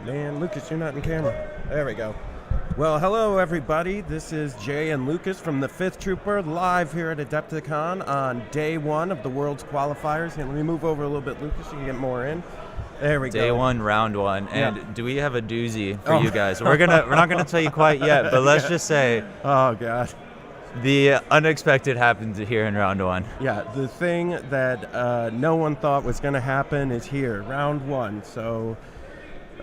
Man, Lucas, you're not in camera. There we go. Well, hello, everybody. This is Jay and Lucas from the 5th Trooper, live here at Adepticon on day one of the World's Qualifiers. And let me move over a little bit, Lucas, so you can get more in. There we go. Day one, round one. And do we have a doozy for you guys? We're not gonna tell you quite yet, but let's just say, oh God, the unexpected happened here in round one. Yeah, the thing that no one thought was going to happen is here, round one. So,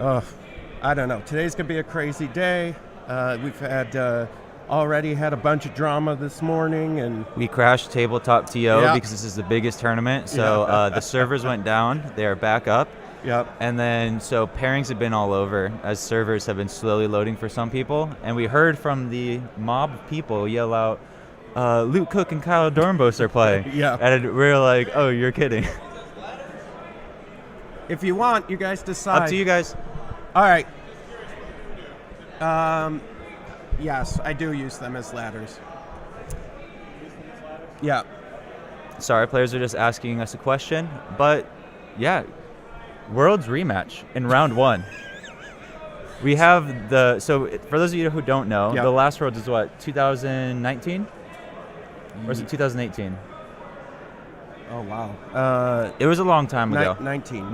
I don't know. Today's going to be a crazy day. We've had already had a bunch of drama this morning, and we crashed Tabletop TO because this is the biggest tournament. So the servers went down. They are back up. Yep. And then, so pairings have been all over as servers have been slowly loading for some people. And we heard from the mob of people yell out, Luke Cook and Kyle Dornbos are playing. Yeah. And we're like, oh, you're kidding. If you want, you guys decide. Up to you guys. All right. Yes, I do use them as ladders. Yeah. Sorry, players are just asking us a question. But, yeah. World's rematch in round one. We have so for those of you who don't know, the last Worlds is what, 2019? Or is it 2018? Oh, wow. It was a long time ago. 19,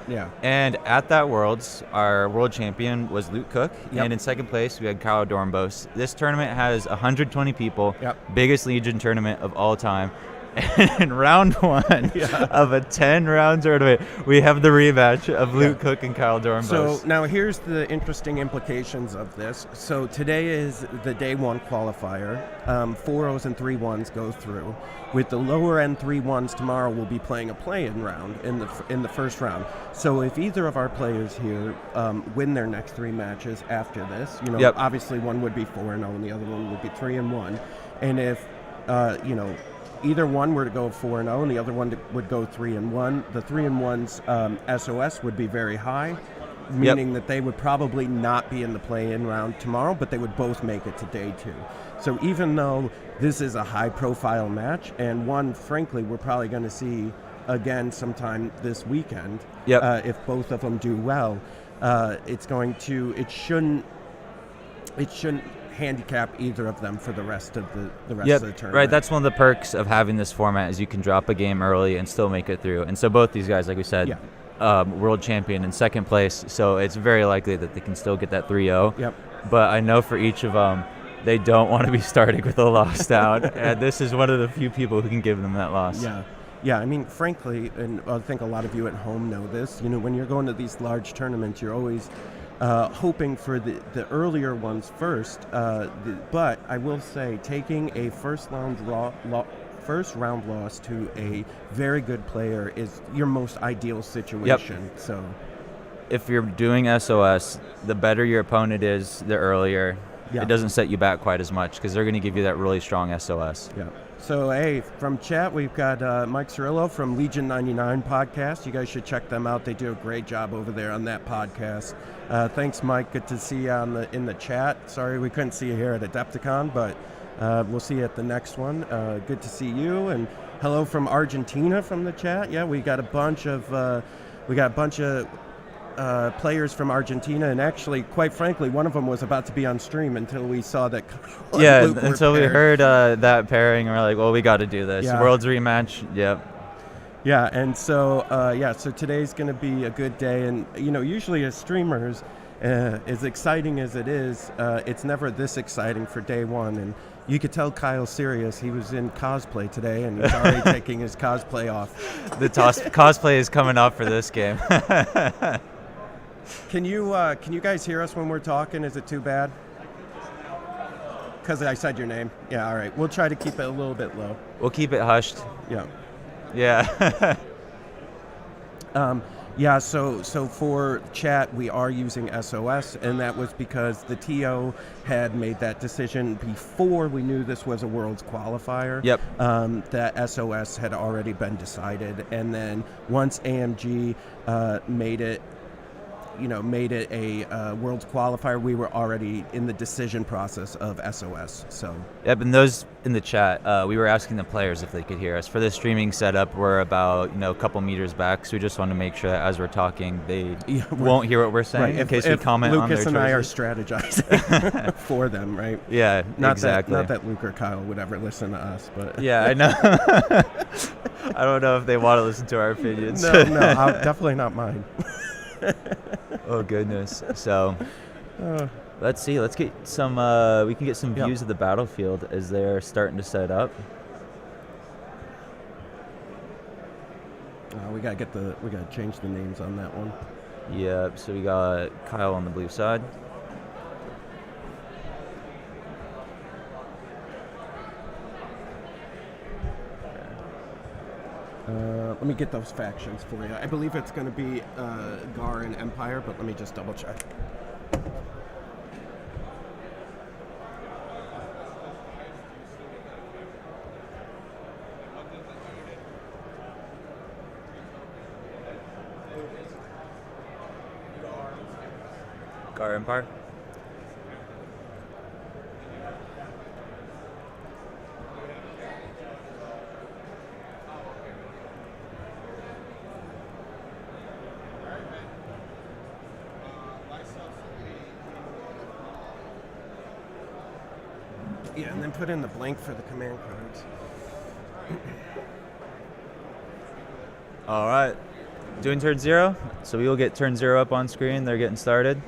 yeah. And at that Worlds, our world champion was Luke Cook. And in second place, we had Kyle Dornbos. This tournament has 120 people, biggest Legion tournament of all time. And in round one of a 10-round tournament, we have the rematch of Luke Cook and Kyle Dornbos. So now here's the interesting implications of this. So today is the day one qualifier. 4-0s and 3-1s go through. With the lower end 3-1s tomorrow, we'll be playing a play-in round in the first round. So if either of our players here win their next three matches after this, obviously one would be 4-0 and the other one would be 3-1. And if either one were to go 4-0 and the other one would go 3-1. The 3-1's SOS would be very high, meaning that they would probably not be in the play-in round tomorrow, but they would both make it to day two. So even though this is a high-profile match, and one, frankly, we're probably going to see again sometime this weekend, if both of them do well, it shouldn't handicap either of them for the rest of the tournament. Right, that's one of the perks of having this format is you can drop a game early and still make it through. And so both these guys, like we said, world champion in second place, so it's very likely that they can still get that 3-0. But I know for each of them, they don't want to be starting with a loss down, and this is one of the few people who can give them that loss. Yeah, I mean, frankly, and I think a lot of you at home know this, when you're going to these large tournaments, you're always hoping for the earlier ones first, but I will say taking a first round loss to a very good player is your most ideal situation. So if you're doing SOS, the better your opponent is, the earlier. It doesn't set you back quite as much because they're going to give you that really strong SOS. So, hey, from chat, we've got Mike Cirillo from Legion 99 podcast. You guys should check them out. They do a great job over there on that podcast. Thanks, Mike. Good to see you in the chat. Sorry we couldn't see you here at Adepticon, but we'll see you at the next one. Good to see you. And hello from Argentina from the chat. Yeah, we got a bunch of players from Argentina, and actually, quite frankly, one of them was about to be on stream until we saw that. Until we heard that pairing, and we're like, well, we got to do this. World's rematch. Yeah, and so so today's going to be a good day, and usually as streamers, as exciting as it is, it's never this exciting for day one, and you could tell Kyle's serious. He was in cosplay today, and he's already taking his cosplay off. The cosplay is coming off for this game. Can you guys hear us when we're talking? Is it too bad? Because I said your name. Yeah, all right. We'll try to keep it a little bit low. We'll keep it hushed. Yeah. So for chat, we are using SOS, and that was because the TO had made that decision before we knew this was a Worlds Qualifier. That SOS had already been decided, and then once AMG made it made it a Worlds qualifier, we were already in the decision process of SOS. So. Yep, and those in the chat, we were asking the players if they could hear us. For the streaming setup, we're about a couple meters back, so we just want to make sure that as we're talking, they won't hear what we're saying in case we comment on their choices. Lucas and I are strategizing for them, right? Yeah, exactly. Not that Luke or Kyle would ever listen to us, but yeah, I know. I don't know if they want to listen to our opinions. No, definitely not mine. Oh goodness. So let's see. Let's get some. We can get some views of the battlefield as they're starting to set up. We gotta change the names on that one. Yep. So we got Kyle on the blue side. Let me get those factions for you. I believe it's going to be Gar and Empire, but let me just double check. Gar Empire. Yeah, and then put in the blank for the command cards. All right. Doing turn 0. So we will get turn 0 up on screen. They're getting started.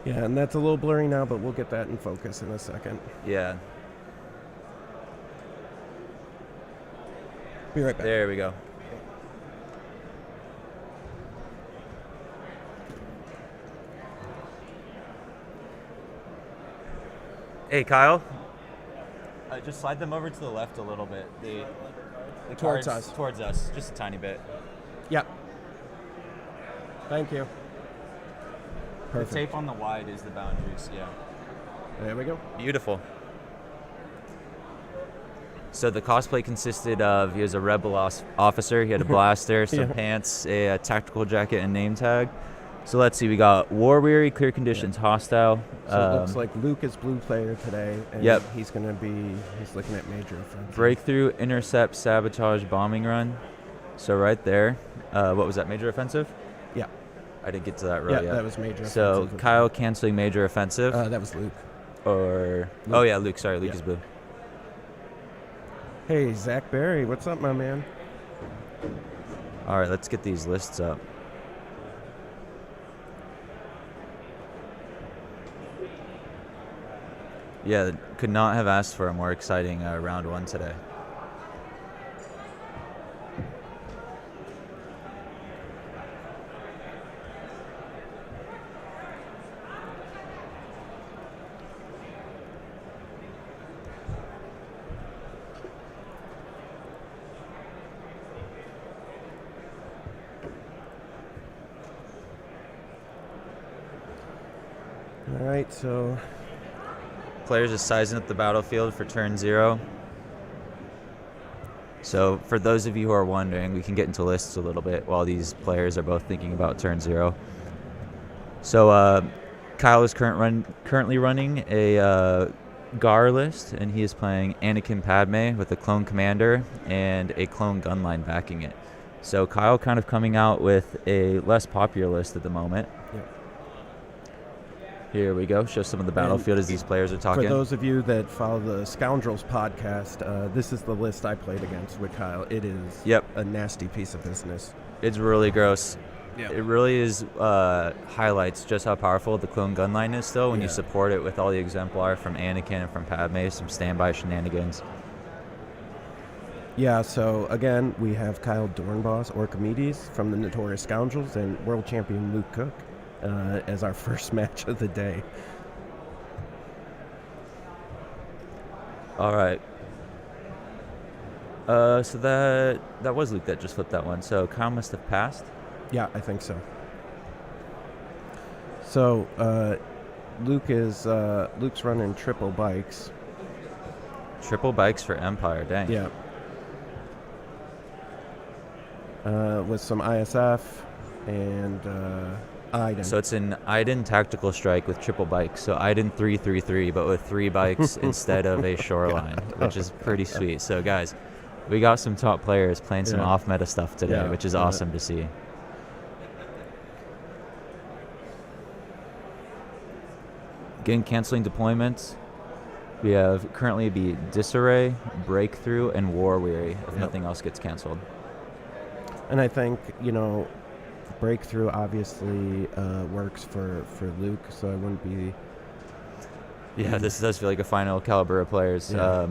Yeah, and that's a little blurry now, but we'll get that in focus in a second. Yeah. Be right back. There we go. Hey, Kyle. Just slide them over to the left a little bit. The Towards cards, us. Towards us, just a tiny bit. Yep. Thank you. Perfect. The tape on the wide is the boundaries, yeah. There we go. Beautiful. So the cosplay consisted of, he was a rebel officer, he had a blaster, some pants, a tactical jacket, and name tag. So let's see, we got War Weary, Clear Conditions, Hostile. So it looks like Luke is blue player today, and he's looking at major offensive. Breakthrough, Intercept, Sabotage, Bombing Run. So right there, what was that, major offensive? Yeah. I didn't get to that row yet. Yeah, that was major So offensive. Kyle canceling major offensive. That was Luke. Or, Luke. Oh yeah, Luke, sorry, Luke is blue. Hey, Zach Berry, what's up, my man? All right, let's get these lists up. Yeah, could not have asked for a more exciting round 1 today. All right, so players just sizing up the battlefield for turn 0. So for those of you who are wondering, we can get into lists a little bit while these players are both thinking about turn 0. So Kyle is currently running a Gar list, and he is playing Anakin Padme with a clone commander and a clone gunline backing it. So Kyle kind of coming out with a less popular list at the moment. Yep. Here we go. Show some of the battlefield as these players are talking. For those of you that follow the Scoundrels podcast, this is the list I played against with Kyle. It is a nasty piece of business. It's really gross. Yep. It really is highlights just how powerful the clone gunline is still when you support it with all the exemplar from Anakin and from Padme, some standby shenanigans. Yeah, so again, we have Kyle Dornboss, Orchimedes from the Notorious Scoundrels, and world champion Luke Cook as our first match of the day. All right. So that was Luke that just flipped that one. So Kyle must have passed. Yeah, I think so. So Luke's running triple bikes. Triple bikes for Empire, dang. Yeah. With some ISF and Iden. So it's an Iden tactical strike with triple bikes. So Iden 333, but with 3 bikes instead of a shoreline, which is pretty sweet. So guys, we got some top players playing some off-meta stuff today, which is awesome to see. Again, canceling deployments. We have currently be Disarray, Breakthrough, and War Weary if nothing else gets canceled. And I think, Breakthrough obviously works for Luke, so I wouldn't be... Yeah, this does feel like a final caliber of players. Yeah.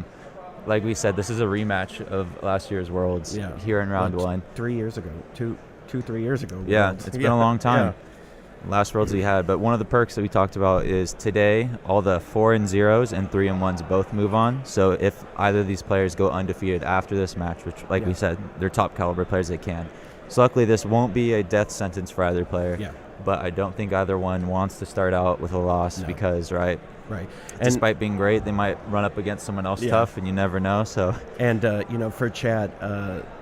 Like we said, this is a rematch of last year's Worlds here in round 1. 3 years ago. 3 years ago. Yeah, Worlds. It's been a long time. Last Worlds we had. But one of the perks that we talked about is today, all the 4 and 0s and 3 and 1s both move on. So if either of these players go undefeated after this match, which, like we said, they're top caliber players, they can. So luckily, this won't be a death sentence for either player. Yeah. But I don't think either one wants to start out with a loss because, right, despite being great, they might run up against someone else tough, and you never know. So. And for chat,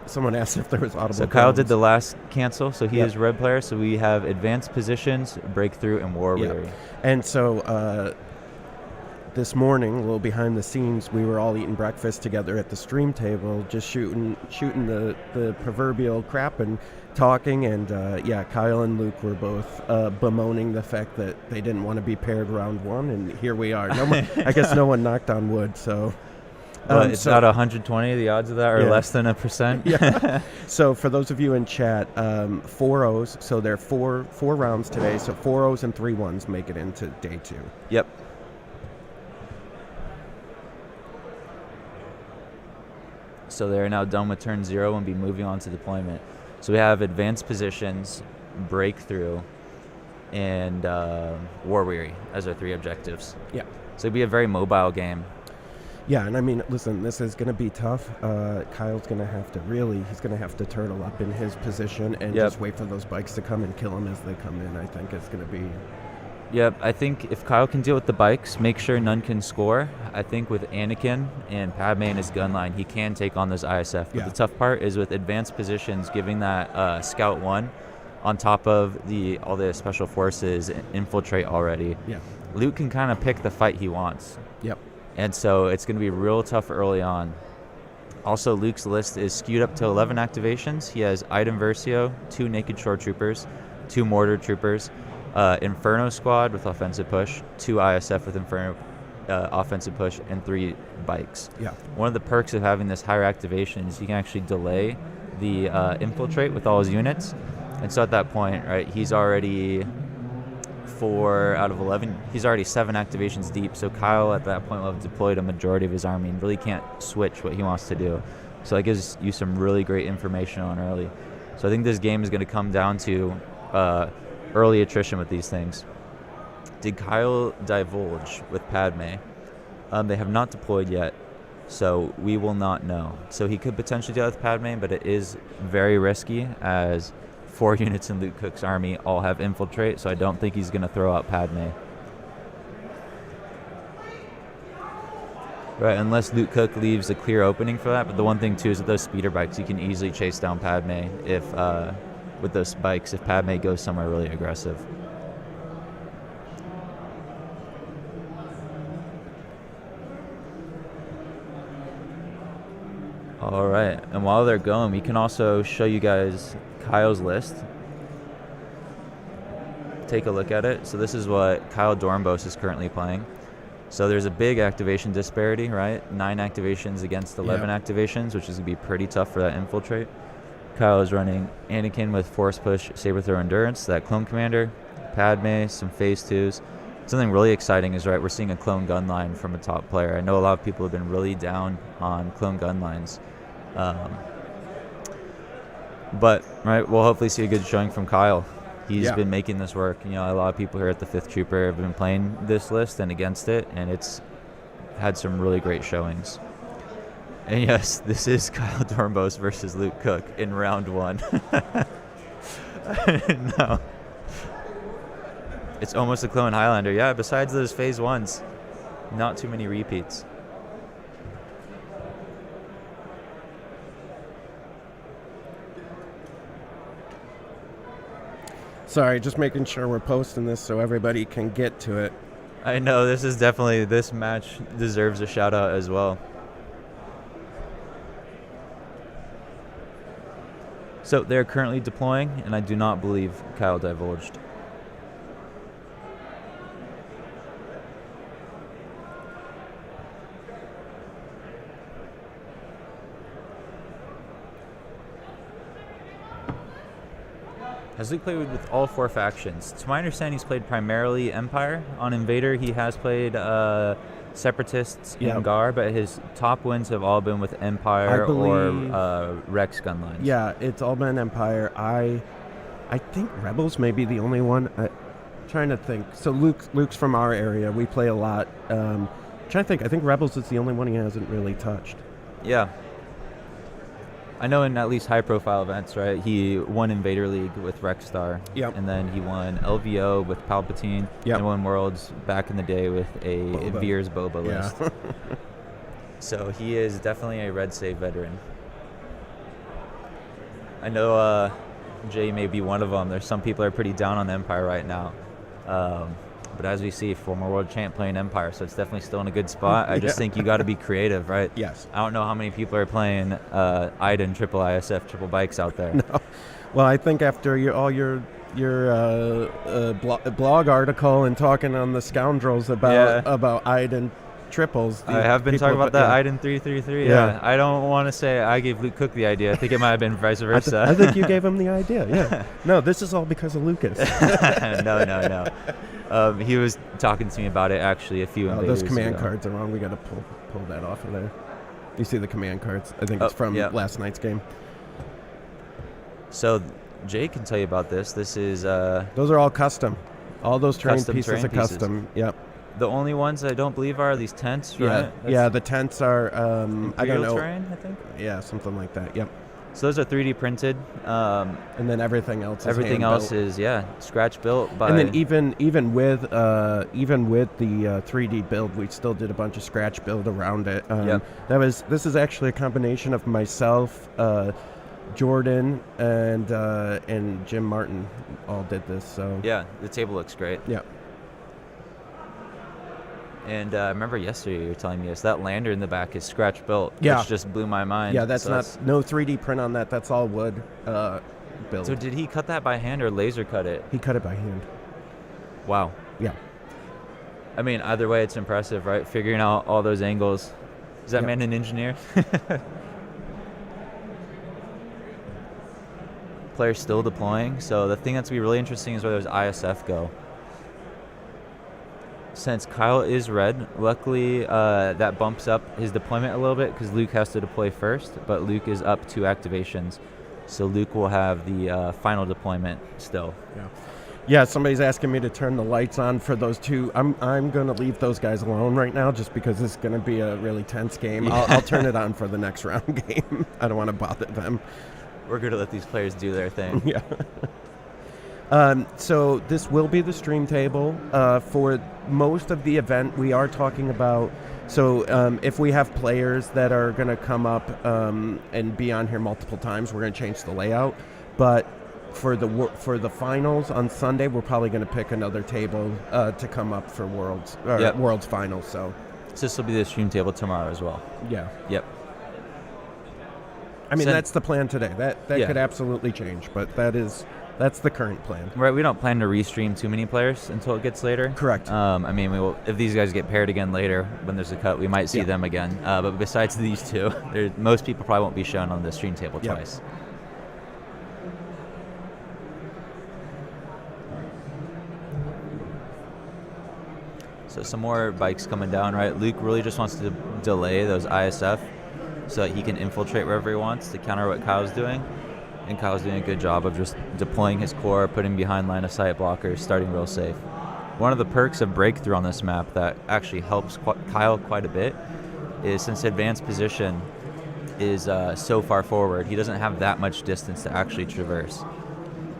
someone asked if there was audible. So Kyle did the last cancel, so he is red player. So we have advanced positions, breakthrough, and war weary. And so this morning, a little behind the scenes, we were all eating breakfast together at the stream table, just shooting the proverbial crap and talking. And Kyle and Luke were both bemoaning the fact that they didn't want to be paired round 1, and here we are. I guess no one knocked on wood. So. It's not 120. The odds of that are less than 1%. So for those of you in chat, 4 O's. So there are four rounds today. So 4 O's and 3 1s make it into day 2. Yep. So they're now done with turn 0 and be moving on to deployment. So we have advanced positions, breakthrough, and war weary as our 3 objectives. Yeah. So it'd be a very mobile game. Yeah, and I mean, listen, this is going to be tough. Kyle's going to have to he's going to have to turtle up in his position and just wait for those bikes to come and kill him as they come in. I think it's going to be... Yep, I think if Kyle can deal with the bikes, make sure none can score. I think with Anakin and Padme in his gun line, he can take on this ISF. But the tough part is with advanced positions, giving that Scout 1 on top of all the special forces infiltrate already. Yeah. Luke can kind of pick the fight he wants. Yep. And so it's going to be real tough early on. Also, Luke's list is skewed up to 11 activations. He has Iden Versio, 2 Naked Shore Troopers, 2 Mortar Troopers, Inferno Squad with offensive push, 2 ISF with Inferno offensive push, and 3 bikes. Yeah. One of the perks of having this higher activation is you can actually delay the infiltrate with all his units. And so at that point, right, he's already 4 out of 11. He's already 7 activations deep. So Kyle at that point will have deployed a majority of his army and really can't switch what he wants to do. So that gives you some really great information on early. So I think this game is going to come down to early attrition with these things. Did Kyle divulge with Padme? They have not deployed yet, so we will not know. So he could potentially deal with Padme, but it is very risky as 4 units in Luke Cook's army all have infiltrate, so I don't think he's going to throw out Padme. Right, unless Luke Cook leaves a clear opening for that. But the one thing, too, is with those speeder bikes, you can easily chase down Padme with those bikes if Padme goes somewhere really aggressive. All right, and while they're going, we can also show you guys Kyle's list. Take a look at it. So this is what Kyle Dornbos is currently playing. So there's a big activation disparity, right? 9 activations against 11 activations, which is going to be pretty tough for that infiltrate. Kyle is running Anakin with Force Push, Saber Throw Endurance, that Clone Commander, Padme, some Phase 2s. Something really exciting is, right, we're seeing a clone gun line from a top player. I know a lot of people have been really down on clone gun lines. But, right, we'll hopefully see a good showing from Kyle. He's been making this work. You know, a lot of people here at the 5th Trooper have been playing this list and against it, and it's had some really great showings. And yes, this is Kyle Dornbos versus Luke Cook in round 1. No. It's almost a clone Highlander. Yeah, besides those phase 1s, not too many repeats. Sorry, just making sure we're posting this so everybody can get to it. I know this match deserves a shout out as well. So they're currently deploying, and I do not believe Kyle divulged. Has Luke played with all 4 factions? To my understanding, he's played primarily Empire. On Invader, he has played Separatists and Gar, but his top wins have all been with Empire or Rex gunlines. Yeah, it's all been Empire. I think Rebels may be the only one. Trying to think. So Luke's from our area. We play a lot. Trying to think. I think Rebels is the only one he hasn't really touched. Yeah. I know in at least high-profile events, right? He won Invader League with Rexstar. Yep. And then he won LVO with Palpatine. Yep. And won Worlds back in the day with a Veers Boba list. So he is definitely a Red Save veteran. I know Jay may be one of them. There's some people are pretty down on Empire right now. But as we see, former world champ playing Empire, so it's definitely still in a good spot. I just think you got to be creative, right? Yes. I don't know how many people are playing Iden triple ISF triple bikes out there. No. Well, I think after your blog article and talking on the Scoundrels about Iden triples. I have been talking about that Iden 333. Yeah. I don't want to say I gave Luke Cook the idea. I think it might have been vice versa. I think you gave him the idea. Yeah. No, this is all because of Lucas. No. He was talking to me about it actually a few invaders those command ago. cards are wrong. We got to pull that off of there. You see the command cards? I think it's from last night's game. So Jay can tell you about this. This is those are all custom. All those terrain pieces are custom. Yep. The only ones I don't believe are these tents, right? Yeah, the tents are I don't know. Terrain, I think. Yeah, something like that. Yep. So those are 3D printed, and then everything else is scratch built by. And then even with the 3D build, we still did a bunch of scratch build around it. This is actually a combination of myself, Jordan, and Jim Martin all did this. So yeah, the table looks great. Yeah. And I remember yesterday you were telling me that lander in the back is scratch built, which just blew my mind. Yeah, that's no 3D print on that. That's all wood build. So did he cut that by hand or laser cut it? He cut it by hand. Wow. Yeah. I mean, either way, it's impressive, right? Figuring out all those angles. Is that man an engineer? Players still deploying. So the thing that's going to be really interesting is where those ISF go. Since Kyle is red, luckily that bumps up his deployment a little bit because Luke has to deploy first, but Luke is up 2 activations. So Luke will have the final deployment still. Yeah, somebody's asking me to turn the lights on for those 2. I'm going to leave those guys alone right now just because it's going to be a really tense game. I'll turn it on for the next round game. I don't want to bother them. We're going to let these players do their thing. Yeah. So this will be the stream table. For most of the event, we are talking about, if we have players that are going to come up and be on here multiple times, we're going to change the layout. But for the finals on Sunday, we're probably going to pick another table to come up for Worlds finals. So this will be the stream table tomorrow as well. Yeah. Yep. I mean, that's the plan today. That could absolutely change, but that's the current plan. Right, we don't plan to restream too many players until it gets later. Correct. I mean, we will, if these guys get paired again later when there's a cut, we might see them again. But besides these 2, most people probably won't be shown on the stream table twice. So some more bikes coming down, right? Luke really just wants to delay those ISF so that he can infiltrate wherever he wants to counter what Kyle's doing. And Kyle's doing a good job of just deploying his core, putting behind line of sight blockers, starting real safe. One of the perks of breakthrough on this map that actually helps Kyle quite a bit is since advanced position is so far forward, he doesn't have that much distance to actually traverse.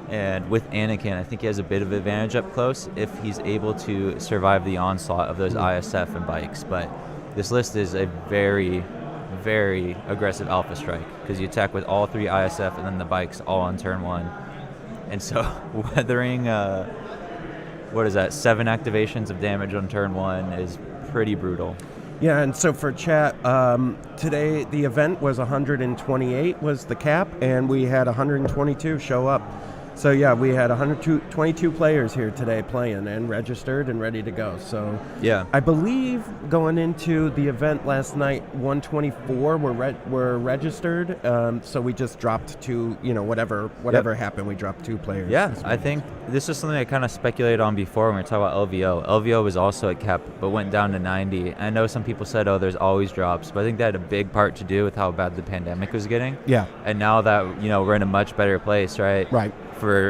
And with Anakin, I think he has a bit of advantage up close if he's able to survive the onslaught of those ISF and bikes. But this list is a very, very aggressive alpha strike because you attack with all 3 ISF and then the bikes all on turn 1. And so weathering, what is that, 7 activations of damage on turn 1 is pretty brutal. Yeah, and so for chat, today the event was 128 was the cap, and we had 122 show up. So yeah, we had 122 players here today playing and registered and ready to go. So yeah, I believe going into the event last night, 124 were registered. So we just dropped 2. Whatever happened, we dropped 2 players. Yeah, I think this is something I kind of speculated on before when we were talking about LVO. LVO was also at cap, but went down to 90. I know some people said, oh, there's always drops, but I think that had a big part to do with how bad the pandemic was getting. Yeah. And now that we're in a much better place, right? Right.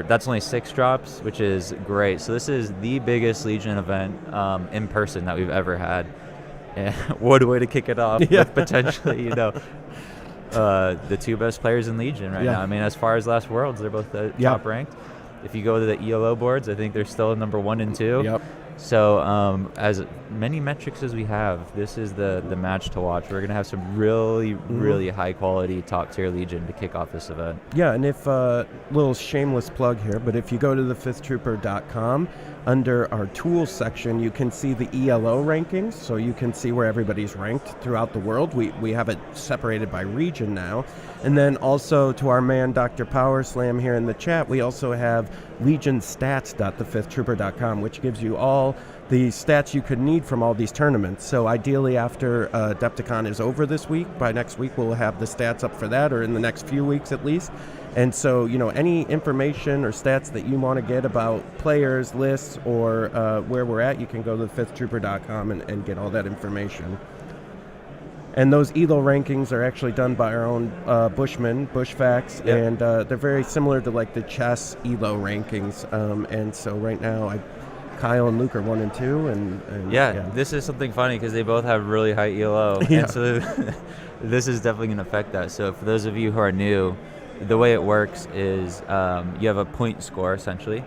That's only 6 drops, which is great. So this is the biggest Legion event in person that we've ever had. And what a way to kick it off with potentially, the 2 best players in Legion right now. I mean, as far as last Worlds, they're both top ranked. If you go to the ELO boards, I think they're still number 1 and 2. Yep. So as many metrics as we have, this is the match to watch. We're going to have some really, really high-quality, top-tier Legion to kick off this event. Yeah, and if little shameless plug here, but if you go to thefifthtrooper.com, under our tools section, you can see the ELO rankings, so you can see where everybody's ranked throughout the world. We have it separated by region now. And then also to our man, Dr. Power Slam here in the chat, we also have legionstats.thefifthtrooper.com, which gives you all the stats you could need from all these tournaments. So ideally after Adepticon is over this week, by next week we'll have the stats up for that, or in the next few weeks at least. And so, any information or stats that you want to get about players, lists, or where we're at, you can go to thefifthtrooper.com and get all that information. And those ELO rankings are actually done by our own Bushman, Bushfax, and they're very similar to like the chess ELO rankings. And so right now, Kyle and Luke are 1 and 2, and this is something funny because they both have really high ELO, and so this is definitely going to affect that. So for those of you who are new, the way it works is you have a point score essentially,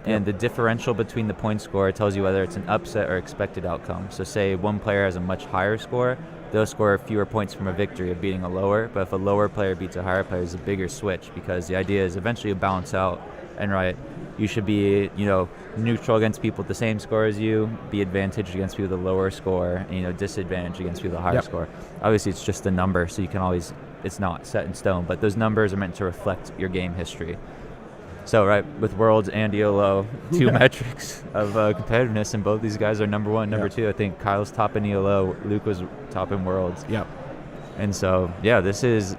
and the differential between the point score tells you whether it's an upset or expected outcome. So say one player has a much higher score, they'll score fewer points from a victory of beating a lower, but if a lower player beats a higher player, it's a bigger switch, because the idea is eventually you balance out, and you should be, neutral against people with the same score as you, be advantaged against people with a lower score, and, disadvantaged against people with a higher score. Obviously, it's just a number, so you can always, it's not set in stone, but those numbers are meant to reflect your game history. So, with Worlds and ELO, 2 metrics of competitiveness, and both these guys are number 1, number 2. I think Kyle's top in ELO, Luke was top in Worlds. Yep. And so, this is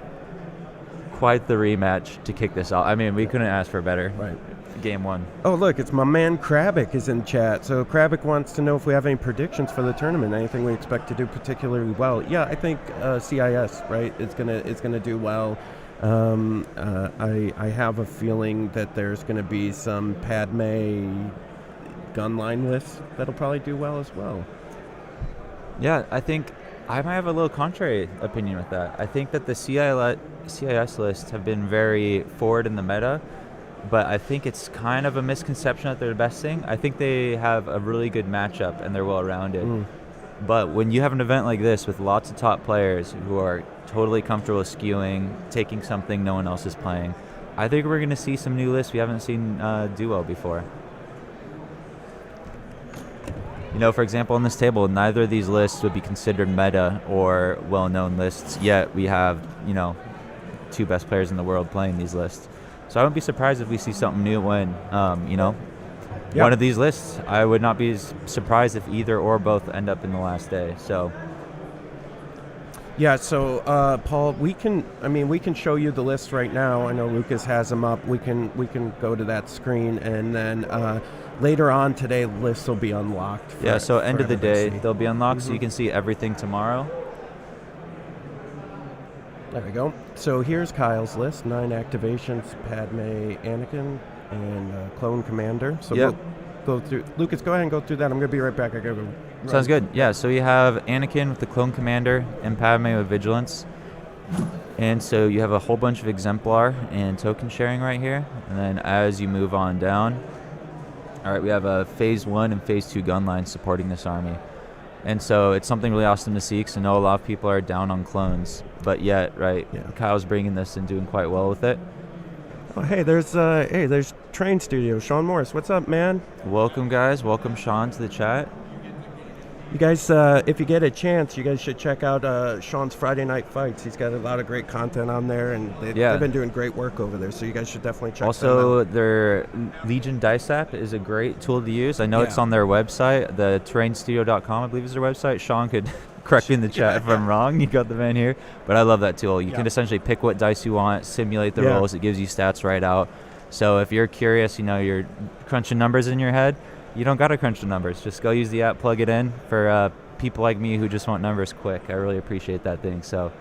quite the rematch to kick this off. I mean, we couldn't ask for better. Right. Game 1. Oh, look, it's my man Krabic is in chat. So Krabic wants to know if we have any predictions for the tournament, anything we expect to do particularly well. Yeah, I think CIS, right, it's gonna do well. I have a feeling that there's going to be some Padme gunline lists that'll probably do well as well. Yeah, I think I might have a little contrary opinion with that. I think that the CIS lists have been very forward in the meta, but I think it's kind of a misconception that they're the best thing. I think they have a really good matchup and they're well-rounded. But when you have an event like this with lots of top players who are totally comfortable with skewing, taking something no one else is playing, I think we're going to see some new lists we haven't seen do well before. For example, on this table, neither of these lists would be considered meta or well-known lists, yet we have, 2 best players in the world playing these lists. So I wouldn't be surprised if we see something new when, one of these lists. I would not be surprised if either or both end up in the last day. So. Yeah, so Paul, we can show you the list right now. I know Lucas has them up. We can go to that screen, and then later on today, lists will be unlocked. So end of the day, they'll be unlocked, so you can see everything tomorrow. There we go. So here's Kyle's list: 9 activations, Padme, Anakin, and Clone Commander. So we'll go through. Lucas, go ahead and go through that. I'm going to be right back. I got to go. Sounds good. Yeah, so you have Anakin with the Clone Commander and Padme with Vigilance. And so you have a whole bunch of Exemplar and token sharing right here. And then as you move on down, we have a Phase 1 and Phase 2 gun line supporting this army. And so it's something really awesome to see, because I know a lot of people are down on clones. But yet, Kyle's bringing this and doing quite well with it. Oh, there's Train Studio. Sean Morris, what's up, man? Welcome, guys. Welcome, Sean, to the chat. You guys, if you get a chance, you guys should check out Sean's Friday Night Fights. He's got a lot of great content on there, and they've been doing great work over there, so you guys should definitely check them out. Also, their Legion Dice app is a great tool to use. I know it's on their website, the terrainstudio.com, I believe is their website. Sean could correct me in the chat if I'm wrong. You got the man here. But I love that tool. You can essentially pick what dice you want, simulate the rolls. It gives you stats right out. So if you're curious, you're crunching numbers in your head, you don't got to crunch the numbers. Just go use the app, plug it in for people like me who just want numbers quick. I really appreciate that thing. So,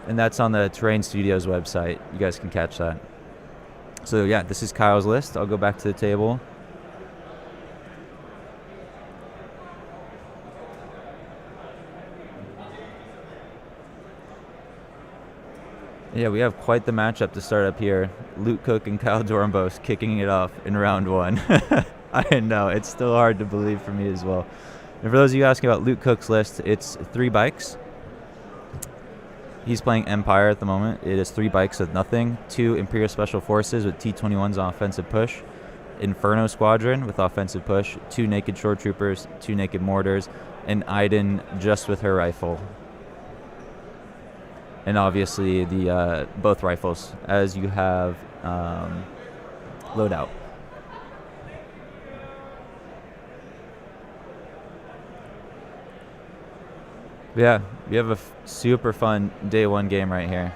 and that's on the Terrain Studios website. You guys can catch that. So yeah, this is Kyle's list. I'll go back to the table. Yeah, we have quite the matchup to start up here. Luke Cook and Kyle Dornbos kicking it off in round one. I know, it's still hard to believe for me as well. And for those of you asking about Luke Cook's list, it's 3 bikes. He's playing Empire at the moment. It is 3 bikes with nothing, 2 Imperial Special Forces with T-21s on offensive push, Inferno Squadron with offensive push, 2 Naked Shore Troopers, 2 Naked Mortars, and Iden just with her rifle. And obviously the both rifles as you have loadout. Yeah, we have a super fun day 1 game right here.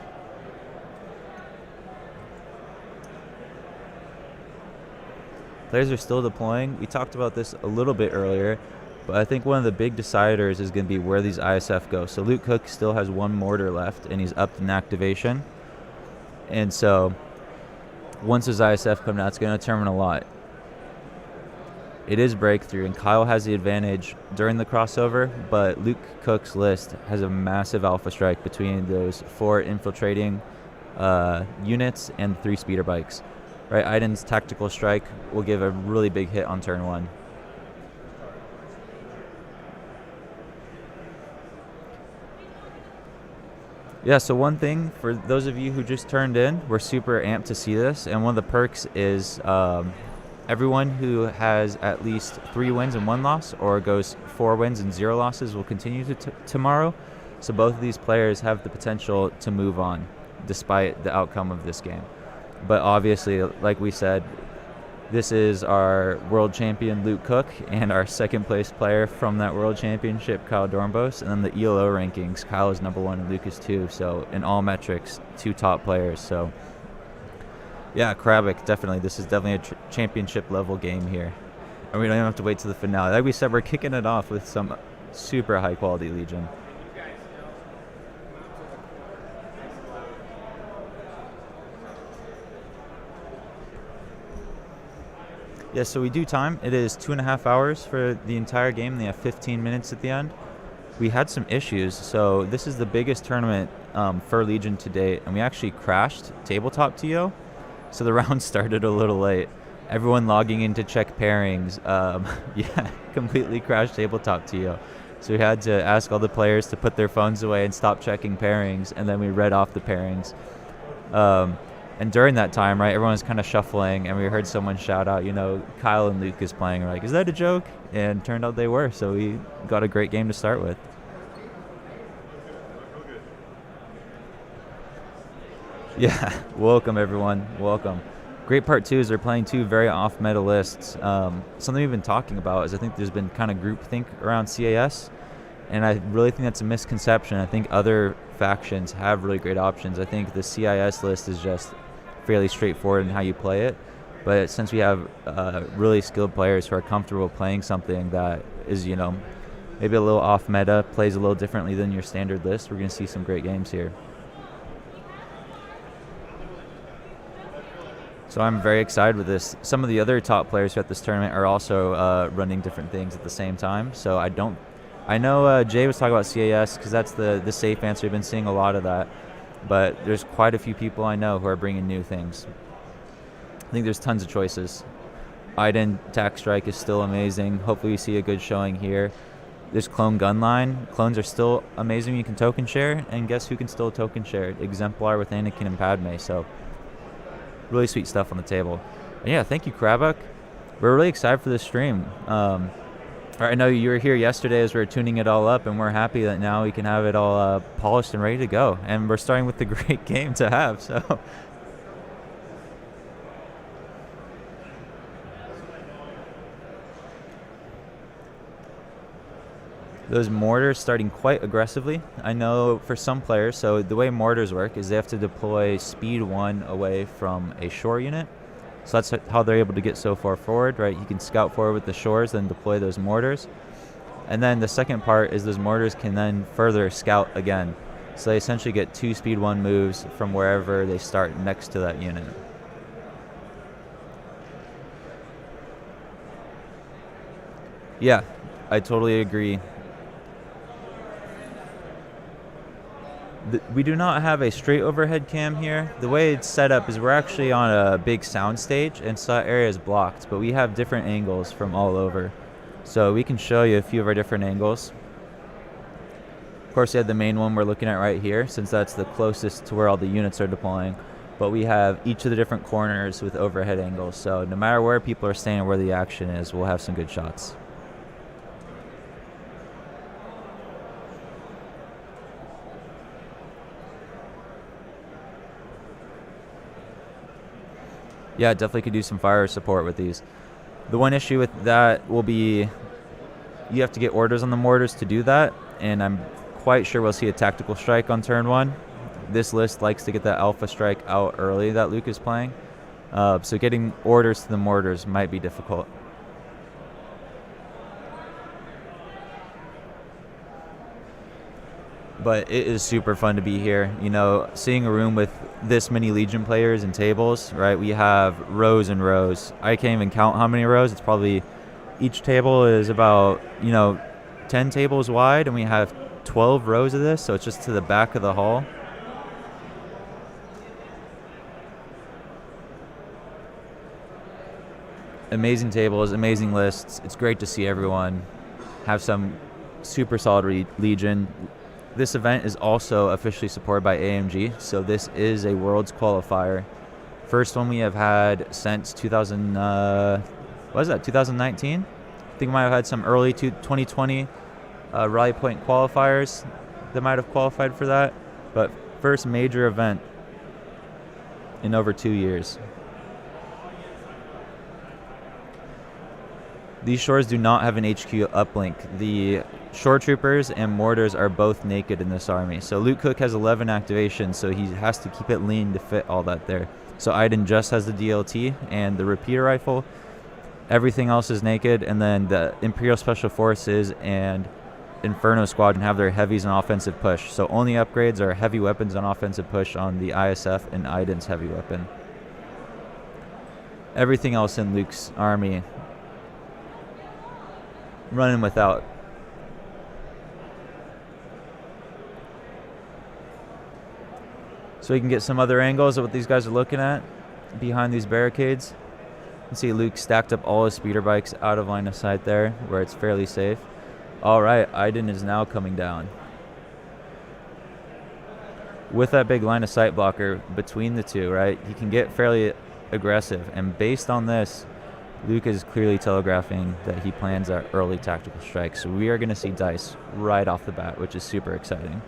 Players are still deploying. We talked about this a little bit earlier, but I think one of the big deciders is going to be where these ISF go. So Luke Cook still has 1 mortar left, and he's up in activation. And so once his ISF come out, it's going to determine a lot. It is breakthrough, and Kyle has the advantage during the crossover, but Luke Cook's list has a massive alpha strike between those 4 infiltrating units and 3 speeder bikes. Right, Iden's tactical strike will give a really big hit on turn 1. Yeah, so one thing for those of you who just turned in, we're super amped to see this, and one of the perks is everyone who has at least 3 wins and 1 loss, or goes 4 wins and 0 losses, will continue to tomorrow. So both of these players have the potential to move on, despite the outcome of this game. But obviously, like we said, this is our world champion Luke Cook and our second place player from that world championship, Kyle Dornbos. And then the ELO rankings, Kyle is number 1 and Luke is 2. So in all metrics, 2 top players. So yeah, Krabik, definitely. This is definitely a championship level game here. And we don't even have to wait to the finale. Like we said, we're kicking it off with some super high quality Legion. Yeah, so we do time. It is 2.5 hours for the entire game. They have 15 minutes at the end. We had some issues, so this is the biggest tournament for Legion to date, and we actually crashed tabletop TO, so the round started a little late. Everyone logging in to check pairings, completely crashed tabletop TO. So we had to ask all the players to put their phones away and stop checking pairings, and then we read off the pairings. And during that time, right, everyone was kind of shuffling, and we heard someone shout out, Kyle and Luke is playing. We're like, is that a joke? And turned out they were, so we got a great game to start with. Yeah, welcome everyone, welcome. Great part 2 is they're playing 2 very off-meta lists. Something we've been talking about is I think there's been kind of groupthink around CAS, and I really think that's a misconception. I think other factions have really great options. I think the CIS list is just fairly straightforward in how you play it, but since we have really skilled players who are comfortable playing something that is, maybe a little off meta, plays a little differently than your standard list, we're going to see some great games here. So I'm very excited with this. Some of the other top players who at this tournament are also running different things at the same time. So I know Jay was talking about CAS because that's the safe answer. We've been seeing a lot of that. But there's quite a few people I know who are bringing new things. I think there's tons of choices. Iden Tac Strike is still amazing. Hopefully we see a good showing here. There's Clone Gunline. Clones are still amazing. You can token share. And guess who can still token share? Exemplar with Anakin and Padme. So really sweet stuff on the table. And yeah, thank you, Krabak. We're really excited for this stream. I know you were here yesterday as we were tuning it all up, and we're happy that now we can have it all polished and ready to go. And we're starting with the great game to have, so... Those mortars starting quite aggressively. I know for some players, so the way mortars work is they have to deploy speed 1 away from a shore unit. So that's how they're able to get so far forward, right? You can scout forward with the shores, then deploy those mortars. And then the second part is those mortars can then further scout again. So they essentially get 2 speed 1 moves from wherever they start next to that unit. Yeah, I totally agree. We do not have a straight overhead cam here. The way it's set up is we're actually on a big sound stage, and so that area is blocked, but we have different angles from all over. So we can show you a few of our different angles. Of course, we have the main one we're looking at right here, since that's the closest to where all the units are deploying. But we have each of the different corners with overhead angles. So no matter where people are staying or where the action is, we'll have some good shots. Yeah, definitely could do some fire support with these. The one issue with that will be you have to get orders on the mortars to do that, and I'm quite sure we'll see a tactical strike on turn 1. This list likes to get that alpha strike out early that Luke is playing, so getting orders to the mortars might be difficult. But it is super fun to be here. You know, seeing a room with this many Legion players and tables, right? We have rows and rows. I can't even count how many rows. It's probably, each table is about, 10 tables wide, and we have 12 rows of this, so it's just to the back of the hall. Amazing tables, amazing lists. It's great to see everyone have some super solid Legion. This event is also officially supported by AMG, so this is a Worlds Qualifier. First one we have had since 2019? I think we might have had some early 2020 Rally Point qualifiers that might have qualified for that, but first major event in over 2 years. These shores do not have an HQ uplink. The shore troopers and mortars are both naked in this army. So Luke Cook has 11 activations, so he has to keep it lean to fit all that there. So Iden just has the DLT and the repeater rifle. Everything else is naked, and then the Imperial Special Forces and Inferno Squadron have their heavies on offensive push. So only upgrades are heavy weapons on offensive push on the ISF and Iden's heavy weapon. Everything else in Luke's army running without. So we can get some other angles of what these guys are looking at behind these barricades. You can see Luke stacked up all his speeder bikes out of line of sight there, where it's fairly safe. All right, Iden is now coming down. With that big line of sight blocker between the two, right, he can get fairly aggressive. And based on this, Luke is clearly telegraphing that he plans our early tactical strike. So we are going to see dice right off the bat, which is super exciting.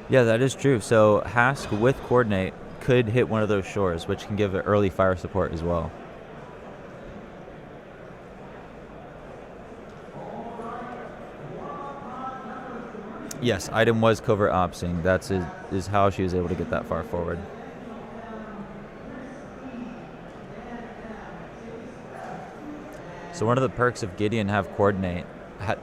Yeah, that is true. So Hask with Coordinate could hit one of those shores, which can give it early fire support as well. Yes, Iden was covert opsing. That is how she was able to get that far forward. So one of the perks of Gideon have Coordinate,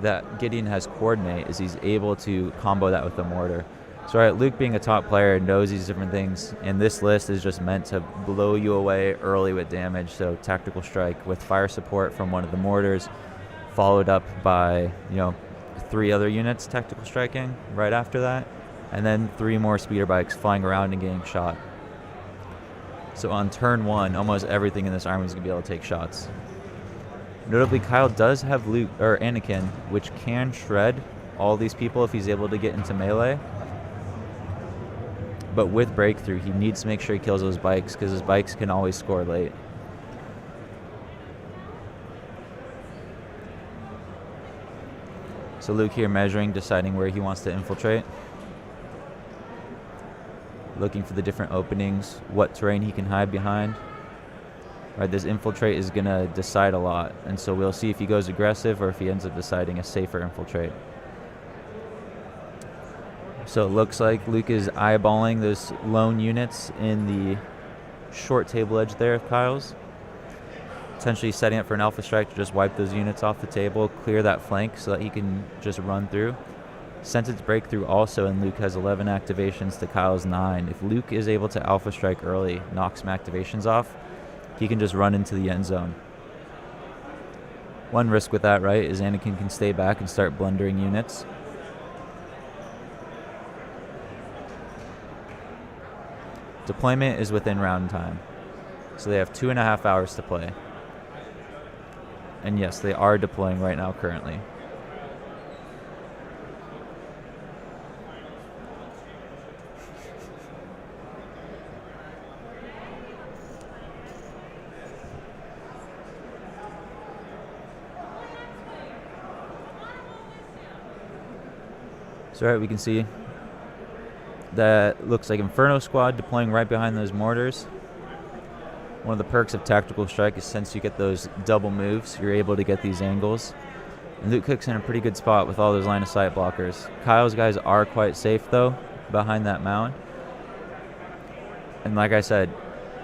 that Gideon has Coordinate, is he's able to combo that with the mortar. So right, Luke being a top player knows these different things, and this list is just meant to blow you away early with damage. So tactical strike with fire support from one of the mortars, followed up by 3 other units tactical striking right after that, and then 3 more speeder bikes flying around and getting shot. So on turn 1, almost everything in this army is going to be able to take shots. Notably, Kyle does have Anakin, which can shred all these people if he's able to get into melee. But with breakthrough, he needs to make sure he kills those bikes, because his bikes can always score late. So Luke here measuring, deciding where he wants to infiltrate. Looking for the different openings, what terrain he can hide behind. Right, this infiltrate is going to decide a lot, and so we'll see if he goes aggressive or if he ends up deciding a safer infiltrate. So it looks like Luke is eyeballing those lone units in the short table edge there of Kyle's. Potentially setting up for an alpha strike to just wipe those units off the table, clear that flank so that he can just run through. Sentence breakthrough also, and Luke has 11 activations to Kyle's 9. If Luke is able to alpha strike early, knock some activations off, he can just run into the end zone. One risk with that, right, is Anakin can stay back and start blundering units. Deployment is within round time, so they have 2.5 hours to play. And yes, they are deploying right now currently. So right, we can see that looks like Inferno Squad deploying right behind those mortars. One of the perks of Tactical Strike is since you get those double moves, you're able to get these angles. And Luke Cook's in a pretty good spot with all those line of sight blockers. Kyle's guys are quite safe though, behind that mound. And like I said,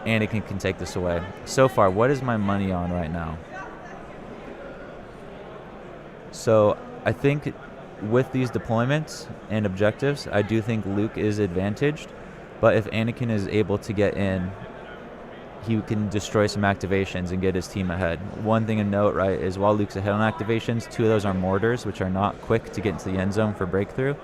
Anakin can take this away. So far, what is my money on right now? So I think with these deployments and objectives, I do think Luke is advantaged. But if Anakin is able to get in, he can destroy some activations and get his team ahead. One thing to note, right, is while Luke's ahead on activations, 2 of those are mortars, which are not quick to get into the end zone for breakthrough.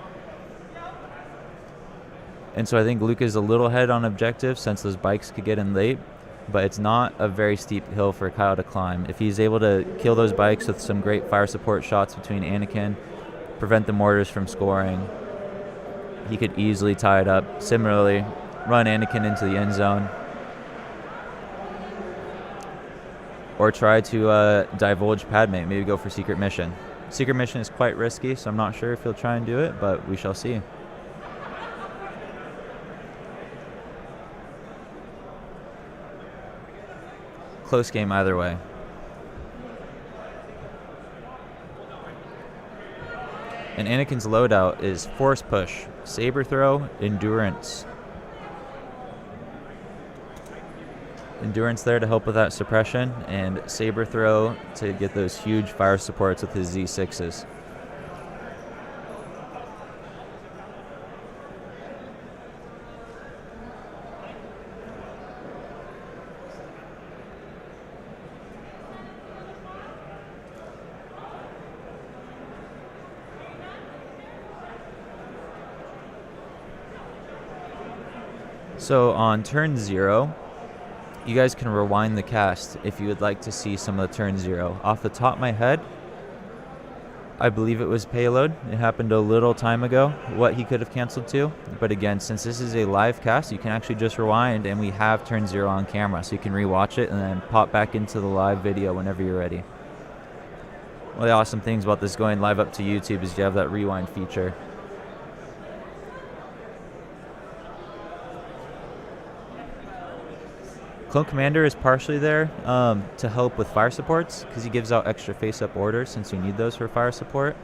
And so I think Luke is a little ahead on objectives since those bikes could get in late, but it's not a very steep hill for Kyle to climb. If he's able to kill those bikes with some great fire support shots between Anakin, prevent the mortars from scoring, he could easily tie it up. Similarly, run Anakin into the end zone, or try to divulge Padme, maybe go for Secret Mission. Secret Mission is quite risky, so I'm not sure if he'll try and do it, but we shall see. Close game either way. And Anakin's loadout is Force Push, Saber Throw, Endurance. Endurance there to help with that suppression, and Saber Throw to get those huge fire supports with his Z6s. So on turn 0, you guys can rewind the cast if you would like to see some of the turn 0. Off the top of my head, I believe it was Payload. It happened a little time ago, what he could have canceled to. But again, since this is a live cast, you can actually just rewind, and we have turn 0 on camera, so you can rewatch it and then pop back into the live video whenever you're ready. One of the awesome things about this going live up to YouTube is you have that rewind feature. Clone Commander is partially there to help with fire supports, because he gives out extra face-up orders since you need those for fire support.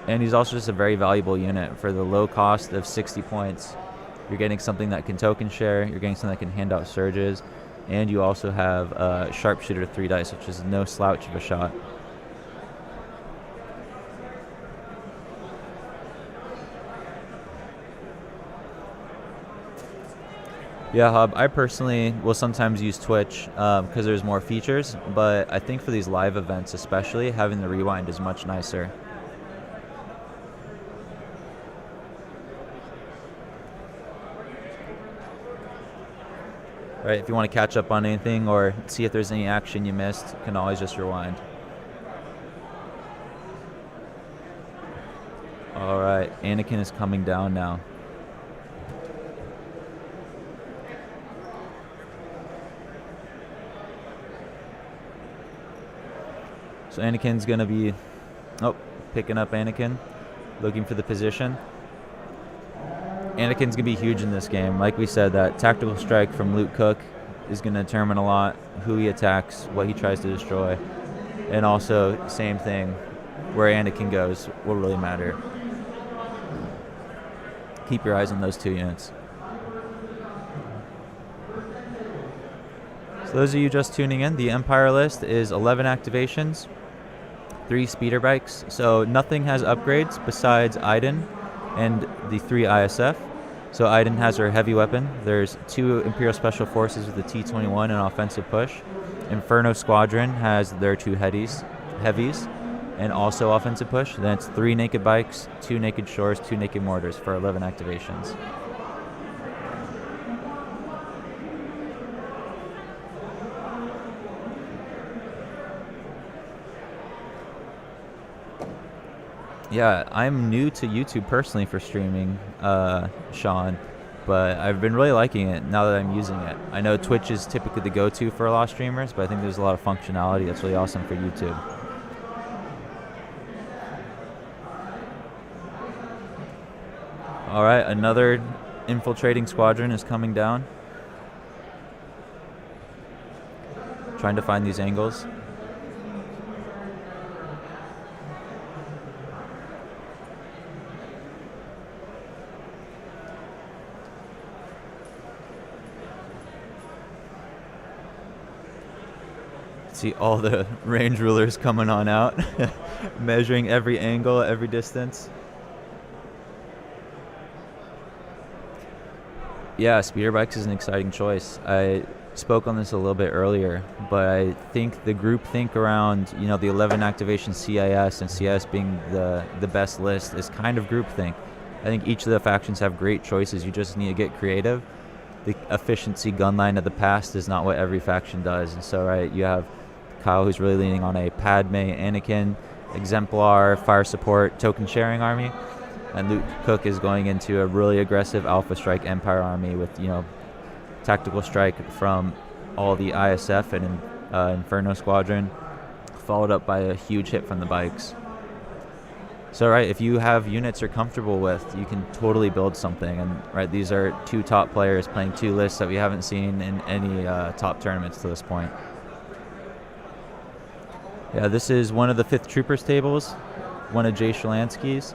And he's also just a very valuable unit for the low cost of 60 points. You're getting something that can token share, you're getting something that can hand out surges, and you also have Sharpshooter 3 dice, which is no slouch of a shot. Yeah, Hub, I personally will sometimes use Twitch because there's more features, but I think for these live events especially, having the rewind is much nicer. Right, if you want to catch up on anything or see if there's any action you missed, you can always just rewind. All right, Anakin is coming down now. So Anakin's going to be, picking up Anakin, looking for the position. Anakin's going to be huge in this game. Like we said, that tactical strike from Luke Cook is going to determine a lot who he attacks, what he tries to destroy. And also, same thing, where Anakin goes will really matter. Keep your eyes on those 2 units. So those of you just tuning in, the Empire list is 11 activations, 3 speeder bikes. So nothing has upgrades besides Iden and the 3 ISF. So Iden has her heavy weapon. There's 2 Imperial Special Forces with the T-21 and offensive push. Inferno Squadron has their 2 heavies and also offensive push. Then it's 3 naked bikes, 2 naked shores, 2 naked mortars for 11 activations. Yeah, I'm new to YouTube personally for streaming, Sean, but I've been really liking it now that I'm using it. I know Twitch is typically the go-to for a lot of streamers, but I think there's a lot of functionality that's really awesome for YouTube. All right, another infiltrating squadron is coming down. Trying to find these angles. See all the range rulers coming on out, measuring every angle, every distance. Yeah, speeder bikes is an exciting choice. I spoke on this a little bit earlier, but I think the groupthink around, the 11 activation CIS and CIS being the best list is kind of groupthink. I think each of the factions have great choices. You just need to get creative. The efficiency gunline of the past is not what every faction does. And so, right, you have Kyle, who's really leaning on a Padme, Anakin, exemplar, fire support, token sharing army. And Luke Cook is going into a really aggressive Alpha Strike Empire army with, tactical strike from all the ISF and Inferno Squadron, followed up by a huge hit from the bikes. So, right, if you have units you're comfortable with, you can totally build something. And, right, these are 2 top players playing 2 lists that we haven't seen in any top tournaments to this point. Yeah, this is one of the 5th Troopers tables, one of Jay Shalansky's,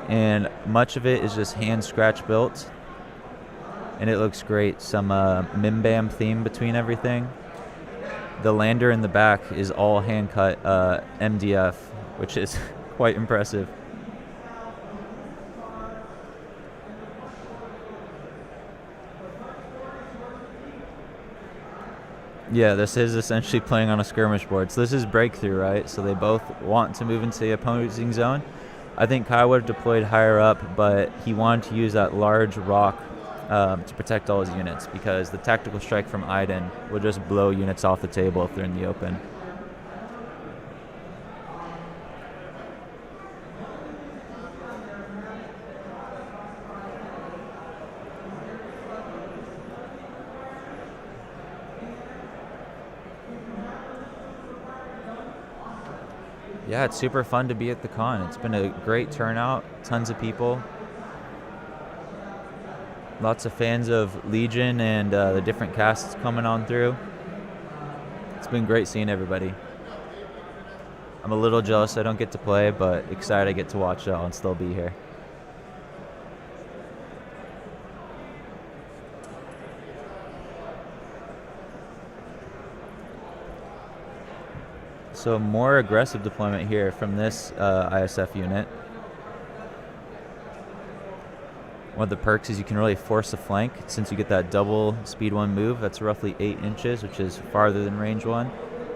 and much of it is just hand scratch built, and it looks great. Some Mimbam theme between everything. The lander in the back is all hand cut MDF, which is quite impressive. Yeah, this is essentially playing on a skirmish board. So this is breakthrough, right? So they both want to move into the opposing zone. I think Kyle would have deployed higher up, but he wanted to use that large rock to protect all his units, because the tactical strike from Iden will just blow units off the table if they're in the open. Yeah, it's super fun to be at the con. It's been a great turnout, tons of people. Lots of fans of Legion and the different casts coming on through. It's been great seeing everybody. I'm a little jealous I don't get to play, but excited I get to watch it all and still be here. So more aggressive deployment here from this ISF unit. One of the perks is you can really force a flank since you get that double speed 1 move. That's roughly 8 inches, which is farther than range 1.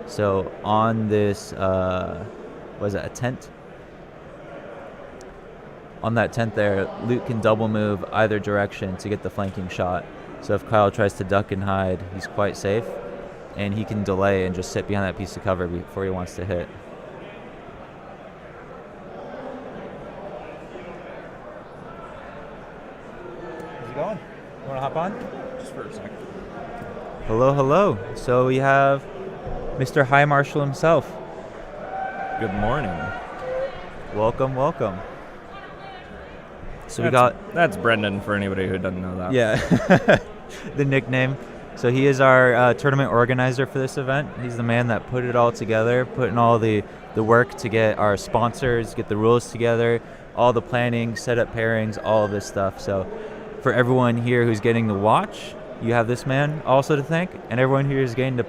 So on this, what is that, a tent? On that tent there, Luke can double move either direction to get the flanking shot. So if Kyle tries to duck and hide, he's quite safe. And he can delay and just sit behind that piece of cover before he wants to hit. How's it going? You want to hop on? Just for a second. Hello, hello. So we have Mr. High Marshal himself. Good morning. Welcome, welcome. So that's Brendan for anybody who doesn't know that. Yeah, the nickname. So he is our tournament organizer for this event. He's the man that put it all together, put in all the work to get our sponsors, get the rules together, all the planning, set up pairings, all of this stuff. So for everyone here who's getting to watch, you have this man also to thank, and everyone here who's getting to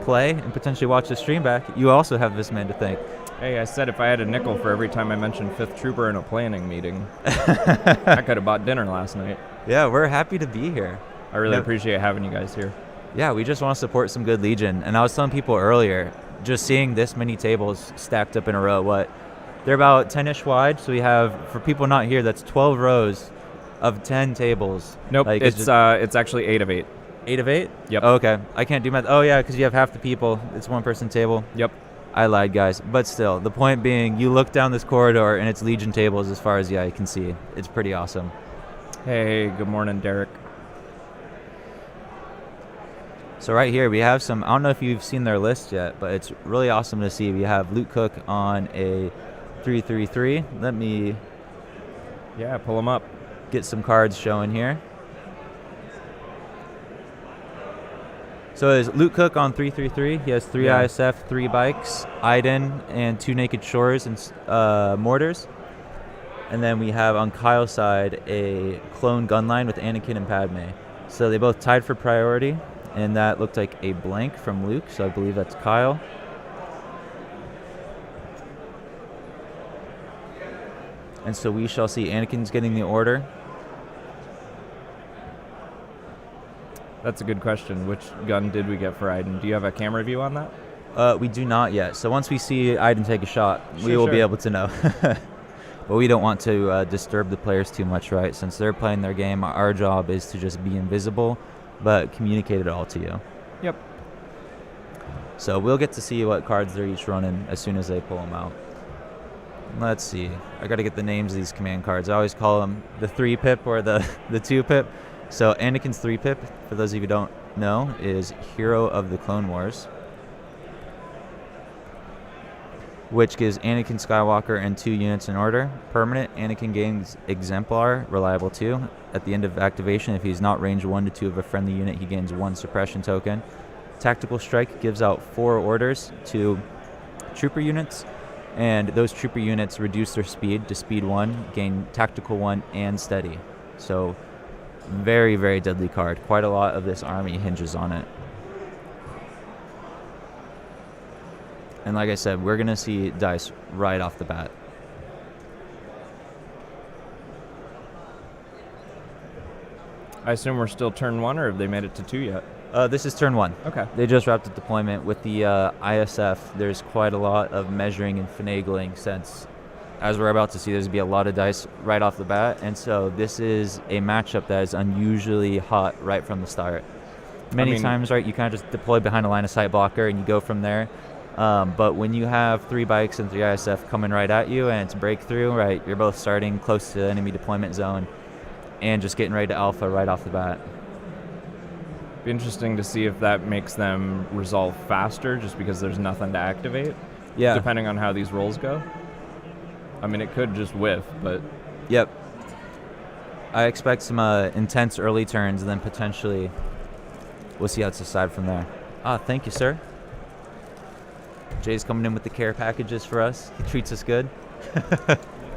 play and potentially watch the stream back, you also have this man to thank. Hey, I said if I had a nickel for every time I mentioned 5th Trooper in a planning meeting, I could have bought dinner last night. Yeah, we're happy to be here. I really appreciate having you guys here. Yeah, we just want to support some good Legion. And I was telling people earlier, just seeing this many tables stacked up in a row, they're about 10-ish wide. So we have, for people not here, that's 12 rows of 10 tables. Nope, it's actually 8 of 8. 8 of 8? Yep. Oh, okay. I can't do math. Oh, yeah, because you have half the people. It's one person table. Yep. I lied, guys. But still, the point being, you look down this corridor and it's Legion tables as far as the eye can see. It's pretty awesome. Hey, good morning, Derek. So right here we have some, I don't know if you've seen their list yet, but it's really awesome to see. We have Luke Cook on a 333. Let me pull them up. Get some cards showing here. So is Luke Cook on 333. He has 3 ISF, 3 bikes, Iden, and 2 Naked Shores and mortars. And then we have on Kyle's side a clone gunline with Anakin and Padme. So they both tied for priority. And that looked like a blank from Luke, so I believe that's Kyle. And so we shall see. Anakin's getting the order. That's a good question. Which gun did we get for Iden? Do you have a camera view on that? We do not yet. So once we see Iden take a shot, we will be able to know. But we don't want to disturb the players too much, right? Since they're playing their game, our job is to just be invisible, but communicate it all to you. Yep. So we'll get to see what cards they're each running as soon as they pull them out. Let's see. I got to get the names of these command cards. I always call them the 3-pip or the 2-pip. So Anakin's 3-pip, for those of you who don't know, is Hero of the Clone Wars, which gives Anakin Skywalker and 2 units in order. Permanent, Anakin gains Exemplar, reliable 2. At the end of activation, if he's not range 1 to 2 of a friendly unit, he gains 1 suppression token. Tactical Strike gives out 4 orders to trooper units, and those trooper units reduce their speed to speed 1, gain tactical 1, and steady. So very, very deadly card. Quite a lot of this army hinges on it. And like I said, we're going to see dice right off the bat. I assume we're still turn 1, or have they made it to 2 yet? This is turn 1. Okay. They just wrapped up deployment. With the ISF, there's quite a lot of measuring and finagling, since, as we're about to see, there's going to be a lot of dice right off the bat. And so this is a matchup that is unusually hot right from the start. Many times, right, you kind of just deploy behind a line of sight blocker and you go from there. But when you have 3 bikes and 3 ISF coming right at you and it's breakthrough, right, you're both starting close to the enemy deployment zone and just getting ready to alpha right off the bat. Be interesting to see if that makes them resolve faster just because there's nothing to activate. Yeah. Depending on how these rolls go. I mean, it could just whiff, but... Yep. I expect some intense early turns, and then potentially we'll see how it's decided from there. Thank you, sir. Jay's coming in with the care packages for us. He treats us good.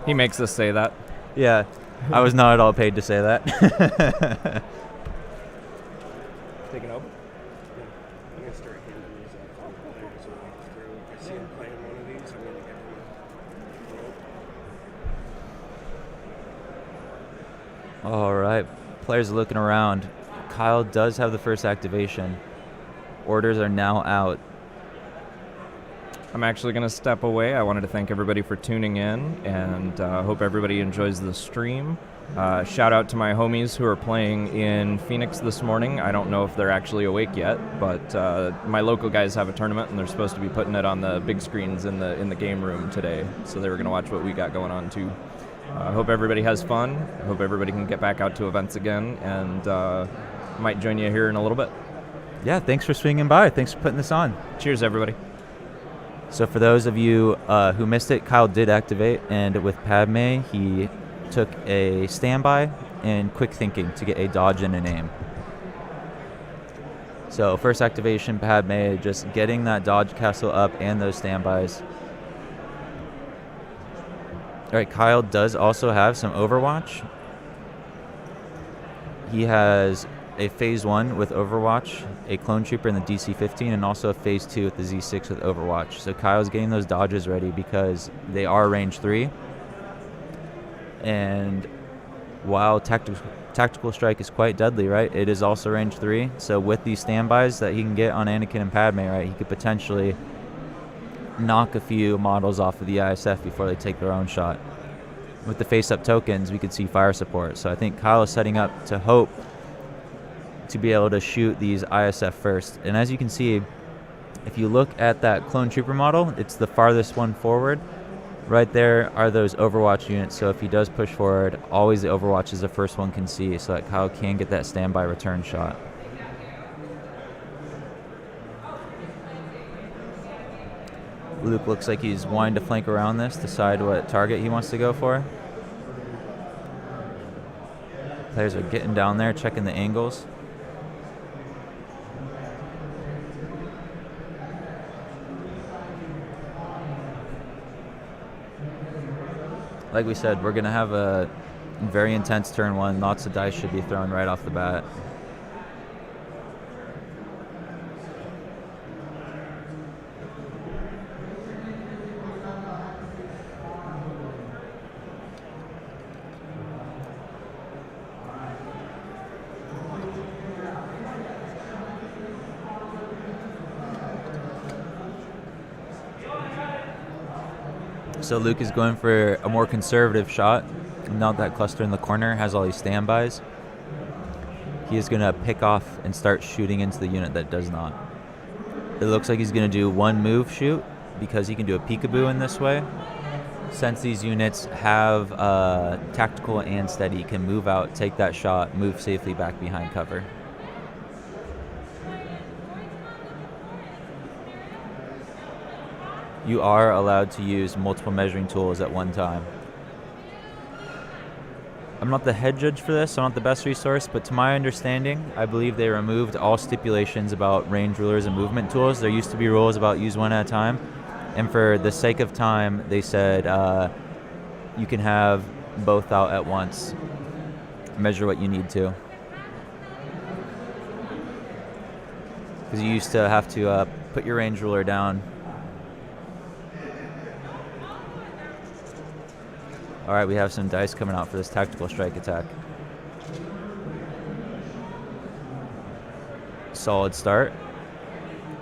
He makes us say that. Yeah. I was not at all paid to say that. Taking over? Yeah. I'm going to start handing these out to the players as we walk through. If I see them playing one of these, I'm going to give them a vote. All right. Players are looking around. Kyle does have the first activation. Orders are now out. I'm actually going to step away. I wanted to thank everybody for tuning in, and hope everybody enjoys the stream. Shout out to my homies who are playing in Phoenix this morning. I don't know if they're actually awake yet, but my local guys have a tournament, and they're supposed to be putting it on the big screens in the game room today. So they were going to watch what we got going on too. I hope everybody has fun. I hope everybody can get back out to events again, and might join you here in a little bit. Yeah, thanks for swinging by. Thanks for putting this on. Cheers, everybody. So for those of you who missed it, Kyle did activate, and with Padme, he took a standby and quick thinking to get a dodge and an aim. So first activation, Padme, just getting that dodge castle up and those standbys. All right, Kyle does also have some Overwatch. He has a Phase 1 with Overwatch, a Clone Trooper in the DC-15, and also a Phase 2 with the Z6 with Overwatch. So Kyle's getting those dodges ready because they are range 3. And while tactical strike is quite deadly, right, it is also range 3. So with these standbys that he can get on Anakin and Padme, right, he could potentially knock a few models off of the ISF before they take their own shot. With the face-up tokens, we could see fire support. So I think Kyle is setting up to hope to be able to shoot these ISF first. And as you can see, if you look at that Clone Trooper model, it's the farthest one forward. Right there are those Overwatch units, so if he does push forward, always the Overwatch is the first one can see, so that Kyle can get that standby return shot. Luke looks like he's wanting to flank around this, decide what target he wants to go for. Players are getting down there, checking the angles. Like we said, we're going to have a very intense turn 1. Lots of dice should be thrown right off the bat. So Luke is going for a more conservative shot. Now that cluster in the corner has all these standbys, he is going to pick off and start shooting into the unit that does not. It looks like he's going to do one move shoot because he can do a peekaboo in this way. Since these units have tactical and steady, he can move out, take that shot, move safely back behind cover. You are allowed to use multiple measuring tools at one time. I'm not the head judge for this, I'm not the best resource, but to my understanding, I believe they removed all stipulations about range rulers and movement tools. There used to be rules about use one at a time, and for the sake of time, they said you can have both out at once. Measure what you need to. Because you used to have to put your range ruler down. All right, we have some dice coming out for this tactical strike attack. Solid start.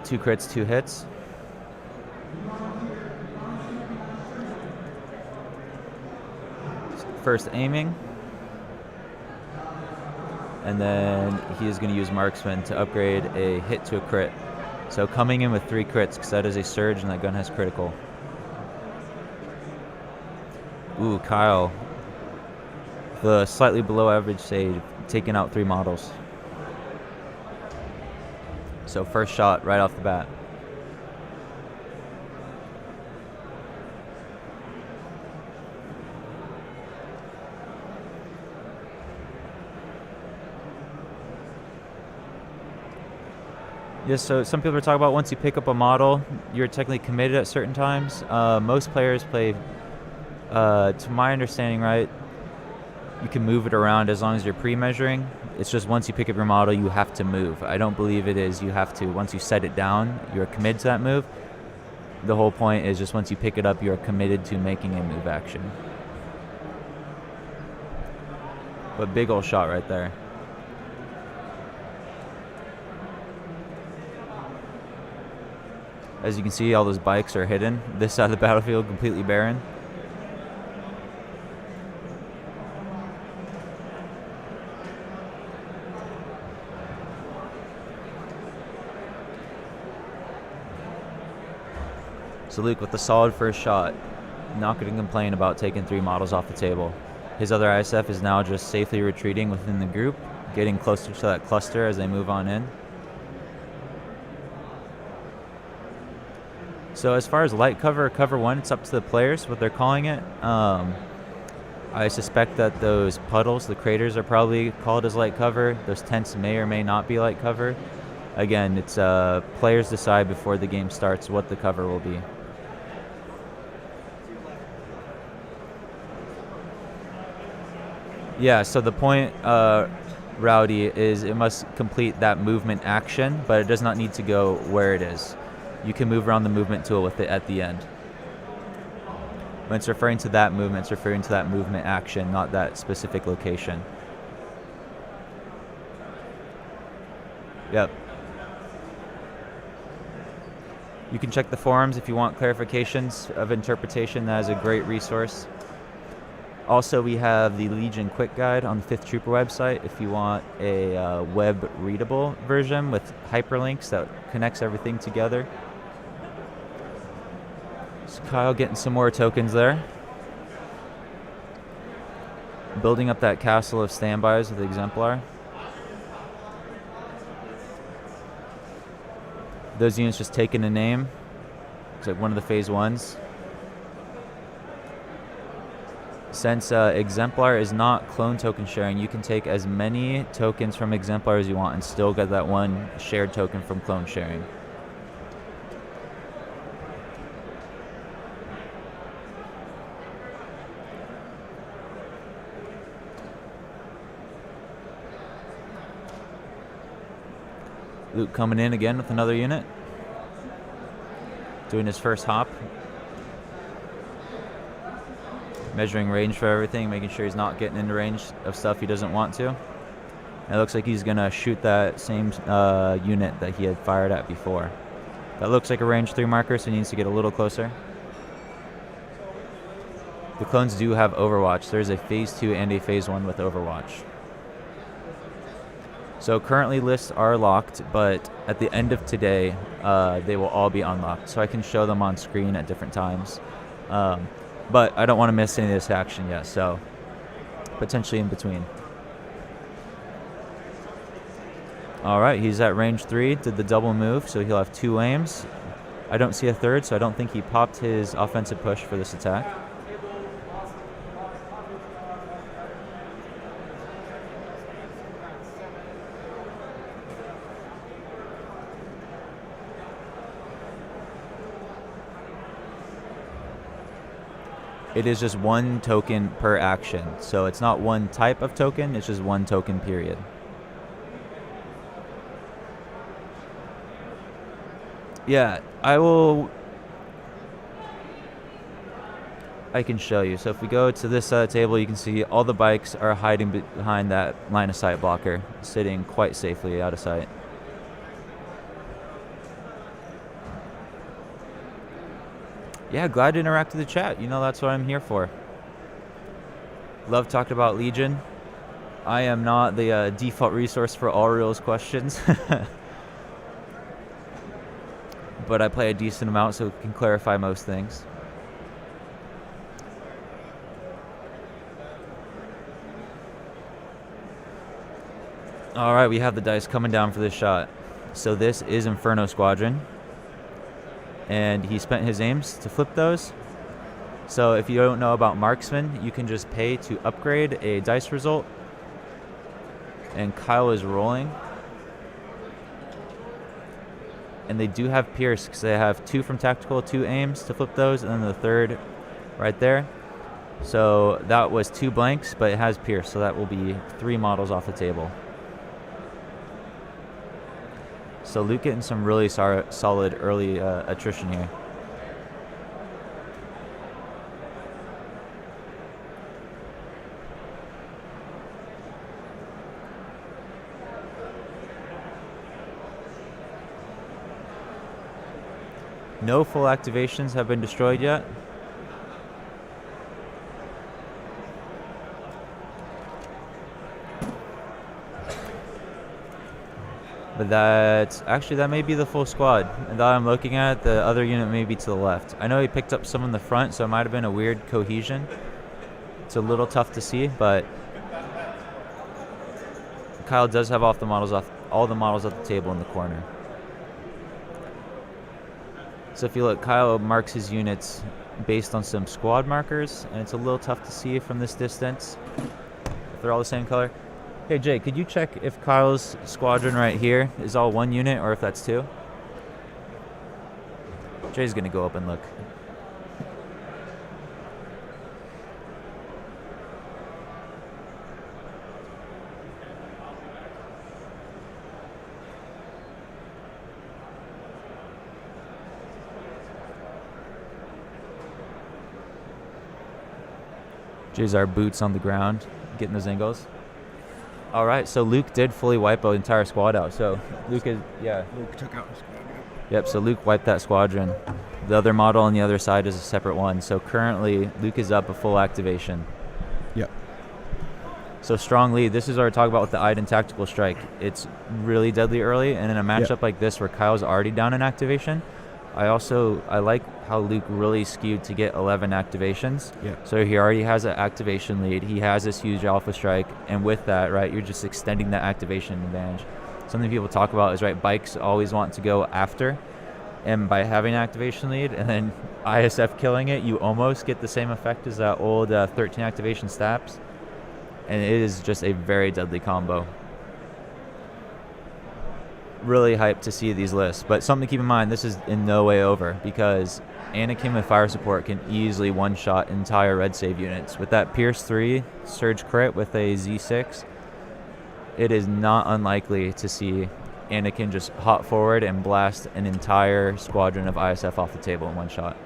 2 crits, 2 hits. First aiming. And then he is going to use marksman to upgrade a hit to a crit. So coming in with 3 crits, because that is a surge and that gun has critical. Ooh, Kyle, the slightly below average save, taking out 3 models. So first shot right off the bat. Yes, so some people are talking about once you pick up a model, you're technically committed at certain times. Most players play, to my understanding, right, you can move it around as long as you're pre-measuring. It's just once you pick up your model, you have to move. I don't believe it is you have to, once you set it down, you're committed to that move. The whole point is just once you pick it up, you're committed to making a move action. But big old shot right there. As you can see, all those bikes are hidden. This side of the battlefield completely barren. So Luke with the solid first shot, not going to complain about taking 3 models off the table. His other ISF is now just safely retreating within the group, getting closer to that cluster as they move on in. So as far as light cover or cover 1, it's up to the players what they're calling it. I suspect that those puddles, the craters, are probably called as light cover. Those tents may or may not be light cover. Again, it's players decide before the game starts what the cover will be. Yeah, so the point, Rowdy, is it must complete that movement action, but it does not need to go where it is. You can move around the movement tool with it at the end. When it's referring to that movement, it's referring to that movement action, not that specific location. Yep. You can check the forums if you want clarifications of interpretation. That is a great resource. Also, we have the Legion Quick Guide on the 5th Trooper website if you want a web-readable version with hyperlinks that connects everything together. So Kyle getting some more tokens there. Building up that castle of standbys with Exemplar. Those units just taking a name. It's like one of the phase 1s. Since Exemplar is not clone token sharing, you can take as many tokens from Exemplar as you want and still get that one shared token from clone sharing. Luke coming in again with another unit. Doing his first hop. Measuring range for everything, making sure he's not getting into range of stuff he doesn't want to. And it looks like he's going to shoot that same unit that he had fired at before. That looks like a range 3 marker, so he needs to get a little closer. The clones do have Overwatch. There's a phase 2 and a phase 1 with Overwatch. So currently lists are locked, but at the end of today, they will all be unlocked. So I can show them on screen at different times. But I don't want to miss any of this action yet, so potentially in between. All right, he's at range 3, did the double move, so he'll have 2 aims. I don't see a third, so I don't think he popped his offensive push for this attack. It is just 1 token per action. So it's not 1 type of token, it's just 1 token period. Yeah, I can show you. So if we go to this table, you can see all the bikes are hiding behind that line of sight blocker, sitting quite safely out of sight. Yeah, glad to interact with the chat. You know, that's what I'm here for. Love talking about Legion. I am not the default resource for all rules questions. But I play a decent amount, so it can clarify most things. All right, we have the dice coming down for this shot. So this is Inferno Squadron. And he spent his aims to flip those. So if you don't know about marksman, you can just pay to upgrade a dice result. And Kyle is rolling. And they do have pierce, because they have 2 from tactical, 2 aims to flip those, and then the third right there. So that was 2 blanks, but it has pierce, so that will be 3 models off the table. So Luke getting some really solid early attrition here. No full activations have been destroyed yet. But that may be the full squad. And that I'm looking at, the other unit may be to the left. I know he picked up some in the front, so it might have been a weird cohesion. It's a little tough to see, but Kyle does have all the models at the table in the corner. So if you look, Kyle marks his units based on some squad markers, and it's a little tough to see from this distance if they're all the same color. Hey Jay, could you check if Kyle's squadron right here is all one unit or if that's two? Jay's gonna go up and look. Jay's our boots on the ground, getting those angles. All right, so Luke did fully wipe an entire squad out. So Luke took out a squadron. Yep, so Luke wiped that squadron. The other model on the other side is a separate one. So currently, Luke is up a full activation. Yep. So strong lead. This is what we're talking about with the Iden Tactical Strike. It's really deadly early, and in a matchup like this where Kyle's already down in activation, I like how Luke really skewed to get 11 activations. Yeah. So he already has an activation lead. He has this huge alpha strike, and with that, right, you're just extending that activation advantage. Something people talk about is, right, bikes always want to go after, and by having an activation lead and then ISF killing it, you almost get the same effect as that old 13 activation stabs, and it is just a very deadly combo. Really hyped to see these lists, but something to keep in mind, this is in no way over, because Anakin with fire support can easily one-shot entire red save units. With that Pierce 3 Surge crit with a Z6, it is not unlikely to see Anakin just hop forward and blast an entire squadron of ISF off the table in one shot.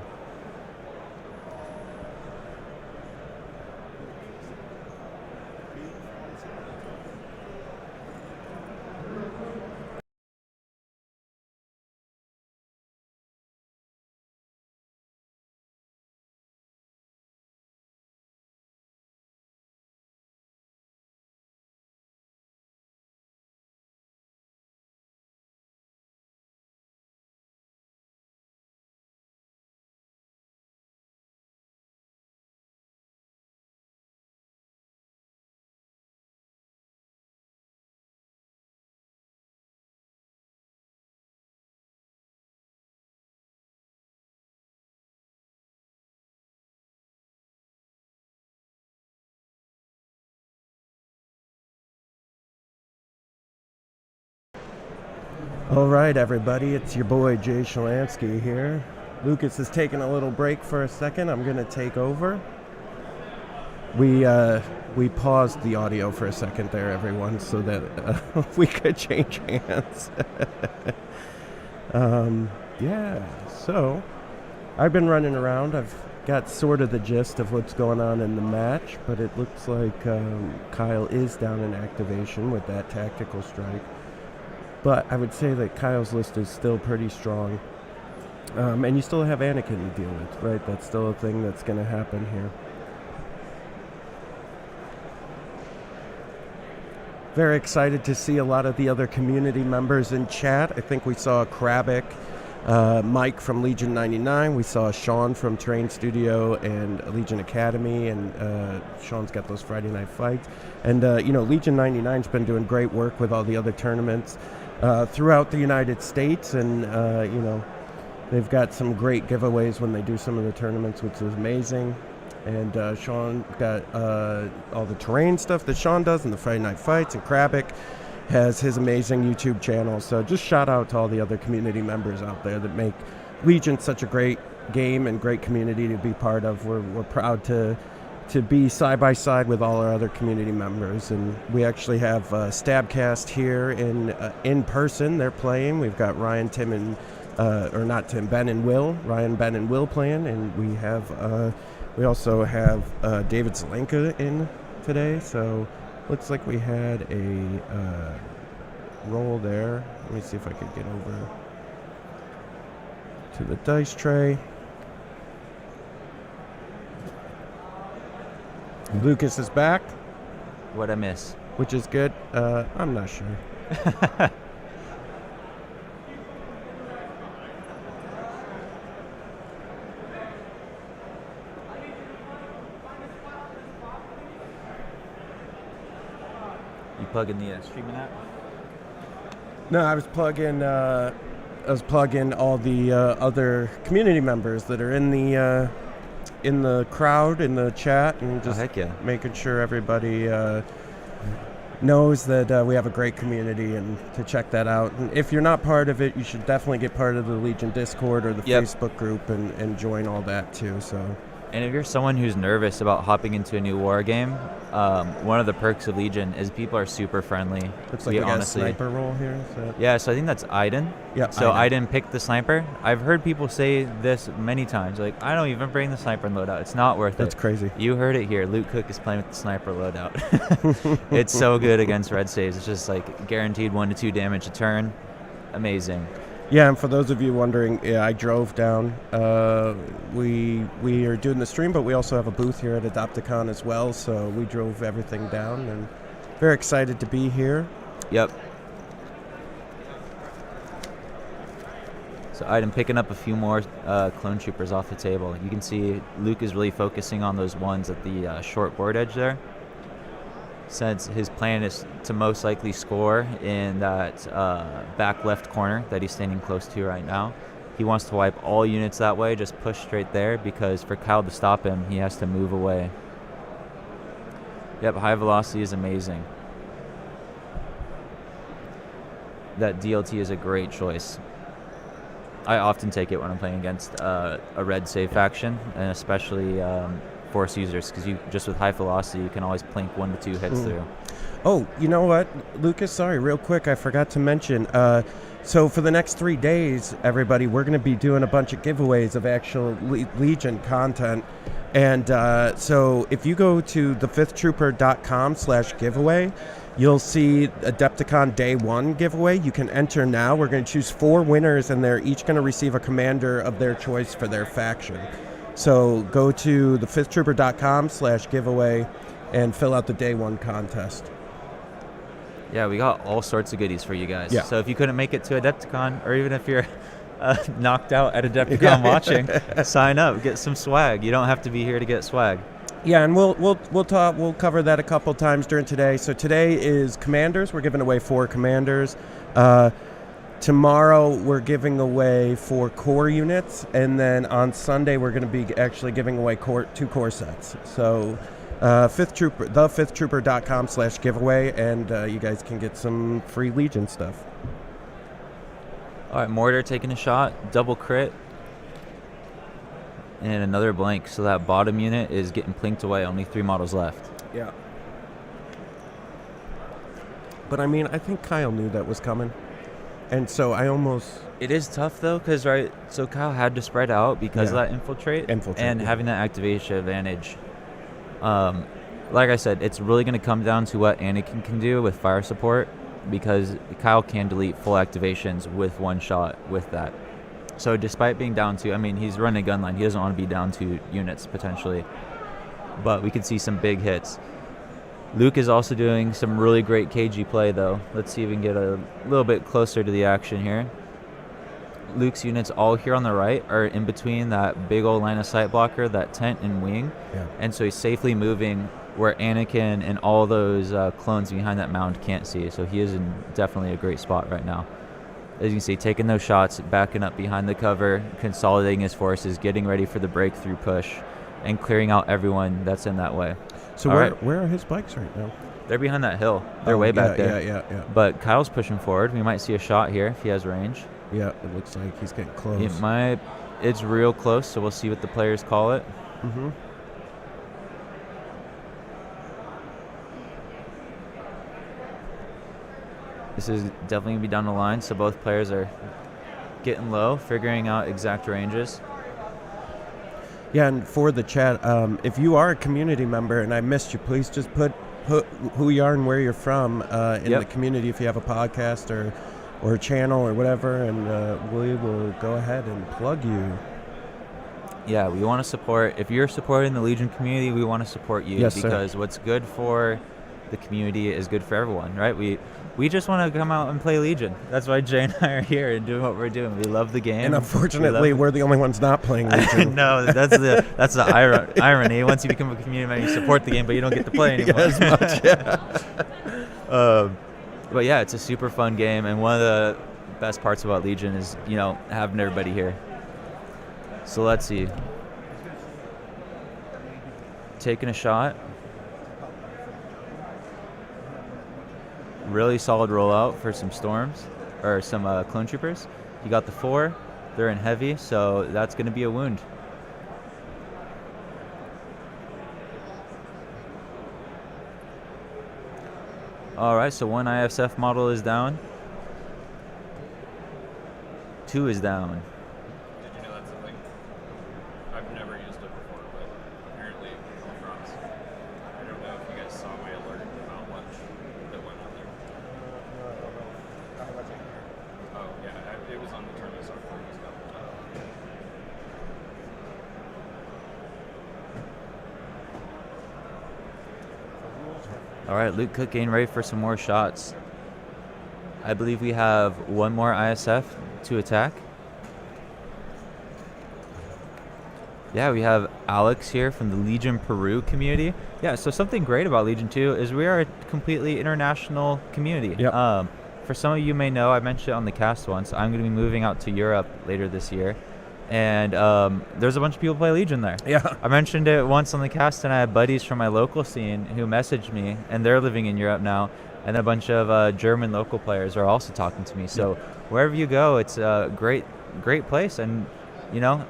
All right, everybody, it's your boy Jay Shalansky here. Lucas is taking a little break for a second. I'm going to take over. We paused the audio for a second there, everyone, so that we could change hands. So I've been running around. I've got sort of the gist of what's going on in the match, but it looks like Kyle is down in activation with that tactical strike. But I would say that Kyle's list is still pretty strong. And you still have Anakin to deal with, right? That's still a thing that's going to happen here. Very excited to see a lot of the other community members in chat. I think we saw Krabic, Mike from Legion 99. We saw Sean from Train Studio and Legion Academy, and Sean's got those Friday night fights. And, Legion 99's been doing great work with all the other tournaments throughout the United States, and, they've got some great giveaways when they do some of the tournaments, which is amazing. And Sean got all the terrain stuff that Sean does and the Friday night fights, and Krabic has his amazing YouTube channel. So just shout out to all the other community members out there that make Legion such a great game and great community to be part of. We're proud to be side by side with all our other community members, and we actually have Stabcast here in person. They're playing. We've got Ryan, Tim, and Ben and Will. Ryan, Ben, and Will playing, and we also have David Zelenka in today. So looks like we had a roll there. Let me see if I could get over to the dice tray. Lucas is back. What'd I miss? Which is good. I'm not sure. You plug in the streaming app? No, I was plugging all the other community members that are in the crowd, in the chat, and just making sure everybody knows that we have a great community and to check that out. And if you're not part of it, you should definitely get part of the Legion Discord or the Facebook group and join all that too. So. And if you're someone who's nervous about hopping into a new war game, one of the perks of Legion is people are super friendly. Looks like we got a sniper role here. Yeah, so I think that's Aiden. Yeah. So Aiden picked the sniper. I've heard people say this many times, like, I don't even bring the sniper loadout. It's not worth it. That's crazy. You heard it here. Luke Cook is playing with the sniper loadout. It's so good against red saves. It's just like guaranteed 1 to 2 damage a turn. Amazing. Yeah, and for those of you wondering, I drove down. We are doing the stream, but we also have a booth here at Adepticon as well, so we drove everything down, and very excited to be here. Yep. So Aiden picking up a few more clone troopers off the table. You can see Luke is really focusing on those ones at the short board edge there. Since his plan is to most likely score in that back left corner that he's standing close to right now. He wants to wipe all units that way, just push straight there, because for Kyle to stop him, he has to move away. Yep, high velocity is amazing. That DLT is a great choice. I often take it when I'm playing against a red save faction, and especially force users, because you just with high velocity you can always plink 1 to 2 hits through. Oh, you know what, Lucas? Sorry, real quick, I forgot to mention. So for the next 3 days, everybody, we're going to be doing a bunch of giveaways of actual Legion content. And so if you go to thefifthtrooper.com/giveaway, you'll see Adepticon Day 1 giveaway. You can enter now. We're going to choose 4 winners, and they're each going to receive a commander of their choice for their faction. So go to thefifthtrooper.com/giveaway and fill out the Day 1 contest. Yeah, we got all sorts of goodies for you guys. Yeah. So if you couldn't make it to Adepticon, or even if you're knocked out at Adepticon watching, sign up, get some swag. You don't have to be here to get swag. Yeah, and we'll cover that a couple times during today. So today is commanders. We're giving away 4 commanders. Tomorrow we're giving away 4 core units, and then on Sunday we're going to be actually giving away 2 core sets. So thefifthtrooper.com/giveaway, and you guys can get some free Legion stuff. All right, Mortar taking a shot, double crit, and another blank. So that bottom unit is getting plinked away. Only 3 models left. Yeah. But I mean, I think Kyle knew that was coming. And so I almost... It is tough, though, because, right, so Kyle had to spread out because of that infiltrate and having that activation advantage. Like I said, it's really going to come down to what Anakin can do with fire support, because Kyle can delete full activations with 1 shot with that. So despite being down 2, I mean, he's running a gun line. He doesn't want to be down 2 units, potentially. But we can see some big hits. Luke is also doing some really great KG play, though. Let's see if we can get a little bit closer to the action here. Luke's units all here on the right are in between that big old line of sight blocker, that tent and wing. Yeah. And so he's safely moving where Anakin and all those clones behind that mound can't see. So he is in definitely a great spot right now. As you can see, taking those shots, backing up behind the cover, consolidating his forces, getting ready for the breakthrough push, and clearing out everyone that's in that way. So where are his bikes right now? They're behind that hill. They're way back there. Yeah. But Kyle's pushing forward. We might see a shot here if he has range. Yeah, it looks like he's getting close. It might. It's real close, so we'll see what the players call it. Mm-hmm. This is definitely going to be down the line, so both players are getting low, figuring out exact ranges. Yeah, and for the chat, if you are a community member and I missed you, please just put who you are and where you're from in the community if you have a podcast or a channel or whatever, and we will go ahead and plug you. Yeah, we want to support. If you're supporting the Legion community, we want to support you, because what's good for the community is good for everyone, right? We just want to come out and play Legion. That's why Jay and I are here and doing what we're doing. We love the game. And unfortunately, we're the only ones not playing Legion. No, that's the irony. Once you become a community member, you support the game, but you don't get to play anymore. As much, yeah. But yeah, it's a super fun game, and one of the best parts about Legion is, having everybody here. So let's see. Taking a shot. Really solid rollout for some storms, or some clone troopers. You got the 4. They're in heavy, so that's going to be a wound. All right, so 1 ISF model is down. 2 is down. Did you know that's a thing? I've never used it before, but apparently it comes across. I don't know if you guys saw my alert about lunch that went on there. Oh, yeah, it was on the terminal software as well. All right, Luke Cook getting ready for some more shots. I believe we have 1 more ISF to attack. Yeah, we have Alex here from the Legion Peru community. Yeah, so something great about Legion 2 is we are a completely international community. Yep. For some of you may know, I mentioned it on the cast once, I'm going to be moving out to Europe later this year. And there's a bunch of people who play Legion there. Yeah. I mentioned it once on the cast, and I have buddies from my local scene who messaged me, and they're living in Europe now. And a bunch of German local players are also talking to me. So wherever you go, it's a great place. And,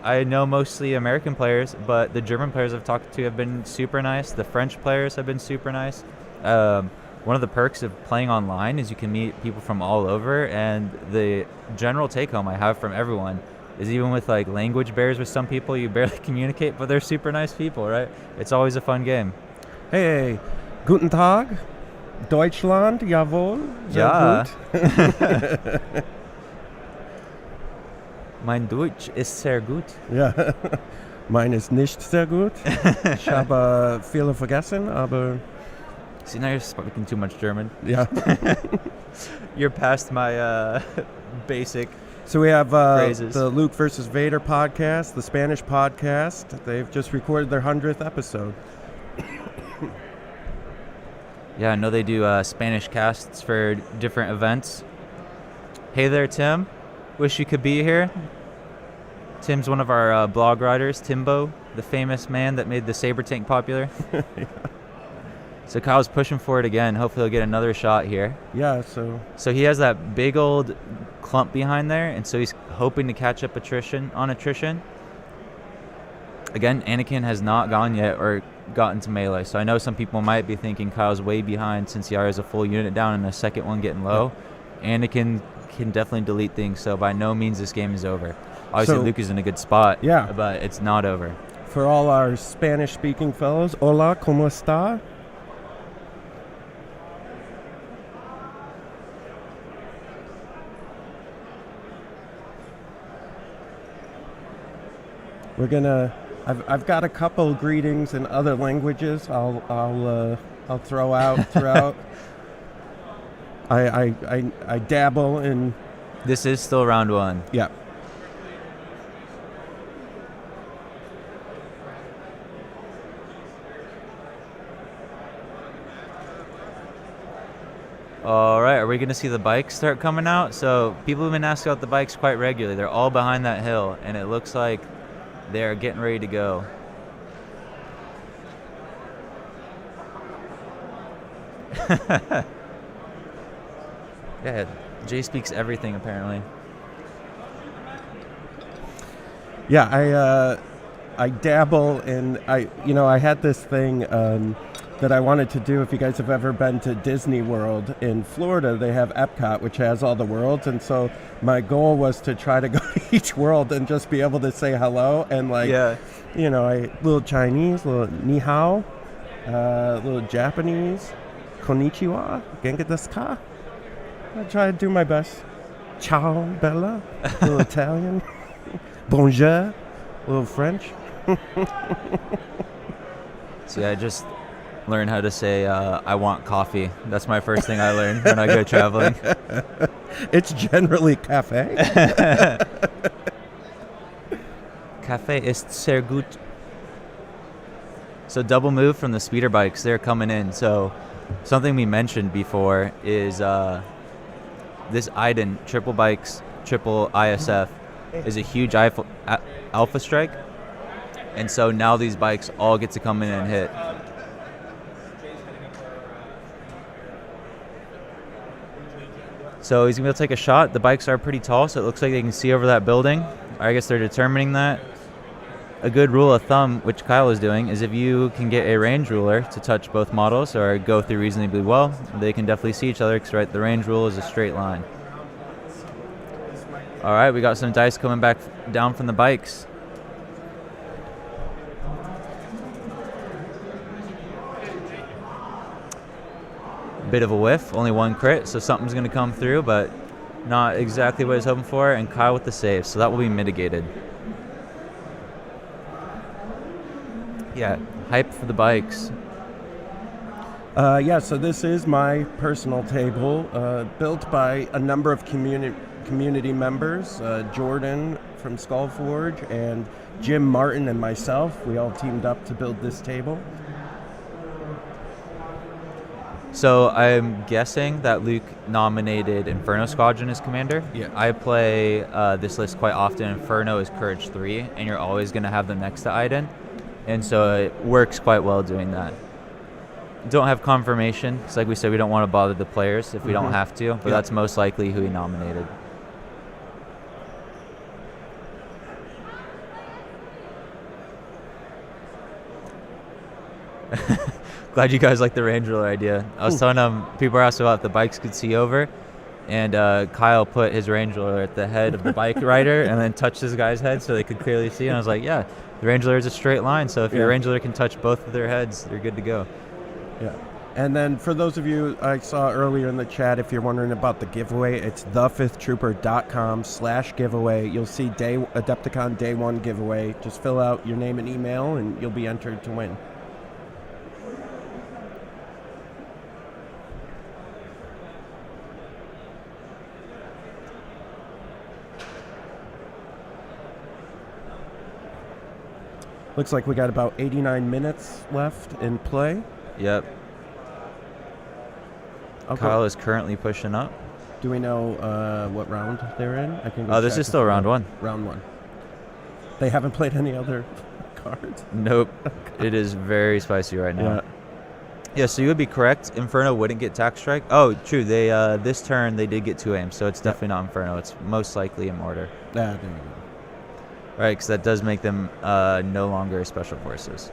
I know mostly American players, but the German players I've talked to have been super nice. The French players have been super nice. One of the perks of playing online is you can meet people from all over. And the general take-home I have from everyone is even with language barriers with some people, you barely communicate, but they're super nice people, right? It's always a fun game. Hey, guten Tag. Deutschland, jawohl. Ja. Sehr gut. Mein Deutsch ist sehr gut. Ja, mein ist nicht sehr gut. Ich habe viele vergessen, aber... See, now you're speaking too much German. Yeah. You're past my basic So we have phrases. The Luke versus Vader podcast, the Spanish podcast. They've just recorded their 100th episode. Yeah, I know they do Spanish casts for different events. Hey there, Tim. Wish you could be here. Tim's one of our blog writers, Timbo, the famous man that made the Saber tank popular. Yeah. So Kyle's pushing for it again. Hopefully he'll get another shot here. Yeah, So he has that big old clump behind there, and so he's hoping to catch up attrition. Again, Anakin has not gone yet or gotten to melee, so I know some people might be thinking Kyle's way behind since he already has a full unit down and a second one getting low. Yeah. Anakin can definitely delete things, so by no means this game is over. Obviously, Luke is in a good spot, yeah, but it's not over. For all our Spanish-speaking fellows, hola, ¿cómo está? We're gonna. I've got a couple greetings in other languages. I'll throw out throughout. I dabble in. This is still round 1. Yeah. All right, are we going to see the bikes start coming out? So people have been asking about the bikes quite regularly. They're all behind that hill, and it looks like they're getting ready to go. Yeah, Jay speaks everything apparently. Yeah, I dabble in. I had this thing that I wanted to do. If you guys have ever been to Disney World in Florida, they have Epcot, which has all the worlds, and so my goal was to try to go to each world and just be able to say hello and little Chinese, little ni hao, little Japanese, konnichiwa, genga desu ka. I try to do my best. Ciao, bella, little Italian, bonjour, little French. See, I just learned how to say I want coffee. That's my first thing I learned when I go traveling. It's generally cafe. Cafe ist sehr gut. So double move from the speeder bikes. They're coming in. So something we mentioned before is this Iden triple bikes, triple ISF is a huge alpha strike, and so now these bikes all get to come in and hit. So he's gonna be able to take a shot. The bikes are pretty tall, so it looks like they can see over that building. I guess they're determining that. A good rule of thumb, which Kyle is doing, is if you can get a range ruler to touch both models or go through reasonably well, they can definitely see each other, because right, the range rule is a straight line. All right, we got some dice coming back down from the bikes. Bit of a whiff, only one crit, so something's going to come through, but not exactly what I was hoping for, and Kyle with the save, so that will be mitigated. Yeah, hype for the bikes. Yeah, so this is my personal table, built by a number of community members, Jordan from Skullforge and Jim Martin and myself. We all teamed up to build this table. So I'm guessing that Luke nominated Inferno Squadron as commander. Yeah. I play this list quite often. Inferno is Courage 3, and you're always going to have them next to Iden. And so it works quite well doing that. Don't have confirmation, because like we said, we don't want to bother the players if we don't have to, but that's most likely who he nominated. Glad you guys like the range ruler idea. I was telling them, people were asking about if the bikes could see over, and Kyle put his range ruler at the head of the bike rider and then touched this guy's head so they could clearly see. And I was like, yeah, the range ruler is a straight line, so if your range ruler can touch both of their heads, you're good to go. Yeah. And then for those of you I saw earlier in the chat, if you're wondering about the giveaway, it's thefifthtrooper.com/giveaway. You'll see Adepticon Day 1 giveaway. Just fill out your name and email, and you'll be entered to win. Looks like we got about 89 minutes left in play. Yep. Okay. Kyle is currently pushing up. Do we know what round they're in? I can. Oh, this is still round 1. Round 1. They haven't played any other cards? Nope. It is very spicy right now. Yeah, so you would be correct. Inferno wouldn't get tax strike. Oh, true. They this turn they did get 2 aims, so it's definitely not Inferno. It's most likely Immortar. There you go. Right, because that does make them no longer special forces.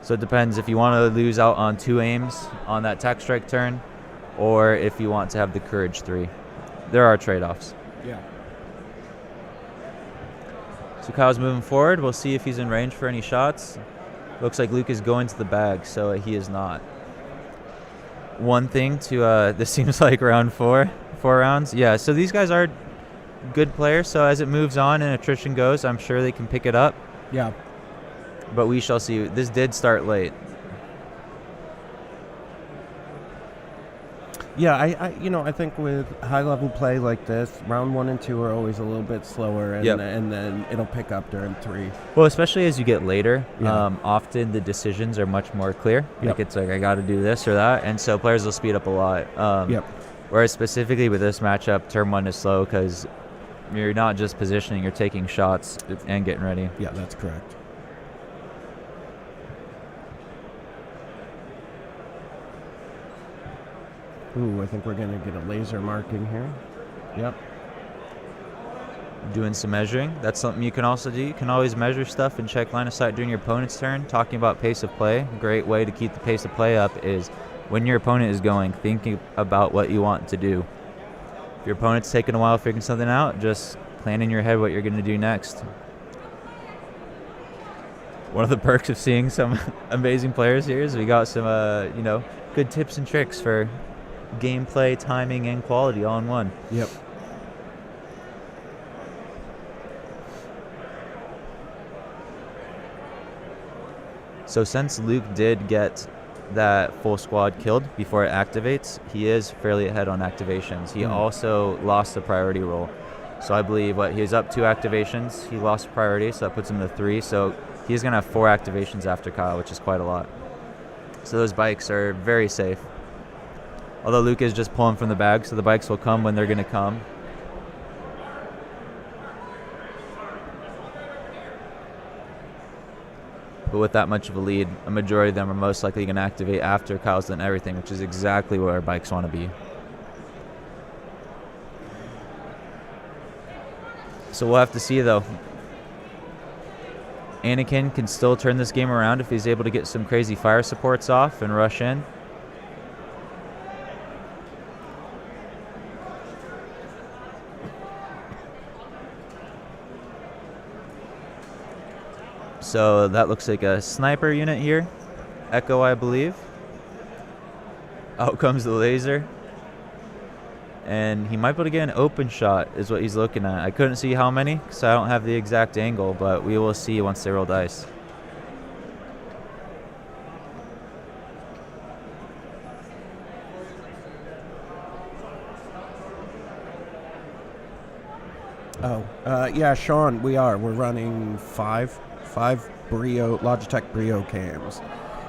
So it depends if you want to lose out on 2 aims on that tax strike turn, or if you want to have the Courage 3. There are trade-offs. Yeah. So Kyle's moving forward. We'll see if he's in range for any shots. Looks like Luke is going to the bag, so he is not. One thing to, this seems like round 4 rounds. Yeah, so these guys are good players, so as it moves on and attrition goes, I'm sure they can pick it up. Yeah. But we shall see. This did start late. Yeah, I think with high-level play like this, round 1 and 2 are always a little bit slower, and, and then it'll pick up during 3. Well, especially as you get later, often the decisions are much more clear. Like it's like, I got to do this or that, and so players will speed up a lot. Whereas specifically with this matchup, turn 1 is slow because you're not just positioning, you're taking shots and getting ready. Yeah, that's correct. Ooh, I think we're going to get a laser marking here. Yep. Doing some measuring. That's something you can also do. You can always measure stuff and check line of sight during your opponent's turn. Talking about pace of play, a great way to keep the pace of play up is when your opponent is going, thinking about what you want to do. If your opponent's taking a while figuring something out, just plan in your head what you're going to do next. One of the perks of seeing some amazing players here is we got some, good tips and tricks for gameplay, timing, and quality all in one. Yep. So since Luke did get that full squad killed before it activates, he is fairly ahead on activations. He also lost the priority roll. So I believe he was up 2 activations. He lost priority, so that puts him to 3. So he's going to have 4 activations after Kyle, which is quite a lot. So those bikes are very safe. Although Luke is just pulling from the bag, so the bikes will come when they're going to come. But with that much of a lead, a majority of them are most likely going to activate after Kyle's done everything, which is exactly where our bikes want to be. So we'll have to see, though. Anakin can still turn this game around if he's able to get some crazy fire supports off and rush in. So that looks like a sniper unit here. Echo, I believe. Out comes the laser. And he might be able to get an open shot is what he's looking at. I couldn't see how many because I don't have the exact angle, but we will see once they roll dice. Yeah, Sean, we're running five Brio Logitech Brio cams.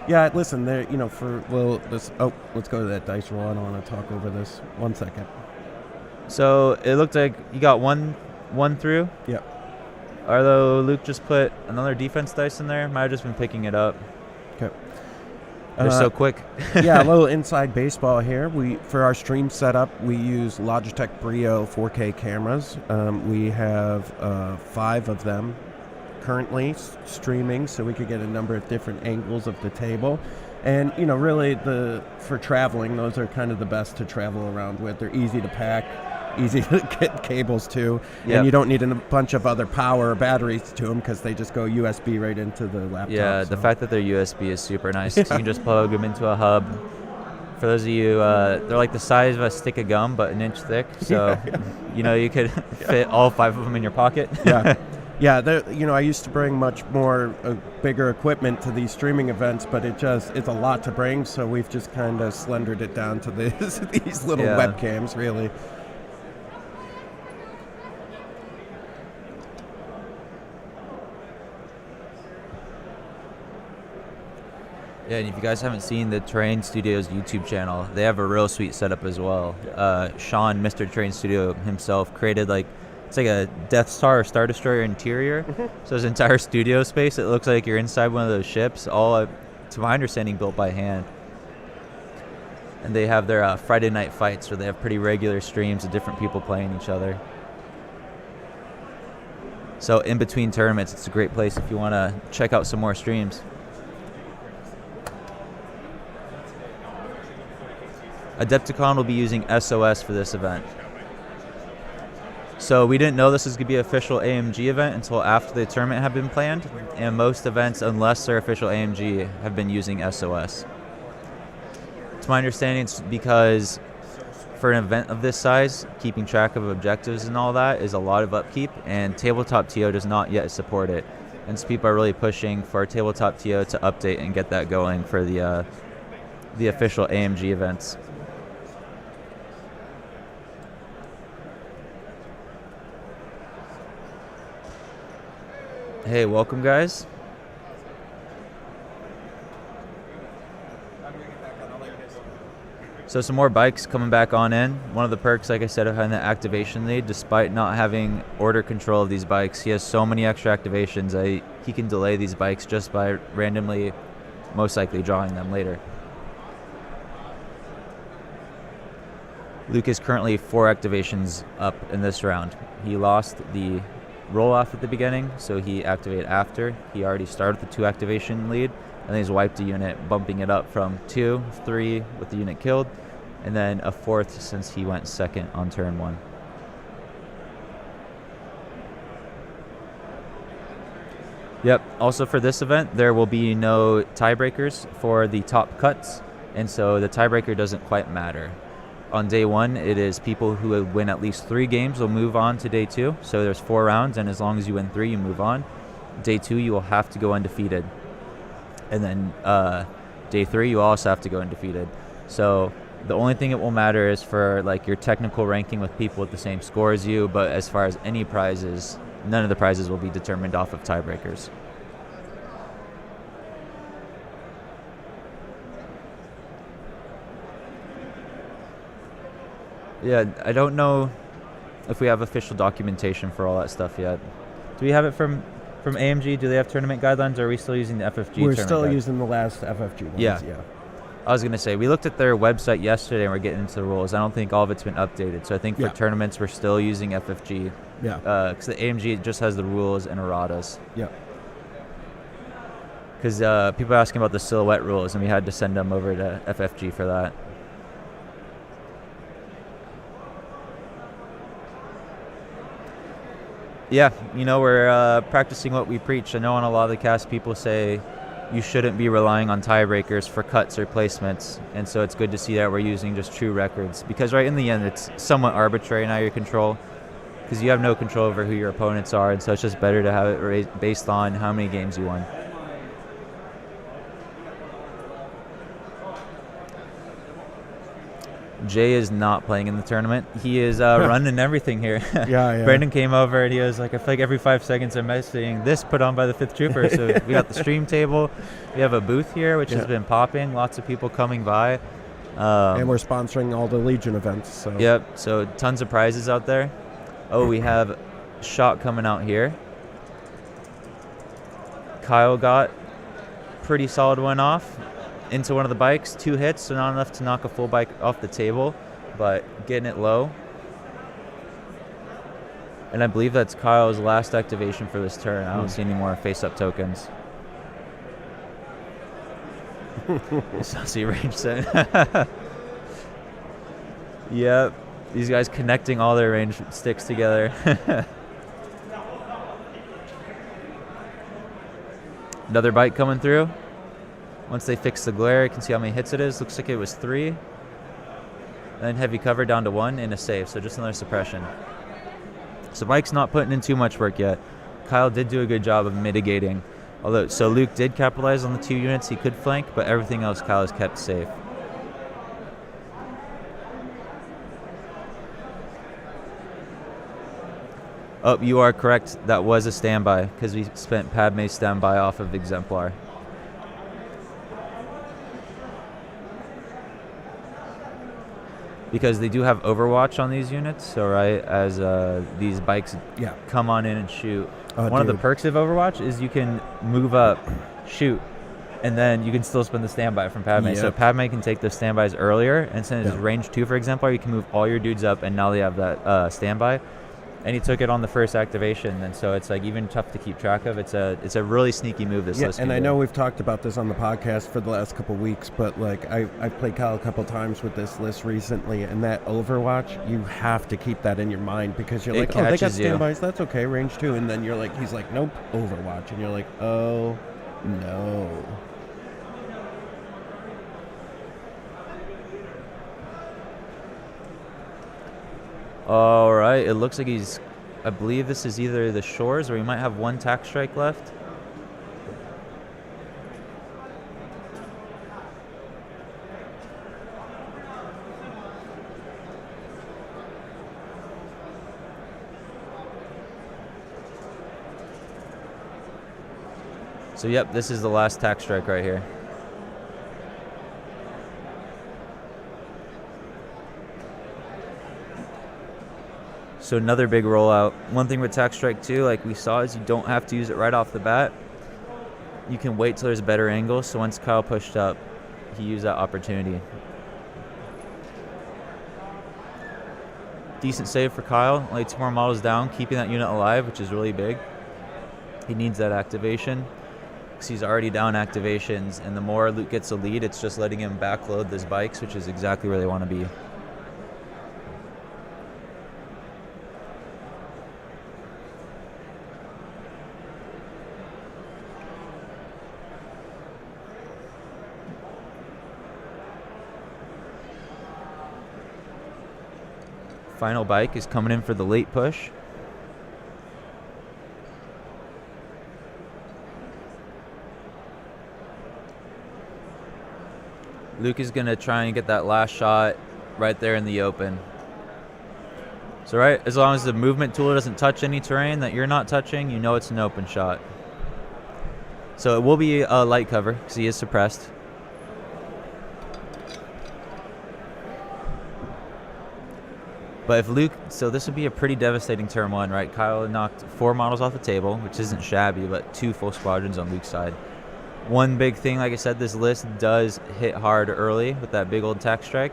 Yeah, listen, there, let's go to that dice roll. I don't want to talk over this. 1 second. So it looked like you got one through. Yep. Although Luke just put another defense dice in there. Might have just been picking it up. Okay. They're so quick. Yeah, a little inside baseball here. For our stream setup, we use Logitech Brio 4K cameras. We have 5 of them currently streaming, so we could get a number of different angles of the table. And really, for traveling, those are kind of the best to travel around with. They're easy to pack, easy to get cables to, and you don't need a bunch of other power or batteries to them because they just go USB right into the laptop. Yeah, the fact that they're USB is super nice. You can just plug them into a hub. For those of you, they're like the size of a stick of gum, but an inch thick. So, you could fit all 5 of them in your pocket. Yeah. Yeah, I used to bring much more bigger equipment to these streaming events, but it's a lot to bring, so we've just kind of slendered it down to these little webcams, really. Yeah, and if you guys haven't seen the Terrain Studios YouTube channel, they have a real sweet setup as well. Sean, Mr. Terrain Studio himself, created it's like a Death Star or Star Destroyer interior. So his entire studio space, it looks like you're inside one of those ships, all, to my understanding, built by hand. And they have their Friday night fights where they have pretty regular streams of different people playing each other. So in between tournaments, it's a great place if you want to check out some more streams. Adepticon will be using SOS for this event. So we didn't know this was going to be an official AMG event until after the tournament had been planned, and most events, unless they're official AMG, have been using SOS. To my understanding, it's because for an event of this size, keeping track of objectives and all that is a lot of upkeep, and Tabletop TO does not yet support it. And so people are really pushing for Tabletop TO to update and get that going for the official AMG events. Hey, welcome, guys. So some more bikes coming back on in. One of the perks, like I said, of having the activation lead, despite not having order control of these bikes, he has so many extra activations. He can delay these bikes just by randomly, most likely, drawing them later. Luke is currently 4 activations up in this round. He lost the roll-off at the beginning, so he activated after. He already started the 2 activation lead, and then he's wiped a unit, bumping it up from 2, 3 with the unit killed, and then a 4th since he went 2nd on turn 1. Yep, also for this event, there will be no tiebreakers for the top cuts, and so the tiebreaker doesn't quite matter. On day 1, it is people who win at least 3 games will move on to day 2. So there's 4 rounds, and as long as you win 3, you move on. Day 2, you will have to go undefeated. And then day 3, you also have to go undefeated. So the only thing it will matter is for your technical ranking with people with the same score as you, but as far as any prizes, none of the prizes will be determined off of tiebreakers. Yeah, I don't know if we have official documentation for all that stuff yet. Do we have it from AMG? Do they have tournament guidelines, or are we still using the FFG? We're still using the last FFG ones. Yeah. Yeah. I was going to say, we looked at their website yesterday and we're getting into the rules. I don't think all of it's been updated. So I think for tournaments, we're still using FFG. Yeah. Because the AMG just has the rules and erratas. Yeah. Because people are asking about the silhouette rules, and we had to send them over to FFG for that. Yeah, we're practicing what we preach. I know on a lot of the cast, people say you shouldn't be relying on tiebreakers for cuts or placements, and so it's good to see that we're using just true records, because right in the end it's somewhat arbitrary now, your control, because you have no control over who your opponents are, and so it's just better to have it based on how many games you won. Jay is not playing in the tournament. He is running everything here. Yeah. Brandon came over and he was like, I feel like every 5 seconds I'm messaging this put on by the 5th Trooper. So we got the stream table. We have a booth here, which has been popping. Lots of people coming by. And we're sponsoring all the Legion events. So. Yep. So tons of prizes out there. Oh, we have a shot coming out here. Kyle got pretty solid one off. Into one of the bikes, 2 hits, so not enough to knock a full bike off the table, but getting it low. And I believe that's Kyle's last activation for this turn. I don't see any more face-up tokens. See range set. Yep, these guys connecting all their range sticks together. Another bike coming through. Once they fix the glare, you can see how many hits it is. Looks like it was 3. And then heavy cover down to 1 and a save, so just another suppression. So bike's not putting in too much work yet. Kyle did do a good job of mitigating. So Luke did capitalize on the 2 units he could flank, but everything else Kyle has kept safe. Oh, you are correct. That was a standby, because we spent Padme's standby off of Exemplar. Because they do have Overwatch on these units, so as these bikes come on in and shoot. One of the perks of Overwatch is you can move up, shoot, and then you can still spend the standby from Padme. Yep. So Padme can take the standbys earlier, and since it's range 2 for example, you can move all your dudes up, and now they have that standby. And he took it on the first activation, and so it's like even tough to keep track of. It's a really sneaky move this list. And I know we've talked about this on the podcast for the last couple weeks, but like I've played Kyle a couple times with this list recently, and that Overwatch, you have to keep that in your mind, because you're like, oh, they got standbys, that's okay, range 2, and then you're like, he's like, nope, Overwatch, and you're like, oh no. All right, it looks like I believe this is either the Shores, or he might have 1 tack strike left. So yep, this is the last tack strike right here. So another big rollout. One thing with tack strike 2, like we saw, is you don't have to use it right off the bat. You can wait till there's a better angle. So once Kyle pushed up, he used that opportunity. Decent save for Kyle. Only 2 more models down, keeping that unit alive, which is really big. He needs that activation because he's already down activations, and the more Luke gets a lead, it's just letting him backload those bikes, which is exactly where they want to be. Final bike is coming in for the late push. Luke is going to try and get that last shot right there in the open. So as long as the movement tool doesn't touch any terrain that you're not touching, you know it's an open shot. So it will be a light cover because he is suppressed. But if Luke, so this would be a pretty devastating turn 1, right? Kyle knocked 4 models off the table, which isn't shabby, but 2 full squadrons on Luke's side. One big thing, like I said, this list does hit hard early with that big old tack strike.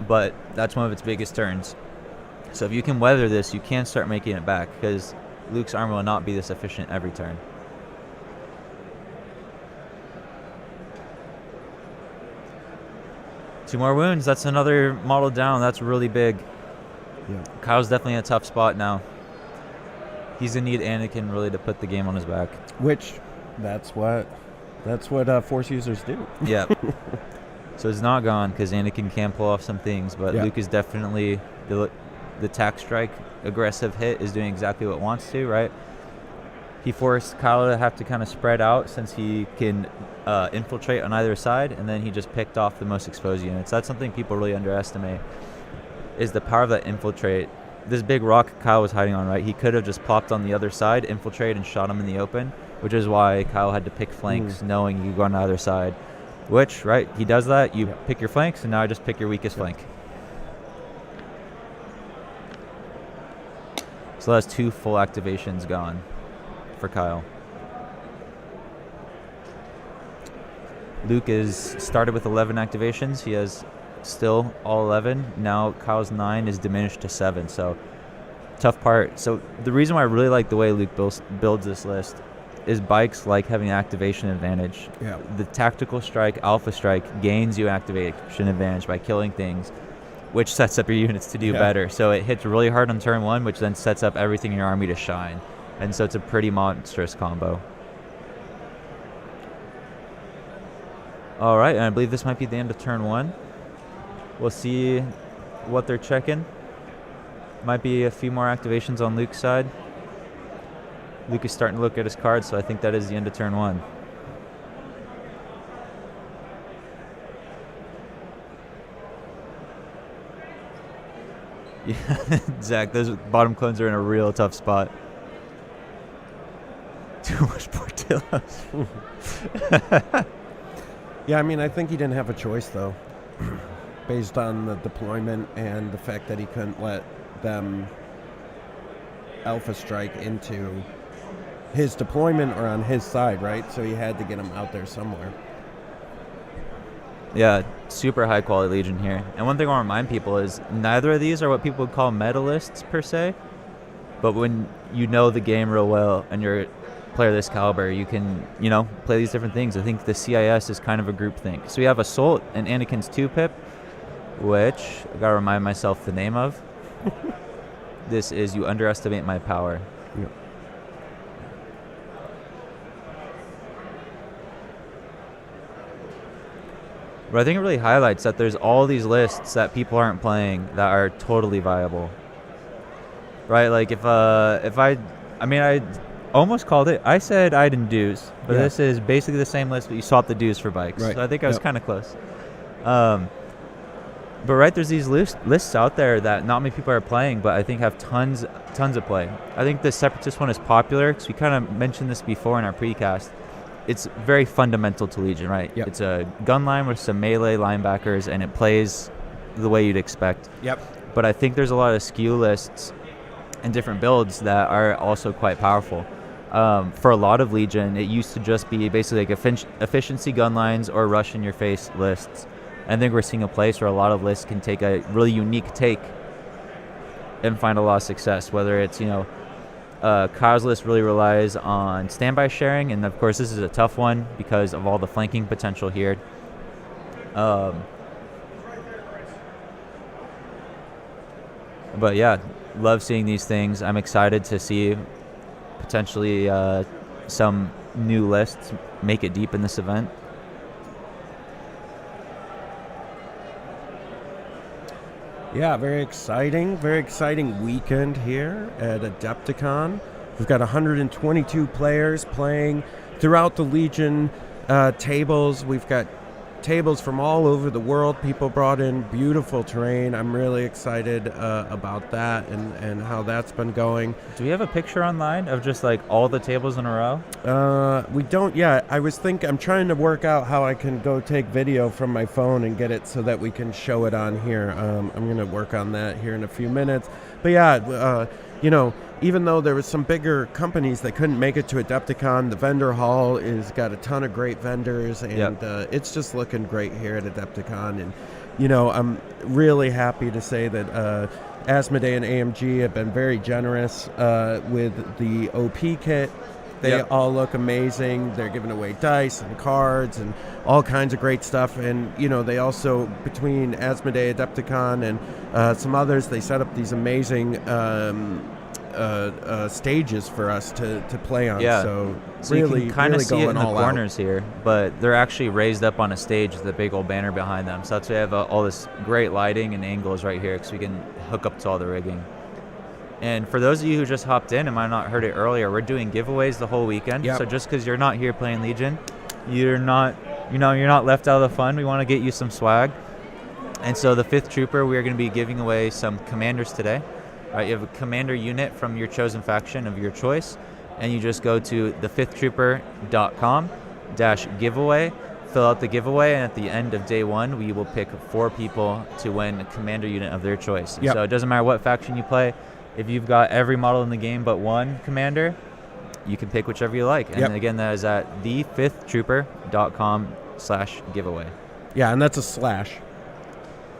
But that's one of its biggest turns. So if you can weather this, you can start making it back, because Luke's army will not be this efficient every turn. Two more wounds. That's another model down. That's really big. Yeah. Kyle's definitely in a tough spot now. He's going to need Anakin really to put the game on his back. Which, that's what Force users do. Yeah. So it's not gone because Anakin can pull off some things, but Luke is definitely the tack strike aggressive hit is doing exactly what it wants to, right? He forced Kyle to have to kind of spread out since he can infiltrate on either side, and then he just picked off the most exposed units. That's something people really underestimate, is the power of that infiltrate. This big rock Kyle was hiding on, right? He could have just plopped on the other side, infiltrated, and shot him in the open, which is why Kyle had to pick flanks, knowing you could go on either side. Which, right, he does that. You pick your flanks, and now I just pick your weakest flank. So that's 2 full activations gone for Kyle. Luke is started with 11 activations. He has still all 11. Now Kyle's 9 is diminished to 7. So tough part. So the reason why I really like the way Luke builds this list is bikes like having activation advantage. Yeah. The tactical strike, alpha strike, gains you activation advantage by killing things, which sets up your units to do better. So it hits really hard on turn 1, which then sets up everything in your army to shine. And so it's a pretty monstrous combo. All right, and I believe this might be the end of turn 1. We'll see what they're checking. Might be a few more activations on Luke's side. Luke is starting to look at his cards, so I think that is the end of turn 1. Yeah, Zach, those bottom clones are in a real tough spot. Too much Portillos. Yeah, I mean, I think he didn't have a choice, though, based on the deployment and the fact that he couldn't let them alpha strike into his deployment or on his side, right? So he had to get him out there somewhere. Yeah, super high quality Legion here. And one thing I want to remind people is neither of these are what people would call medalists per se, but when you know the game real well and you're a player of this caliber, you can, play these different things. I think the CIS is kind of a group thing. So we have Assault and Anakin's 2-pip, which I gotta remind myself the name of. This is You Underestimate My Power. Yeah. But I think it really highlights that there's all these lists that people aren't playing that are totally viable. Right? Like if I almost called it. I said I'd induce, but this is basically the same list, but you swap the dues for bikes. Right. So I think I was kind of close. But right, there's these lists out there that not many people are playing, but I think have tons of play. I think the Separatist one is popular because we kind of mentioned this before in our precast. It's very fundamental to Legion, right? Yep. It's a gun line with some melee linebackers, and it plays the way you'd expect. Yep. But I think there's a lot of skew lists and different builds that are also quite powerful. For a lot of Legion, it used to just be basically like efficiency gun lines or rush in your face lists. I think we're seeing a place where a lot of lists can take a really unique take and find a lot of success, whether it's, Kyle's list really relies on standby sharing, and of course this is a tough one because of all the flanking potential here. But yeah, love seeing these things. I'm excited to see potentially some new lists make it deep in this event. Yeah, very exciting weekend here at Adepticon. We've got 122 players playing throughout the Legion tables. We've got tables from all over the world. People brought in beautiful terrain. I'm really excited about that and how that's been going. Do we have a picture online of just like all the tables in a row? We don't yet. I'm trying to work out how I can go take video from my phone and get it so that we can show it on here. I'm going to work on that here in a few minutes. But yeah, even though there was some bigger companies that couldn't make it to Adepticon, the vendor hall is got a ton of great vendors, and it's just looking great here at Adepticon. And I'm really happy to say that Asmodee and AMG have been very generous with the OP kit. They all look amazing. They're giving away dice and cards and all kinds of great stuff. And, they also, between Asmodee, Adepticon, and some others, they set up these amazing stages for us to play on. So really, you can kind of see it in the corners out here, but they're actually raised up on a stage with a big old banner behind them. So that's why we have all this great lighting and angles right here, because we can hook up to all the rigging. And for those of you who just hopped in and might not heard it earlier, we're doing giveaways the whole weekend. So just because you're not here playing Legion, you're not left out of the fun. We want to get you some swag. And so the 5th Trooper, we are going to be giving away some commanders today. Right, you have a commander unit from your chosen faction of your choice, and you just go to thefifthtrooper.com/giveaway, fill out the giveaway, and at the end of day 1, we will pick 4 people to win a commander unit of their choice. So it doesn't matter what faction you play. If you've got every model in the game but one commander, you can pick whichever you like. And again, that is at thefifthtrooper.com/giveaway. Yeah, and that's a slash.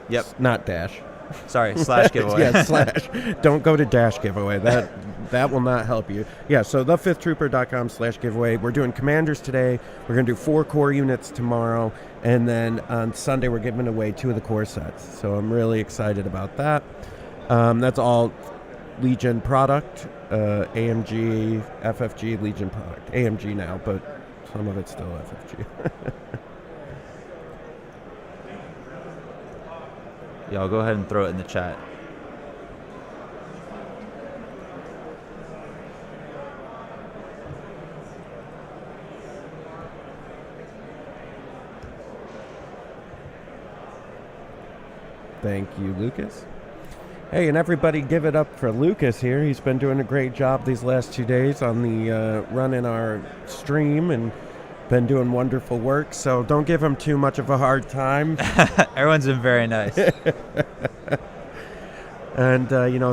Yep. Not dash. Sorry, /giveaway. Slash. Don't go to dash giveaway. That will not help you. Yeah, so thefifthtrooper.com/giveaway. We're doing commanders today. We're going to do 4 core units tomorrow. And then on Sunday, we're giving away 2 of the core sets. So I'm really excited about that. That's all Legion product, AMG, FFG, Legion product. AMG now, but some of it's still FFG. Yeah, I'll go ahead and throw it in the chat. Thank you, Lucas. Hey, and everybody give it up for Lucas here. He's been doing a great job these last 2 days on the running our stream and been doing wonderful work. So don't give him too much of a hard time. Everyone's been very nice. And,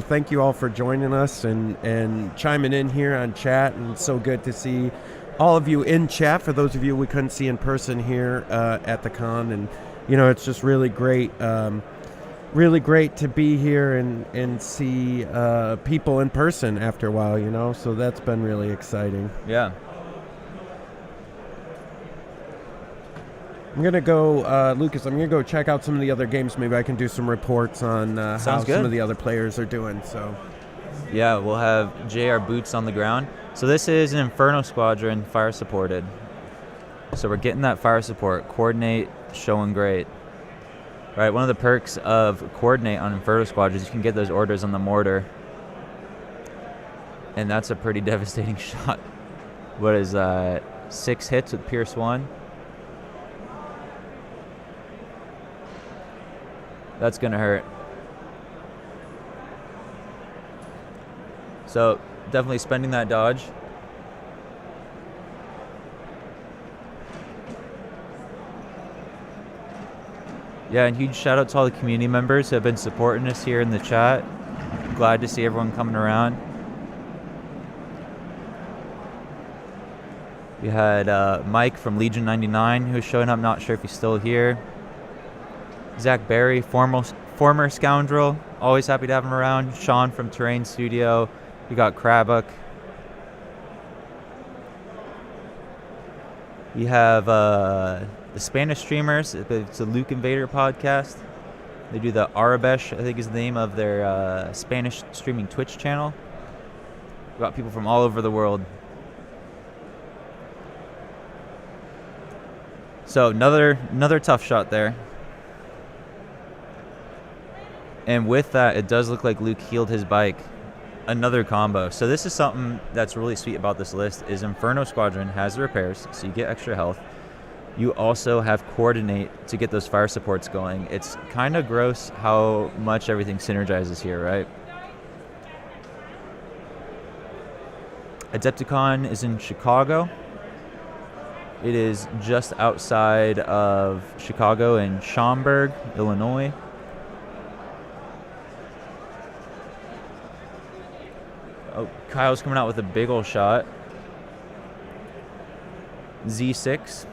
thank you all for joining us and chiming in here on chat. And it's so good to see all of you in chat, for those of you we couldn't see in person here at the con. And, it's just really great. Really great to be here and see people in person after a while, so that's been really exciting. Yeah. I'm going to go, Lucas, I'm going to go check out some of the other games. Maybe I can do some reports on how some of the other players are doing. So, yeah, we'll have JR Boots on the ground. So this is an Inferno Squadron fire supported. So we're getting that fire support. Coordinate, showing great. Right, one of the perks of Coordinate on Inferno Squadron is you can get those orders on the mortar. And that's a pretty devastating shot. What is 6 hits with Pierce 1? That's going to hurt. So definitely spending that dodge. Yeah, and huge shout out to all the community members who have been supporting us here in the chat. Glad to see everyone coming around. We had Mike from Legion 99 who's showing up, not sure if he's still here. Zach Berry, former Scoundrel, always happy to have him around. Sean from Terrain Studio. We got Krabuk. We have the Spanish streamers. It's a Luke Invader podcast. They do the Arabesh, I think is the name of their Spanish streaming Twitch channel. We got people from all over the world. So another tough shot there. And with that, it does look like Luke healed his bike. Another combo. So this is something that's really sweet about this list is Inferno Squadron has the repairs, so you get extra health. you also have Coordinate to get those fire supports going. It's kind of gross how much everything synergizes here, right? Adepticon is in Chicago. It is just outside of Chicago in Schaumburg, Illinois. Oh, Kyle's coming out with a big ol' shot. Z6.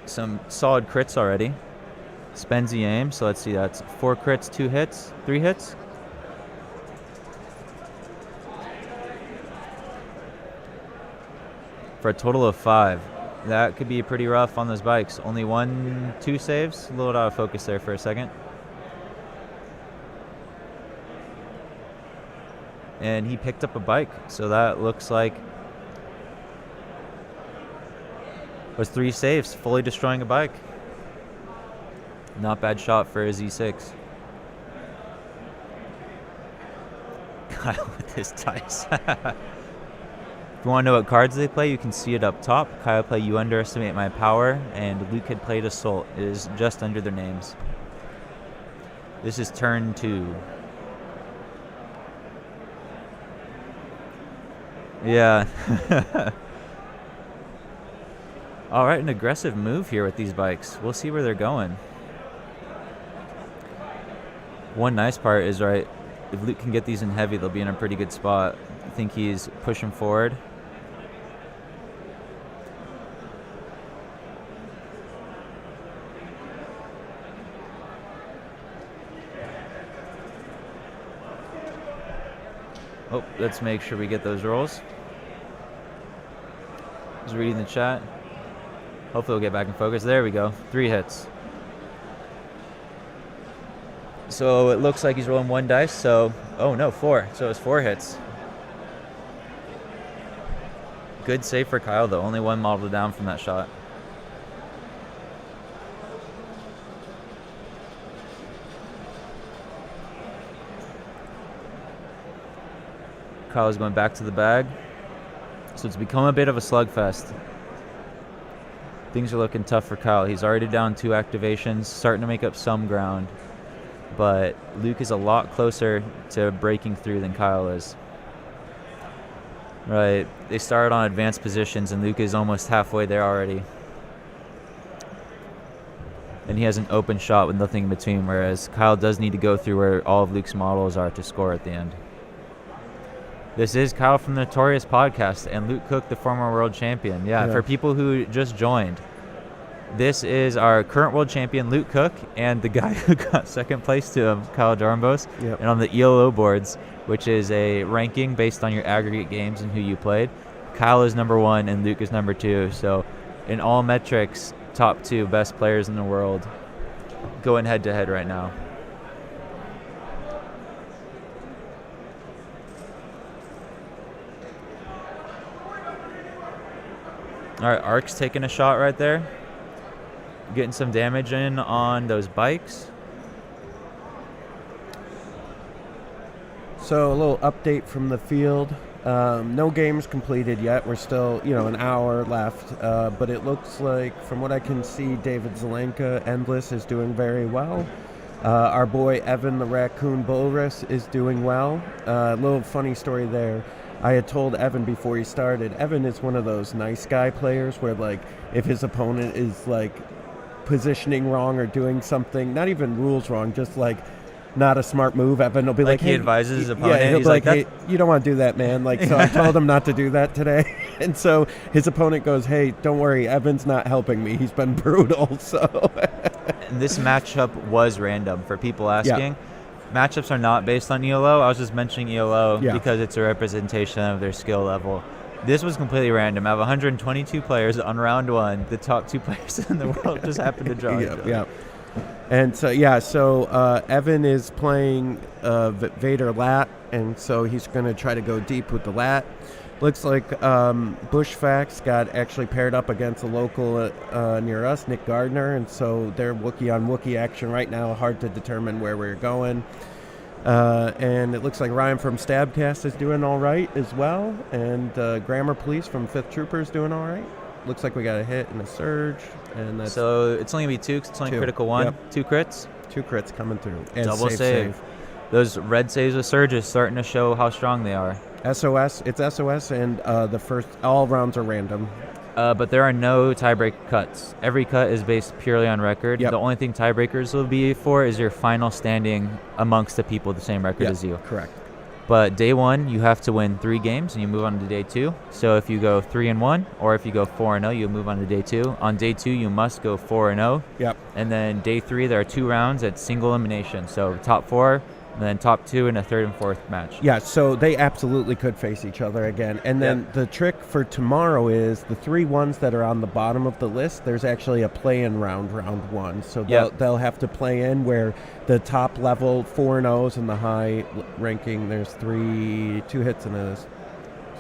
Some solid crits already. Spends the aim, so let's see, that's 4 crits, 2 hits, 3 hits. For a total of 5. That could be pretty rough on those bikes. Only 2 saves. A little out of focus there for a second. And he picked up a bike, so that looks like was 3 saves, fully destroying a bike. Not bad shot for a Z6. Kyle with his dice. If you want to know what cards they play, you can see it up top. Kyle played You Underestimate My Power, and Luke had played Assault. It is just under their names. This is turn 2. Yeah. All right, an aggressive move here with these bikes. We'll see where they're going. One nice part is, right, if Luke can get these in heavy, they'll be in a pretty good spot. I think he's pushing forward. Oh, let's make sure we get those rolls. Just reading the chat. Hopefully we'll get back in focus. There we go. 3 hits. So it looks like he's rolling 1 dice. So, oh no, 4. So it's 4 hits. Good save for Kyle, though. Only 1 model down from that shot. Kyle's going back to the bag. So it's become a bit of a slugfest. Things are looking tough for Kyle. He's already down 2 activations, starting to make up some ground. But Luke is a lot closer to breaking through than Kyle is. Right, they started on advanced positions, and Luke is almost halfway there already. And he has an open shot with nothing in between, whereas Kyle does need to go through where all of Luke's models are to score at the end. This is Kyle from the Notorious Podcast and Luke Cook, the former world champion. Yeah, for people who just joined, this is our current world champion, Luke Cook, and the guy who got second place to him, Kyle Darmbos. Yep. And on the ELO boards, which is a ranking based on your aggregate games and who you played, Kyle is number 1 and Luke is number 2. So in all metrics, top 2 best players in the world going head-to-head right now. All right, Ark's taking a shot right there. Getting some damage in on those bikes. So a little update from the field. No games completed yet. We're still, an hour left. But it looks like, from what I can see, David Zelenka, Endless, is doing very well. Our boy Evan the Raccoon Bulrus is doing well. A little funny story there. I had told Evan before he started, Evan is one of those nice guy players where, like, if his opponent is, like, positioning wrong or doing something, not even rules wrong, just, like, not a smart move, Evan will be like, he advises his opponent. Yeah, he'll be like, hey, you don't want to do that, man. Like, so I told him not to do that today. And so his opponent goes, hey, don't worry, Evan's not helping me. He's been brutal, so. And this matchup was random for people asking. Yeah. Matchups are not based on ELO. I was just mentioning ELO because it's a representation of their skill level. This was completely random. I have 122 players on round 1. The top 2 players in the world just happened to draw. Yeah. And so, Evan is playing Vader Lat, and so he's going to try to go deep with the Lat. Looks like Bushfax got actually paired up against a local near us, Nick Gardner, and so they're Wookiee on Wookiee action right now. Hard to determine where we're going. And it looks like Ryan from Stabcast is doing all right as well, and Grammar Police from 5th Trooper is doing all right. looks like we got a hit and a surge, and that's So it's only going to be 2 because it's only two. critical 1. Yep. 2 crits. 2 crits coming through. And Double save. Those red saves with surges starting to show how strong they are. SOS, it's SOS, and the first, all rounds are random. But there are no tiebreak cuts. Every cut is based purely on record. Yep. The only thing tiebreakers will be for is your final standing amongst the people with the same record as you. Correct. But day 1, you have to win 3 games, and you move on to day 2. So if you go 3-1, or if you go 4-0, you move on to day 2. On day 2, you must go 4-0. Yep. And then day 3, there are 2 rounds at single elimination. So top 4, and then top 2 in a 3rd and 4th match. Yeah, so they absolutely could face each other again. And then the trick for tomorrow is the 3 ones that are on the bottom of the list, there's actually a play-in round 1. So they'll have to play in where the top level 4-0s and the high ranking, there's 2 hits and a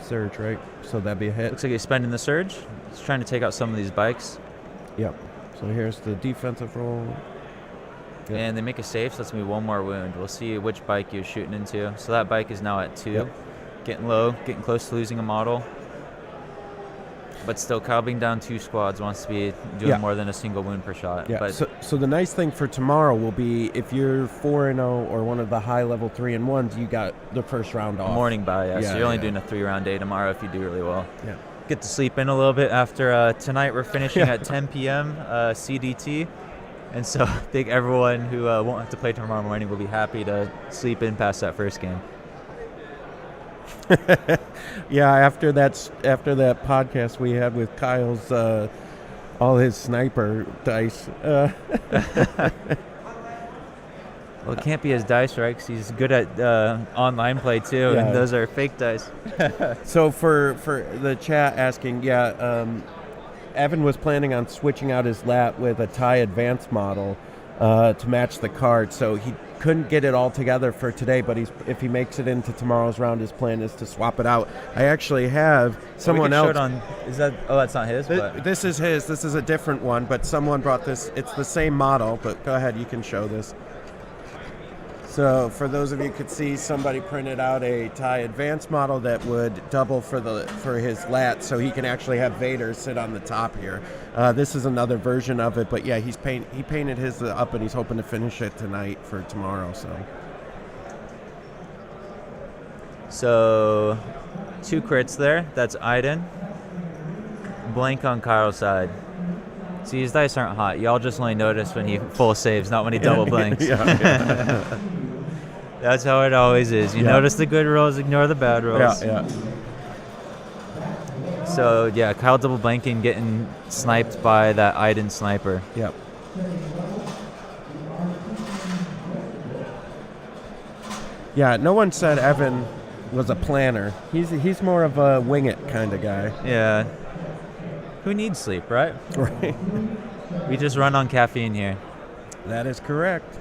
surge, right? So that'd be a hit. Looks like he's spending the surge. He's trying to take out some of these bikes. Yep. So here's the defensive roll. Yep. And they make a save, so that's going to be 1 more wound. We'll see which bike you're shooting into. So that bike is now at 2. Yep. Getting low, getting close to losing a model. But still, Kyle being down 2 squads wants to be doing more than a single wound per shot. Yeah. But So the nice thing for tomorrow will be if you're 4-0 or one of the high-level 3-1s, you got the first round off. morning bye, Yeah, so you're only yeah. doing a 3-round day tomorrow if you do really well. Yeah. Get to sleep in a little bit after tonight. We're finishing at 10 p.m. CDT. And so I think everyone who won't have to play tomorrow morning will be happy to sleep in past that first game. Yeah, after that podcast we had with Kyle's all his sniper dice. Well, it can't be his dice, right? 'Cause he's good at online play too, Yeah. and those are fake dice. So for the chat asking, Evan was planning on switching out his lat with a TIE Advanced model to match the card, so he couldn't get it all together for today, but if he makes it into tomorrow's round, his plan is to swap it out. I actually have someone we else. can show it on, is that? Oh, that's not his. But This is his. This is a different one, but someone brought this. It's the same model, but go ahead, you can show this. So for those of you who could see, somebody printed out a TIE Advanced model that would double for his lat, so he can actually have Vader sit on the top here. This is another version of it, but yeah, he painted his up, and he's hoping to finish it tonight for tomorrow. So 2 crits there. That's Iden. Blank on Kyle's side. See, his dice aren't hot. Y'all just only notice when he full saves, not when he double blanks. That's how it always is. You notice the good rolls, ignore the bad rolls. Yeah. So, Kyle double blanking, getting sniped by that Iden sniper. Yep. Yeah, no one said Evan was a planner. He's more of a wing it kind of guy. Yeah. Who needs sleep, right? Right. We just run on caffeine here. That is correct.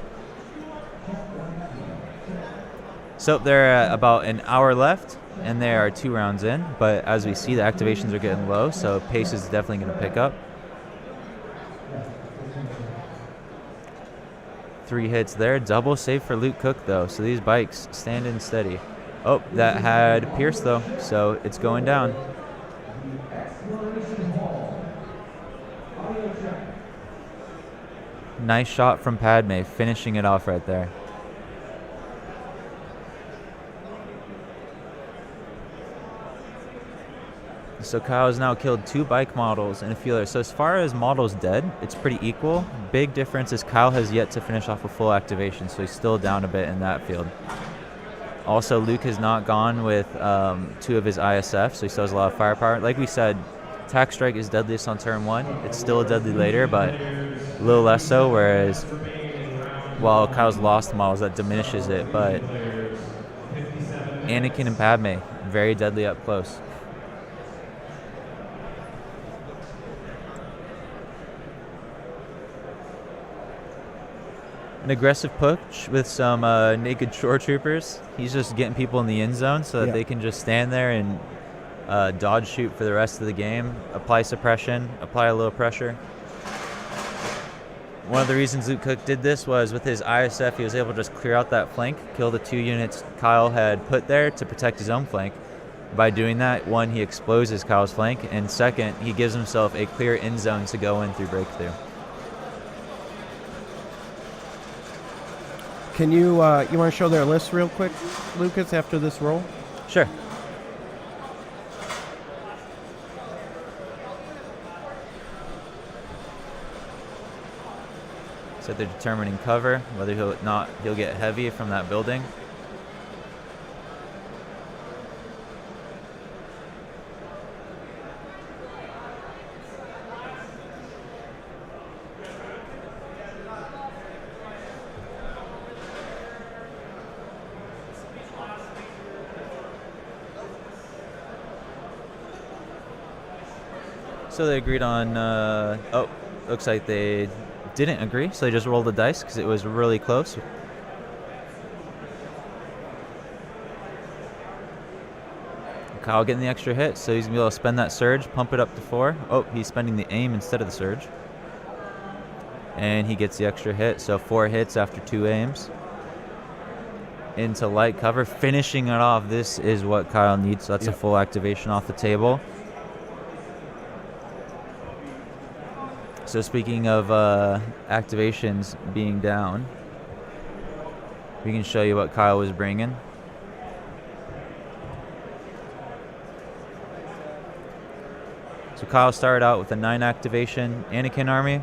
So there are about an hour left, and there are 2 rounds in. But as we see, the activations are getting low, so pace is definitely going to pick up. 3 hits there. Double save for Luke Cook, though. So these bikes standing steady. Oh, that had Pierce, though, so it's going down. Nice shot from Padme, finishing it off right there. So Kyle has now killed 2 bike models and a feeler. So as far as models dead, it's pretty equal. Big difference is Kyle has yet to finish off a full activation, so he's still down a bit in that field. Also, Luke has not gone with 2 of his ISF, so he still has a lot of firepower. Like we said, Tac Strike is deadliest on turn 1. It's still deadly later, but a little less so, whereas while Kyle's lost models, that diminishes it. But Anakin and Padme, very deadly up close. An aggressive push with some naked shore troopers. He's just getting people in the end zone so that they can just stand there and dodge shoot for the rest of the game, apply suppression, apply a little pressure. One of the reasons Luke Cook did this was with his ISF, he was able to just clear out that flank, kill the 2 units Kyle had put there to protect his own flank. By doing that, one, he exposes Kyle's flank, and second, he gives himself a clear end zone to go in through breakthrough. Can you want to show their list real quick, Lucas, after this roll? Sure. So they're determining cover, whether he'll get heavy from that building. So they agreed on, looks like they didn't agree, so they just rolled the dice because it was really close. Kyle getting the extra hit, so he's going to be able to spend that surge, pump it up to 4. Oh, he's spending the aim instead of the surge. And he gets the extra hit, so 4 hits after 2 aims. Into light cover, finishing it off. This is what Kyle needs, so that's a full activation off the table. So speaking of activations being down, we can show you what Kyle was bringing. So Kyle started out with a 9 activation Anakin army.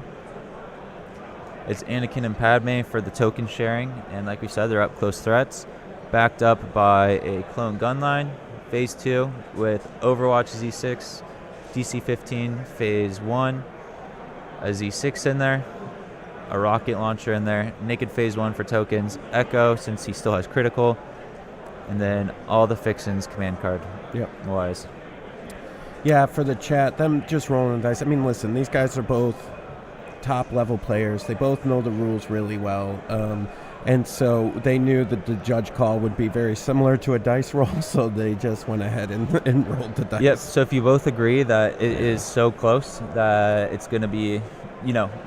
It's Anakin and Padme for the token sharing, and like we said, they're up close threats, backed up by a clone gun line, phase 2 with Overwatch Z6, DC-15 phase 1, a Z6 in there, a rocket launcher in there, naked phase 1 for tokens, Echo since he still has critical, and then all the fixins command card wise. Yeah, for the chat, them just rolling the dice. I mean, listen, these guys are both top level players. They both know the rules really well. And so they knew that the judge call would be very similar to a dice roll, so they just went ahead and rolled the dice. Yep, so if you both agree that it is so close that it's going to be,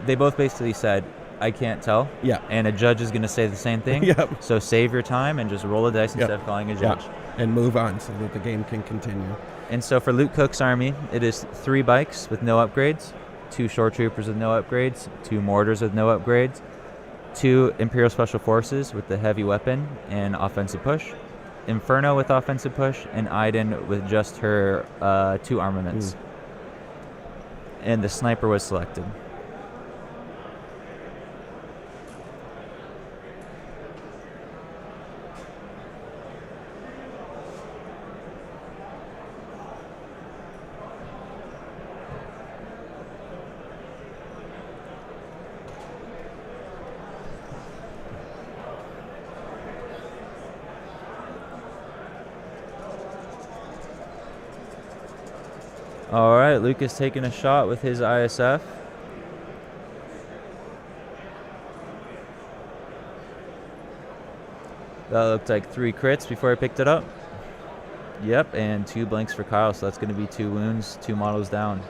they both basically said, I can't tell. Yeah. And a judge is going to say the same thing. Yep. So save your time and just roll a dice instead of calling a judge. And move on so that the game can continue. And so for Luke Cook's army, it is 3 bikes with no upgrades, 2 shore troopers with no upgrades, 2 mortars with no upgrades, 2 Imperial Special Forces with the heavy weapon and offensive push, Inferno with offensive push, and Iden with just her 2 armaments. And the sniper was selected. All right, Lucas taking a shot with his ISF. That looked like 3 crits before I picked it up. Yep, and 2 blanks for Kyle, so that's going to be 2 wounds, 2 models down.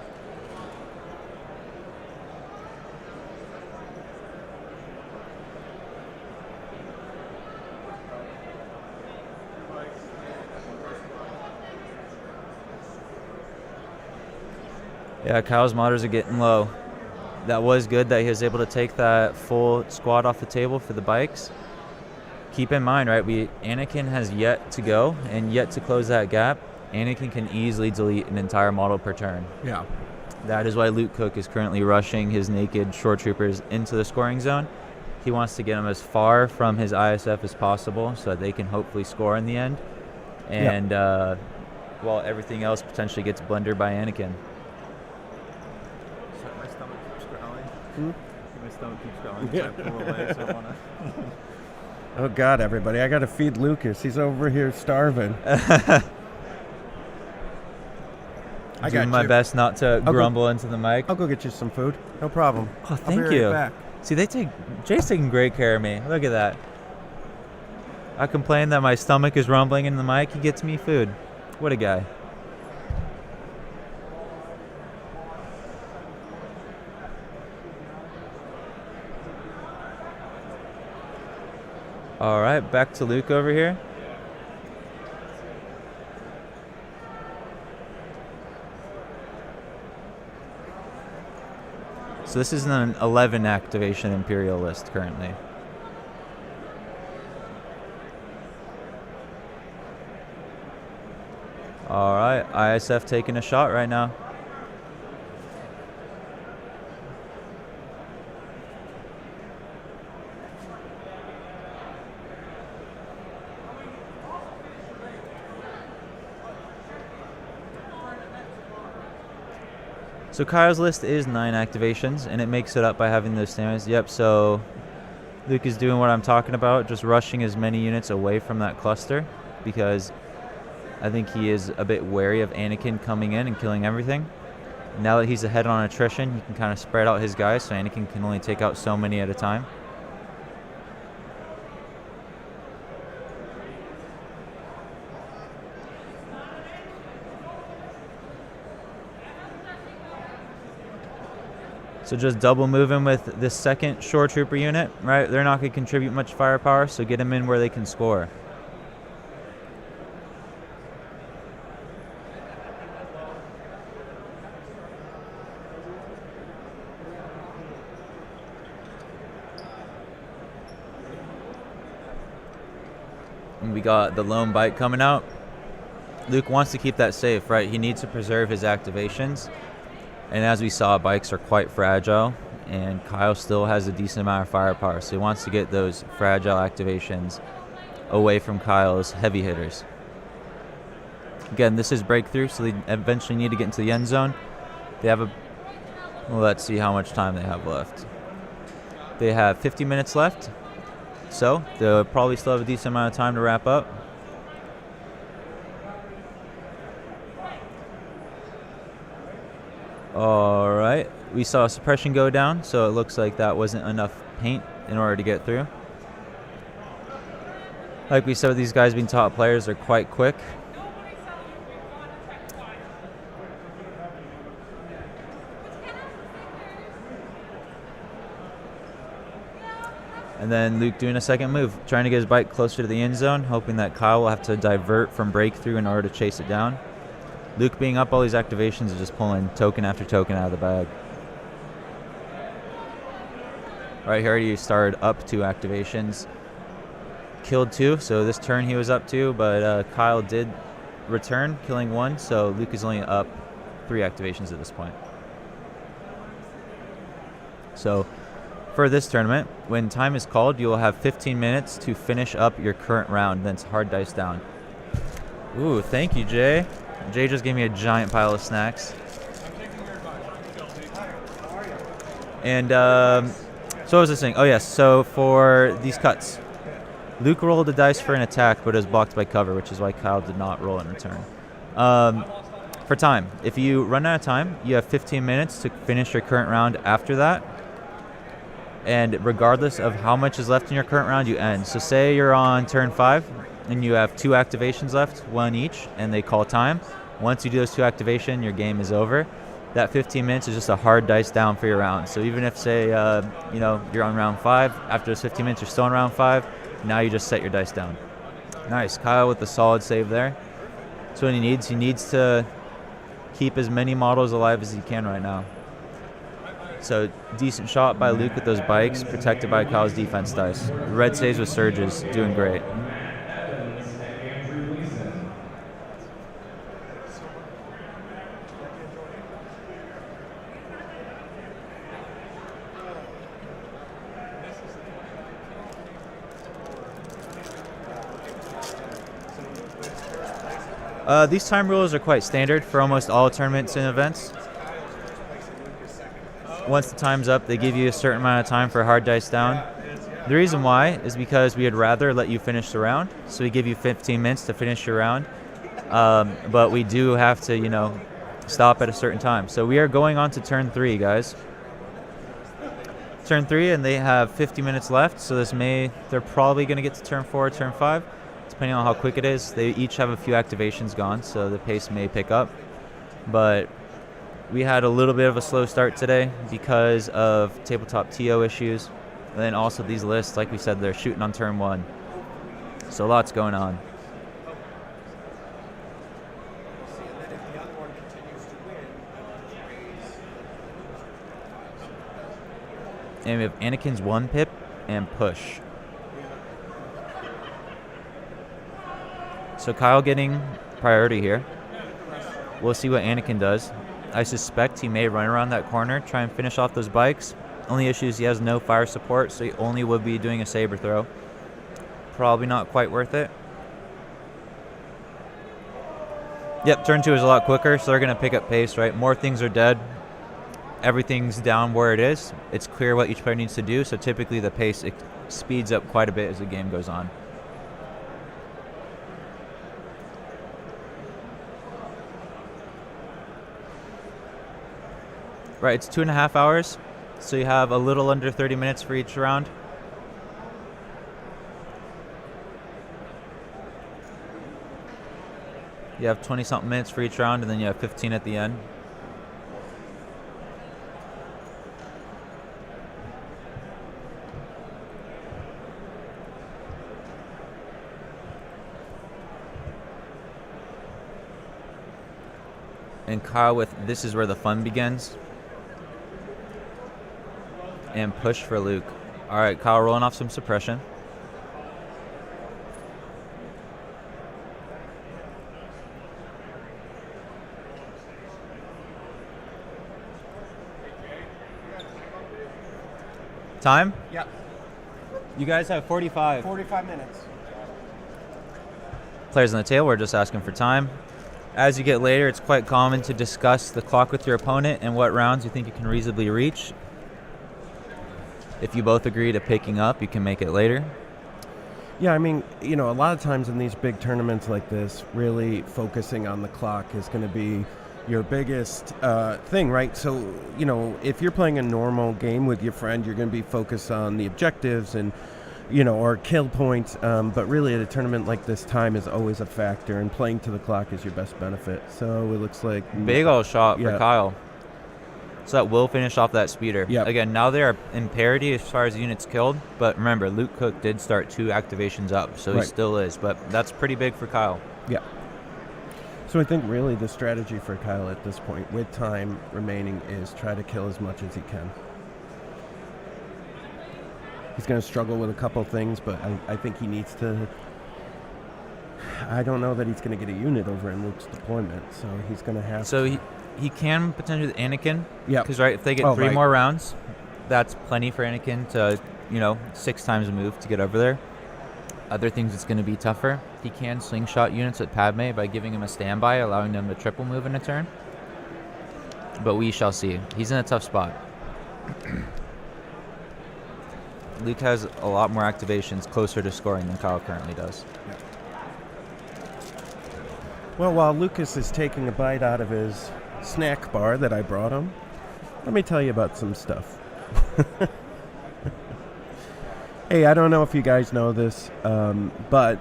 Yeah, Kyle's modders are getting low. That was good that he was able to take that full squad off the table for the bikes. Keep in mind, right, Anakin has yet to go and yet to close that gap. Anakin can easily delete an entire model per turn. Yeah. That is why Luke Cook is currently rushing his naked shore troopers into the scoring zone. He wants to get them as far from his ISF as possible so that they can hopefully score in the end. And while everything else potentially gets blundered by Anakin. My stomach keeps growling. My stomach keeps growling. So I pull away, so I want to... Oh, God, everybody. I got to feed Lucas. He's over here starving. I got my best not to grumble into the mic. I'll go get you some food. No problem. Oh, thank you. Right back. See, Jay's taking great care of me. Look at that. I complain that my stomach is rumbling in the mic. He gets me food. What a guy. All right, back to Luke over here. So this is an 11 activation Imperial list currently. All right, ISF taking a shot right now. So Kyle's list is 9 activations, and it makes it up by having those stamens. Yep, so Luke is doing what I'm talking about, just rushing as many units away from that cluster, because I think he is a bit wary of Anakin coming in and killing everything. Now that he's ahead on attrition, he can kind of spread out his guys, so Anakin can only take out so many at a time. So just double moving with this second shore trooper unit, right? They're not going to contribute much firepower, so get them in where they can score. And we got the lone bike coming out. Luke wants to keep that safe, right? He needs to preserve his activations. And as we saw, bikes are quite fragile, and Kyle still has a decent amount of firepower, so he wants to get those fragile activations away from Kyle's heavy hitters. Again, this is breakthrough, so they eventually need to get into the end zone. They have well, let's see how much time they have left. They have 50 minutes left, so they'll probably still have a decent amount of time to wrap up. All right, we saw suppression go down, so it looks like that wasn't enough paint in order to get through. Like we said, with these guys being top players, they're quite quick. And then Luke doing a second move, trying to get his bike closer to the end zone, hoping that Kyle will have to divert from breakthrough in order to chase it down. Luke being up all these activations is just pulling token after token out of the bag. Right here he started up 2 activations. Killed 2, so this turn he was up 2, but Kyle did return, killing 1, so Luke is only up 3 activations at this point. So for this tournament, when time is called, you will have 15 minutes to finish up your current round, then it's hard dice down. Ooh, thank you, Jay. Jay just gave me a giant pile of snacks. And so what was I saying? Oh yes, so for these cuts, Luke rolled a dice for an attack, but it was blocked by cover, which is why Kyle did not roll in return. For time, if you run out of time, you have 15 minutes to finish your current round after that. And regardless of how much is left in your current round, you end. So say you're on turn 5, and you have 2 activations left, 1 each, and they call time. Once you do those 2 activations, your game is over. That 15 minutes is just a hard dice down for your round. So even if, say, you're on round 5, after those 15 minutes, you're still on round 5, now you just set your dice down. Nice. Kyle with the solid save there. That's what he needs. He needs to keep as many models alive as he can right now. So decent shot by Luke with those bikes, protected by Kyle's defense dice. Red saves with surges, doing great. These time rules are quite standard for almost all tournaments and events. Once the time's up, they give you a certain amount of time for a hard dice down. The reason why is because we would rather let you finish the round, so we give you 15 minutes to finish your round. But we do have to, stop at a certain time. So we are going on to turn 3, guys. Turn 3, and they have 50 minutes left, so they're probably going to get to turn 4 or turn 5. Depending on how quick it is. They each have a few activations gone, so the pace may pick up. But we had a little bit of a slow start today because of tabletop TO issues. And then also these lists, like we said, they're shooting on turn 1. So lots going on. And we have Anakin's 1 pip and push. So Kyle getting priority here. We'll see what Anakin does. I suspect he may run around that corner, try and finish off those bikes. Only issue is he has no fire support, so he only would be doing a saber throw. Probably not quite worth it. Yep, turn 2 is a lot quicker, so they're going to pick up pace, right? More things are dead. Everything's down where it is. It's clear what each player needs to do, so typically the pace speeds up quite a bit as the game goes on. Right, it's 2.5 hours, so you have a little under 30 minutes for each round. You have 20-something minutes for each round, and then you have 15 at the end. And Kyle with "This is where the fun begins." And push for Luke. All right, Kyle rolling off some suppression. Time? Yep. You guys have 45. 45 minutes. Players on the table, we're just asking for time. As you get later, it's quite common to discuss the clock with your opponent and what rounds you think you can reasonably reach. If you both agree to picking up, you can make it later. Yeah, I mean, a lot of times in these big tournaments like this, really focusing on the clock is going to be your biggest thing, right? So, if you're playing a normal game with your friend, you're going to be focused on the objectives and, or kill points. But really at a tournament like this, time is always a factor, and playing to the clock is your best benefit. So it looks like... Big old shot yeah. for Kyle. So that will finish off that speeder. Yep. Again, now they are in parity as far as units killed. But remember, Luke Cook did start 2 activations up, so right. He still is. But that's pretty big for Kyle. Yeah. So I think really the strategy for Kyle at this point, with time remaining, is try to kill as much as he can. He's going to struggle with a couple things, but I think he needs to... I don't know that he's going to get a unit over in Luke's deployment, so he's going to have So he can potentially with Anakin. Yeah. Because, right, if they get 3 right. more rounds, that's plenty for Anakin to, 6 times a move to get over there. Other things it's going to be tougher. He can slingshot units with Padme by giving him a standby, allowing them to triple move in a turn. But we shall see. He's in a tough spot. Luke has a lot more activations closer to scoring than Kyle currently does. Yeah. Well, while Lucas is taking a bite out of his snack bar that I brought him, let me tell you about some stuff. Hey, I don't know if you guys know this, but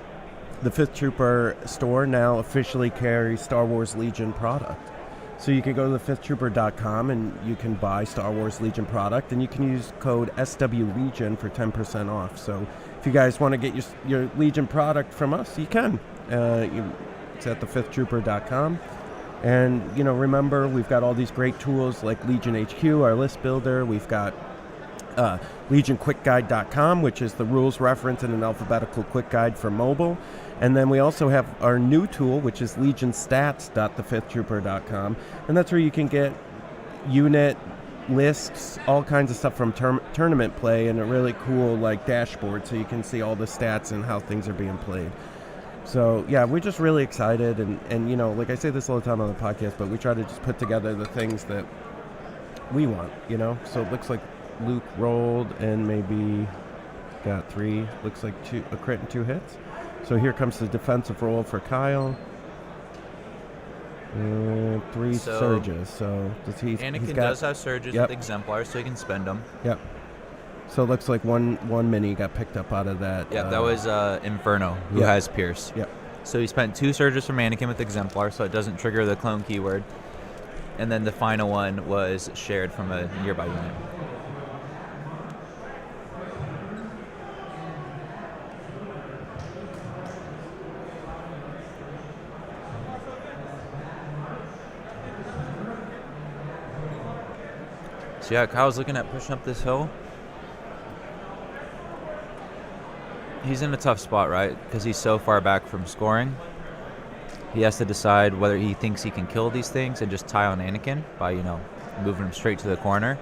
the 5th Trooper store now officially carries Star Wars Legion product. So you can go to the 5thtrooper.com and you can buy Star Wars Legion product, and you can use code SWLegion for 10% off. So if you guys want to get your Legion product from us, you can. It's at the 5thtrooper.com. And, remember, we've got all these great tools like Legion HQ, our list builder. We've got LegionQuickGuide.com, which is the rules reference and an alphabetical quick guide for mobile. And then we also have our new tool, which is LegionStats.the5thtrooper.com. And that's where you can get unit lists, all kinds of stuff from tournament play, and a really cool dashboard so you can see all the stats and how things are being played. So, yeah, we're just really excited. And like I say this all the time on the podcast, but we try to just put together the things that we want, So it looks like Luke rolled and maybe got 3, looks like a crit and 2 hits. So here comes the defensive roll for Kyle. 3 surges. So Anakin does have surges with exemplars, so he can spend them. Yep. So it looks like one mini got picked up out of that. Yeah, that was Inferno, who has Pierce. Yep. So he spent 2 surges from Anakin with exemplar, so it doesn't trigger the clone keyword. And then the final one was shared from a nearby unit. So yeah, Kyle's looking at pushing up this hill. he's in a tough spot, right? Because he's so far back from scoring. He has to decide whether he thinks he can kill these things and just tie on Anakin by, moving him straight to the corner.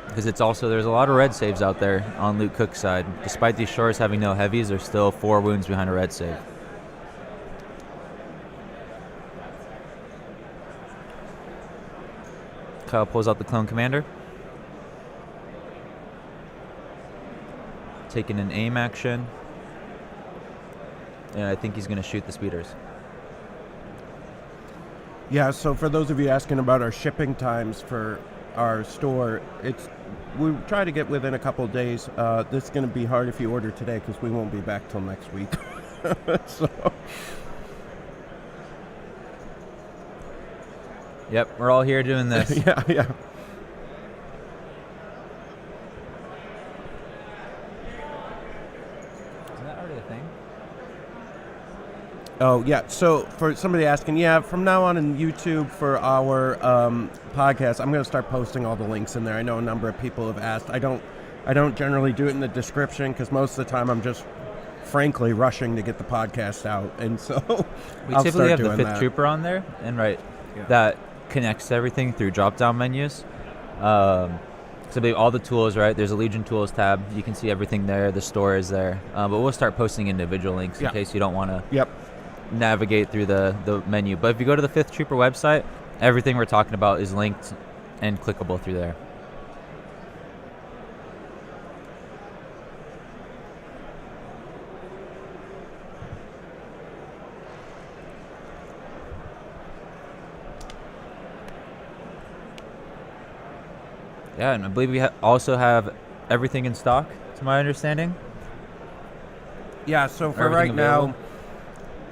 Because there's a lot of red saves out there on Luke Cook's side. Despite these shores having no heavies, there's still 4 wounds behind a red save. Kyle pulls out the Clone Commander. Taking an aim action. And I think he's going to shoot the speeders. Yeah, so for those of you asking about our shipping times for our store, we try to get within a couple of days. This is going to be hard if you order today because we won't be back till next week. So. Yep, we're all here doing this. Yeah. Is that already a thing? Oh, yeah. So for somebody asking, from now on in YouTube for our podcast, I'm going to start posting all the links in there. I know a number of people have asked. I don't generally do it in the description because most of the time I'm just frankly rushing to get the podcast out. And so we I'll typically start have the doing 5th that. Trooper on there, and that connects to everything through drop-down menus. So all the tools, right? There's a Legion Tools tab. You can see everything there. The store is there. But we'll start posting individual links in case you don't want to navigate through the menu. But if you go to the 5th Trooper website, everything we're talking about is linked and clickable through there. Yeah, and I believe we also have everything in stock, to my understanding. Yeah, so for Everything right now,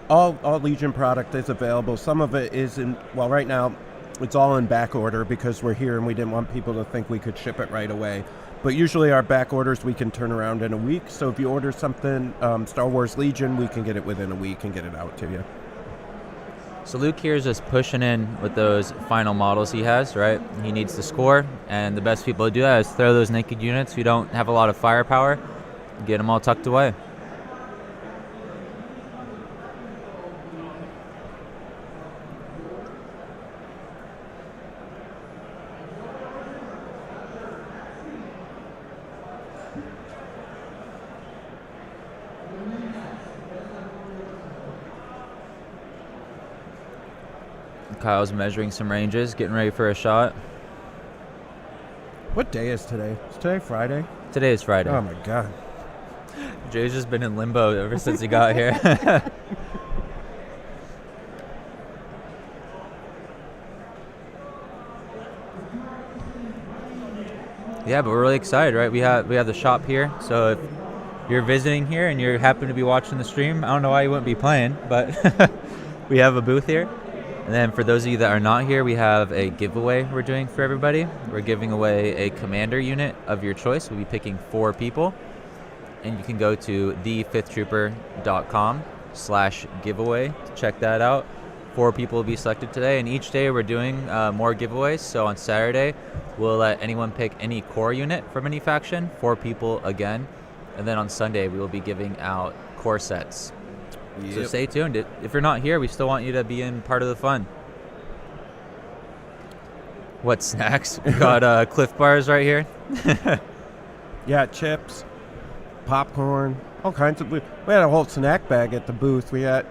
available? all Legion product is available. Some of it is right now it's all in back order because we're here and we didn't want people to think we could ship it right away. But usually our back orders we can turn around in a week. So if you order something Star Wars Legion, we can get it within a week and get it out to you. So Luke here is just pushing in with those final models he has, right? He needs to score, and the best people to do that is throw those naked units who don't have a lot of firepower, get them all tucked away. Kyle's measuring some ranges, getting ready for a shot. What day is today? Is today Friday? Today is Friday. Oh my God. Jay's just been in limbo ever since he got here. Yeah, but we're really excited, right? We have the shop here, so if you're visiting here and you happen to be watching the stream, I don't know why you wouldn't be playing, but we have a booth here. And then for those of you that are not here, we have a giveaway we're doing for everybody. We're giving away a commander unit of your choice. We'll be picking 4 people. And you can go to the5thtrooper.com/giveaway to check that out. 4 people will be selected today. And each day we're doing more giveaways. So on Saturday, we'll let anyone pick any core unit from any faction. 4 people again. And then on Sunday, we will be giving out core sets. Yep. So stay tuned. If you're not here, we still want you to be in part of the fun. What snacks? We got Cliff Bars right here. Yeah, chips, popcorn, all kinds of. We had a whole snack bag at the booth. We had,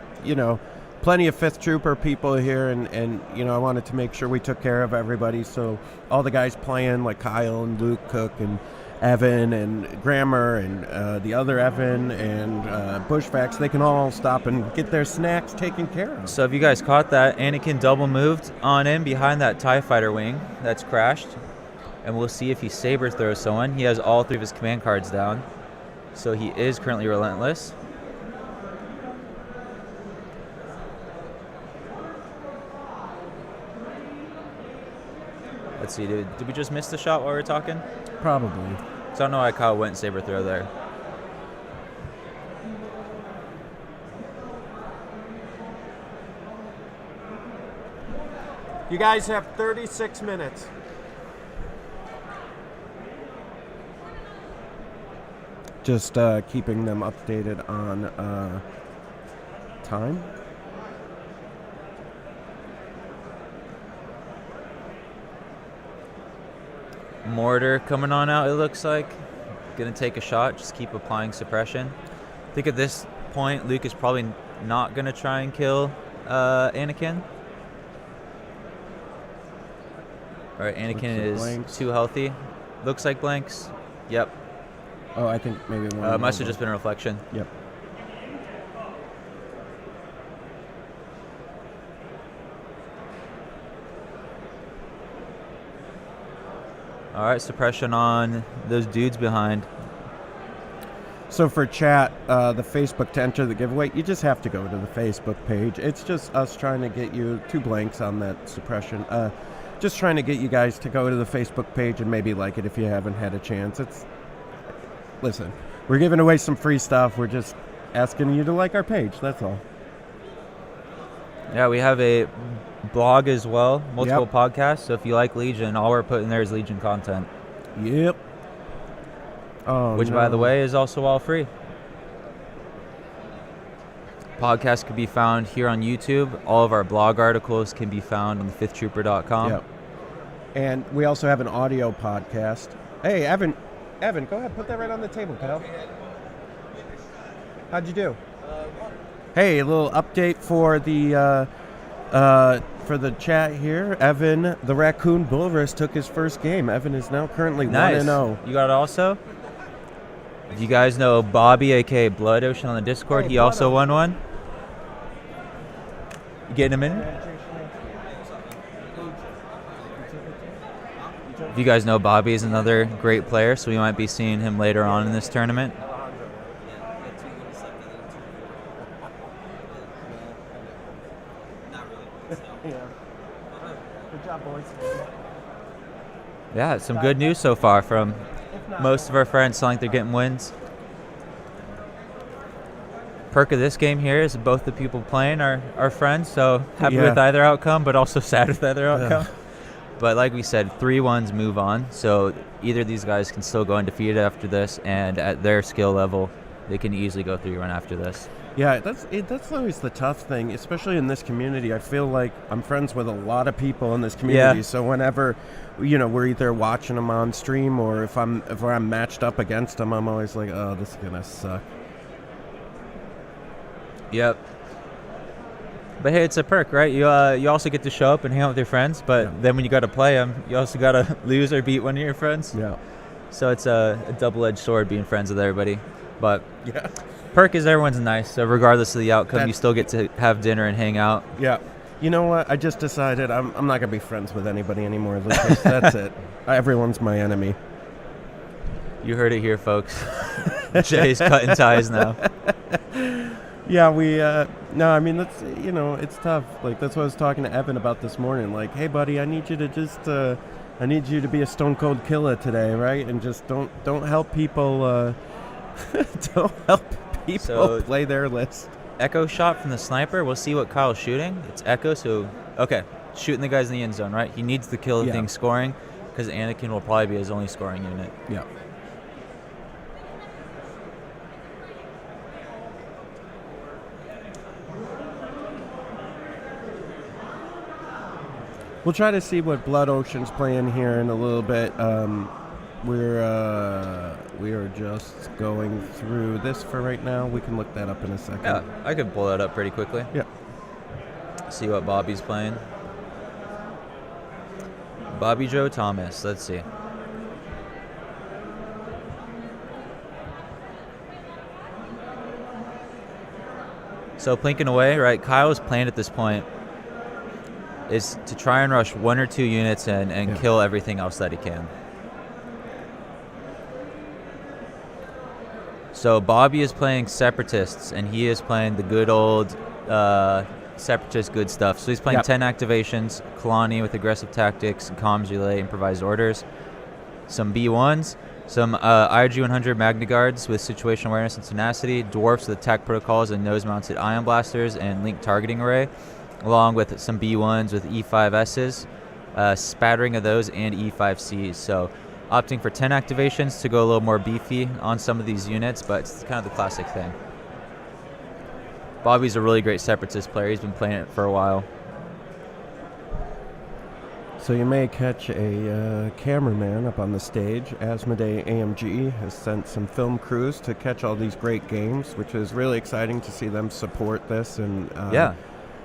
plenty of 5th Trooper people here, and I wanted to make sure we took care of everybody. So all the guys playing, like Kyle and Luke Cook and Evan and Grammer and the other Evan and Bushfax, they can all stop and get their snacks taken care of. So if you guys caught that, Anakin double moved on in behind that TIE fighter wing that's crashed. And we'll see if he saber throws someone. He has all 3 of his command cards down. So he is currently relentless. Let's see, did we just miss the shot while we were talking? Probably. So I don't know why Kyle went saber throw there. You guys have 36 minutes. just keeping them updated on time. Mortar coming on out, it looks like. Gonna take a shot, just keep applying suppression. I think at this point, Luke is probably not gonna try and kill Anakin. Alright, Anakin is blanks. too healthy. Looks like blanks. Yep. Oh, I think maybe one. Must have just been a reflection. Yep. All right, suppression on those dudes behind. So for chat, the Facebook to enter the giveaway, you just have to go to the Facebook page. It's just us trying to get you 2 blanks on that suppression. Just trying to get you guys to go to the Facebook page and maybe like it if you haven't had a chance. Listen, we're giving away some free stuff. We're just asking you to like our page. That's all. Yeah, we have a blog as well, multiple Yep. podcasts. So if you like Legion, all we're putting there is Legion content. Yep. Oh, which, by the way, is also all free. Podcast can be found here on YouTube. All of our blog articles can be found on thefifthtrooper.com. Yep. And we also have an audio podcast. Hey, Evan, go ahead, put that right on the table, pal. How'd you do? Hey, a little update for the chat here. Evan, the Raccoon Bulrus, took his first game. Evan is now currently 1-0. You got it also? If you guys know Bobby, aka Blood Ocean on the Discord, he also won one. You getting him in? If you guys know, Bobby is another great player, so we might be seeing him later on in this tournament. Good job, boys. Yeah, some good news so far from most of our friends. Sound like they're getting wins. Perk of this game here is both the people playing are friends, so happy with either outcome, but also sad with either outcome. But like we said, 3-1s move on, so either of these guys can still go undefeated after this, and at their skill level, they can easily go 3-1 after this. Yeah, that's always the tough thing, especially in this community. I feel like I'm friends with a lot of people in this community, so whenever we're either watching them on stream or if I'm matched up against them, I'm always like, oh, this is gonna suck. Yep. But hey, it's a perk, right? You also get to show up and hang out with your friends, but then when you got to play them, you also got to lose or beat one of your friends. Yeah. So it's a double-edged sword being friends with everybody. But perk is everyone's nice, so regardless of the outcome, you still get to have dinner and hang out. Yeah. You know what? I just decided I'm not going to be friends with anybody anymore, Lucas. That's it. Everyone's my enemy. You heard it here, folks. Jay's cutting ties now. Yeah, no, I mean, that's, it's tough. Like, that's what I was talking to Evan about this morning. Like, hey, buddy, I need you to just, I need you to be a stone cold killer today, right? And just don't help people, play their list. Echo shot from the sniper. We'll see what Kyle's shooting. It's Echo, so, okay, shooting the guys in the end zone, right? He needs to kill the thing scoring, because Anakin will probably be his only scoring unit. Yeah. We'll try to see what Blood Ocean's playing here in a little bit. We are just going through this for right now. We can look that up in a second. Yeah, I could pull that up pretty quickly. Yeah. See what Bobby's playing. Bobby Joe Thomas. Let's see. So plinking away, right? Kyle's plan at this point is to try and rush 1 or 2 units and kill everything else that he can. So Bobby is playing Separatists, and he is playing the good old Separatist good stuff. So he's playing 10 activations, Kalani with aggressive tactics, comms relay, improvised orders, some B1s, some IRG 100 Magna Guards with situational awareness and tenacity, dwarfs with attack protocols and nose-mounted ion blasters and link targeting array, along with some B1s with E5Ss, spattering of those, and E5Cs. So opting for 10 activations to go a little more beefy on some of these units, but it's kind of the classic thing. Bobby's a really great Separatist player. He's been playing it for a while. So you may catch a cameraman up on the stage. Asmodee AMG has sent some film crews to catch all these great games, which is really exciting to see them support this and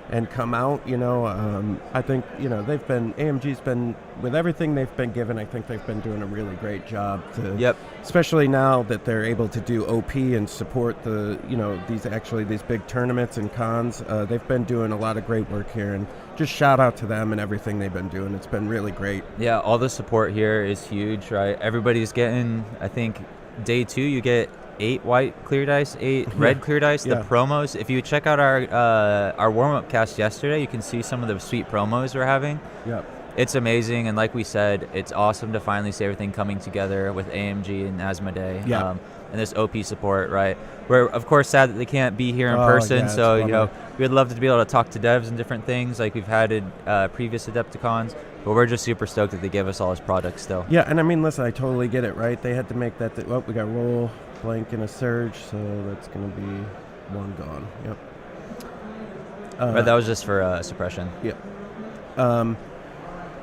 and come out. I think AMG's been, with everything they've been given, I think they've been doing a really great job. Especially now that they're able to do OP and support these big tournaments and cons. They've been doing a lot of great work here, and just shout out to them and everything they've been doing. It's been really great. Yeah, all the support here is huge, right? Everybody's getting, I think, day 2 you get 8 white clear dice, 8 red clear dice. The promos, if you check out our warm-up cast yesterday, you can see some of the sweet promos we're having. It's amazing, and like we said, it's awesome to finally see everything coming together with AMG and Asmodee. And this OP support, right? We're, of course, sad that they can't be here in person, so, we'd love to be able to talk to devs and different things like we've had at previous Adepticons, but we're just super stoked that they give us all this product still. Yeah, and I mean, listen, I totally get it, right? They had to make that, we got roll, blank, and a surge, so that's going to be 1 gone. But that was just for suppression.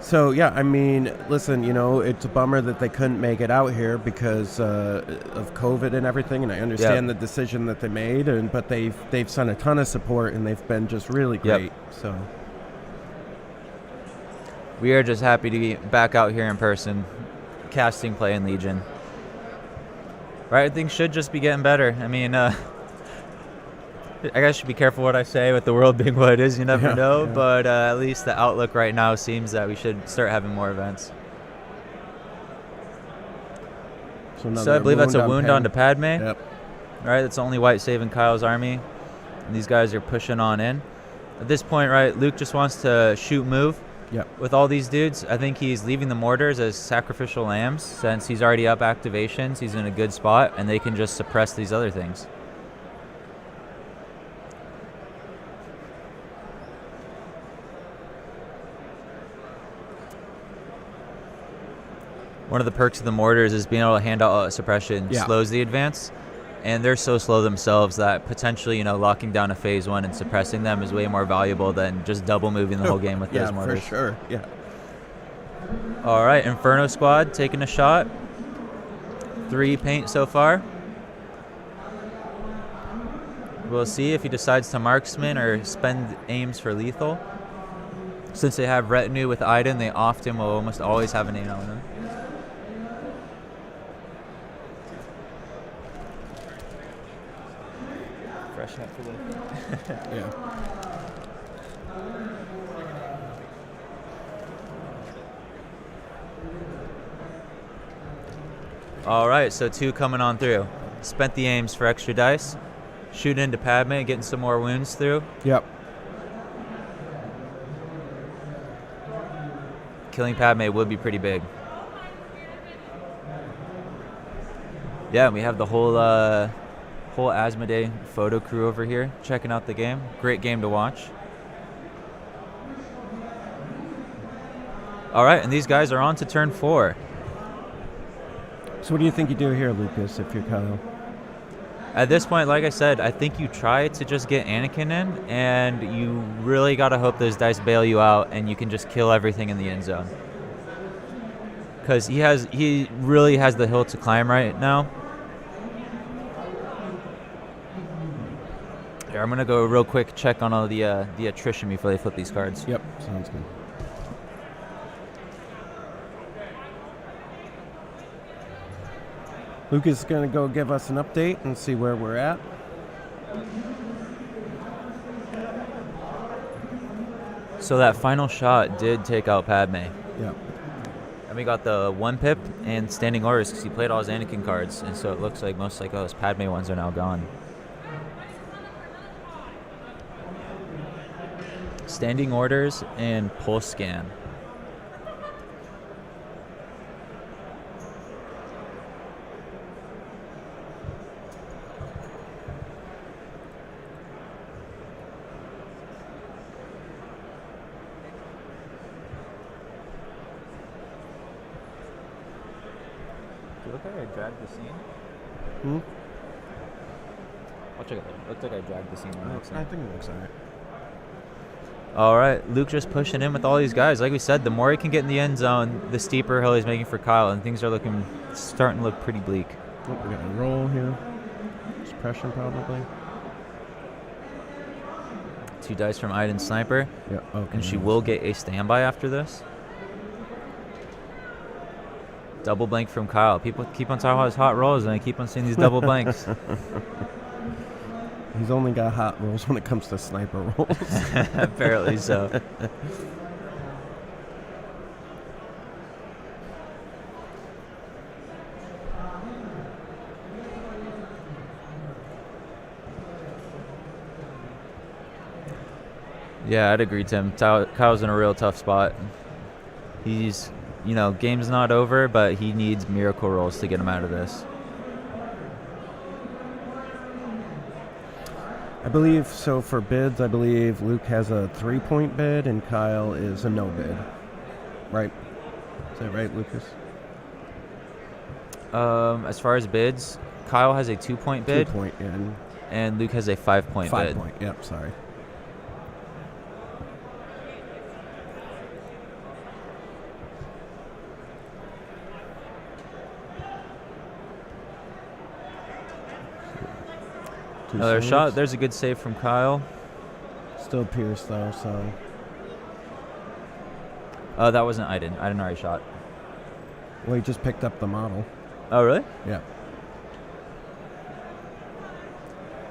So, yeah, I mean, listen, it's a bummer that they couldn't make it out here because of COVID and everything, and I understand the decision that they made, but they've sent a ton of support, and they've been just really great. So we are just happy to be back out here in person, casting, play in Legion. Right, things should just be getting better. I mean, I guess I should be careful what I say with the world being what it is. You never know, but at least the outlook right now seems that we should start having more events. So I believe that's a wound onto Padme. All right, that's the only white saving Kyle's army. And these guys are pushing on in. At this point, right, Luke just wants to shoot move. With all these dudes, I think he's leaving the mortars as sacrificial lambs. Since he's already up activations, he's in a good spot, and they can just suppress these other things. One of the perks of the mortars is being able to hand out suppression slows the advance, and they're so slow themselves that potentially, locking down a phase 1 and suppressing them is way more valuable than just double moving the whole game with those mortars. For sure. All right, Inferno Squad taking a shot. 3 paint so far. We'll see if he decides to marksman or spend aims for lethal. Since they have retinue with Iden, they often will almost always have an aim on them. Fresh hat for the All right, so 2 coming on through. Spent the aims for extra dice. Shoot into Padme, getting some more wounds through. Killing Padme would be pretty big. Yeah, we have the whole Asmodee photo crew over here checking out the game. Great game to watch. All right, and these guys are on to turn 4. So what do you think you do here, Lucas, if you're Kyle? At this point, like I said, I think you try to just get Anakin in, and you really got to hope those dice bail you out and you can just kill everything in the end zone. Because he really has the hill to climb right now. Here, I'm going to go real quick check on all the attrition before they flip these cards. Sounds good. Lucas is going to go give us an update and see where we're at. So that final shot did take out Padme. Yeah. And we got the 1 pip and standing orders because he played all his Anakin cards, and so it looks like most like those Padme ones are now gone. Standing orders and pulse scan. look like I dragged the scene? I'll check it later. Looks like I dragged the scene. I think it looks alright. All right, Luke just pushing in with all these guys. Like we said, the more he can get in the end zone, the steeper hill he's making for Kyle, and things are starting to look pretty bleak. Oh, we got a roll here. Suppression probably. 2 dice from Iden Sniper. Yeah, okay. And she will get a standby after this. Double blank from Kyle. People keep on talking about his hot rolls, and I keep on seeing these double blanks. He's only got hot rolls when it comes to sniper rolls. Apparently so. Yeah, I'd agree, Tim. Kyle's in a real tough spot. He's, game's not over, but he needs miracle rolls to get him out of this. I believe, so for bids, I believe Luke has a 3-point bid and Kyle is a no bid. Right? Is that right, Lucas? As far as bids, Kyle has a 2-point bid. 2-point, yeah. And Luke has a 5-point bid. 5-point, yep, sorry. Another shot. There's a good save from Kyle. Still Pierce, though, so. That wasn't Iden. Iden already shot. Well, he just picked up the model. Oh, really? Yeah.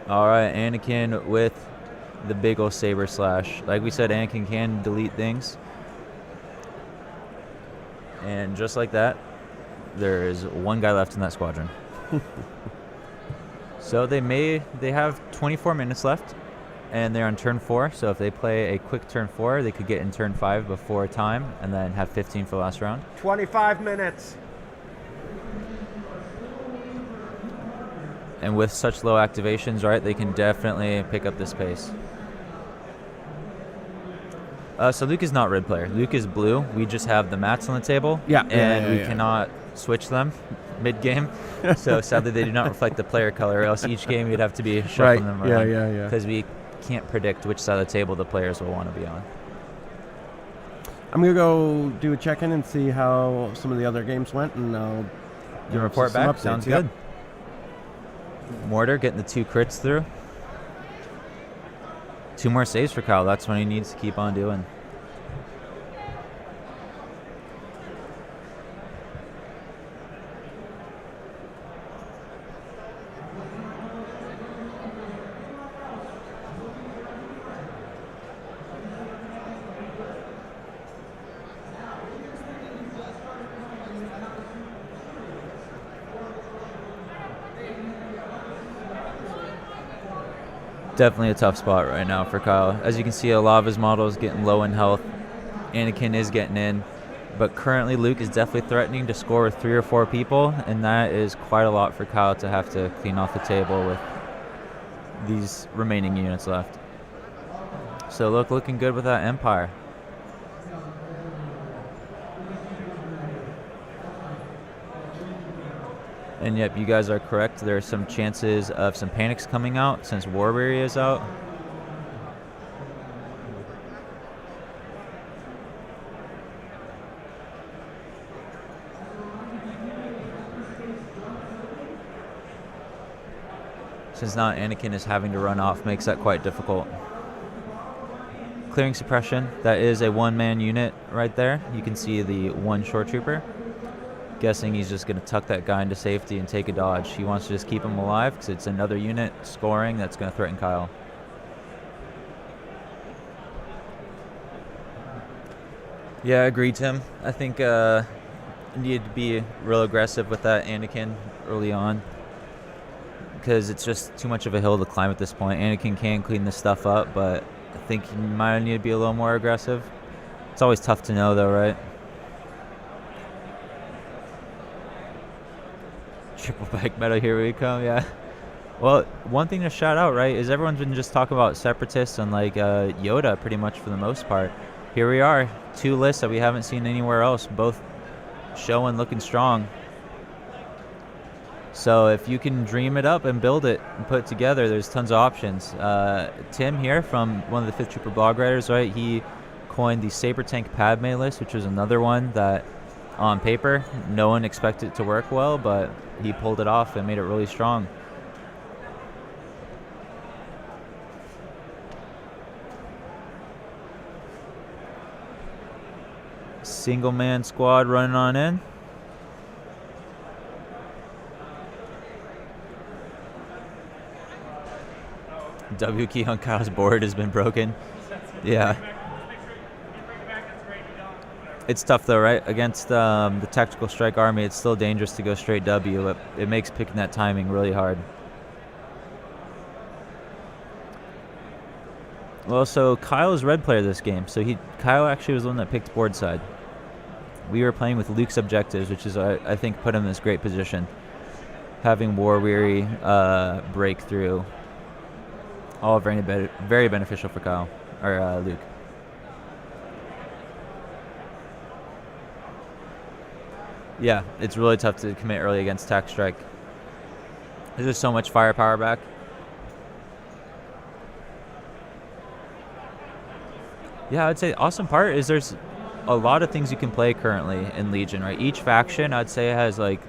All right, Anakin with the big ol' saber slash. Like we said, Anakin can delete things. And just like that, there is one guy left in that squadron. So they have 24 minutes left, and they're on turn 4. So if they play a quick turn 4, they could get in turn 5 before time, and then have 15 for the last round. 25 minutes. And with such low activations, right, they can definitely pick up this pace. So Luke is not red player. Luke is blue. We just have the mats on the table, we cannot switch them mid-game. So sadly, they do not reflect the player color, or else each game you'd have to be shuffling them around. Yeah. Because we can't predict which side of the table the players will want to be on. I'm going to go do a check-in and see how some of the other games went, and I'll You report back? Sounds good. Mortar getting the 2 crits through. 2 more saves for Kyle. That's what he needs to keep on doing. Definitely a tough spot right now for Kyle. As you can see, a lot of his models getting low in health. Anakin is getting in. But currently, Luke is definitely threatening to score with 3 or 4 people, and that is quite a lot for Kyle to have to clean off the table with these remaining units left. So Luke looking good with that Empire. And yep, you guys are correct. There are some chances of some panics coming out since Warberry is out. Since now Anakin is having to run off, makes that quite difficult. Clearing suppression, that is a 1-man unit right there. You can see the 1 short trooper. Guessing he's just going to tuck that guy into safety and take a dodge. He wants to just keep him alive because it's another unit scoring that's going to threaten Kyle. Yeah, I agree, Tim. I think needed to be real aggressive with that Anakin early on because it's just too much of a hill to climb at this point. Anakin can clean this stuff up, but I think he might need to be a little more aggressive. It's always tough to know, though, right? Triple back meta, here we come, yeah. Well, one thing to shout out, right, is everyone's been just talking about Separatists and, like, Yoda pretty much for the most part. Here we are, 2 lists that we haven't seen anywhere else, both showing looking strong. So if you can dream it up and build it and put it together, there's tons of options. Tim here from one of the 5th Trooper blog writers, right? He coined the Saber Tank Padme list, which was another one that on paper no one expected it to work well, but he pulled it off and made it really strong. Single man squad running on in. W key on Kyle's board has been broken. Yeah. It's tough though, right? Against the Tactical Strike Army, it's still dangerous to go straight W. It makes picking that timing really hard. Well, so Kyle is red player this game. So Kyle actually was the one that picked board side. We were playing with Luke's objectives, which is, I think, put him in this great position. Having War Weary, Breakthrough, all very beneficial for Kyle, or Luke. Yeah, it's really tough to commit early against Tac Strike. There's just so much firepower back. Yeah, I'd say awesome part is there's a lot of things you can play currently in Legion, right? Each faction, I'd say, has like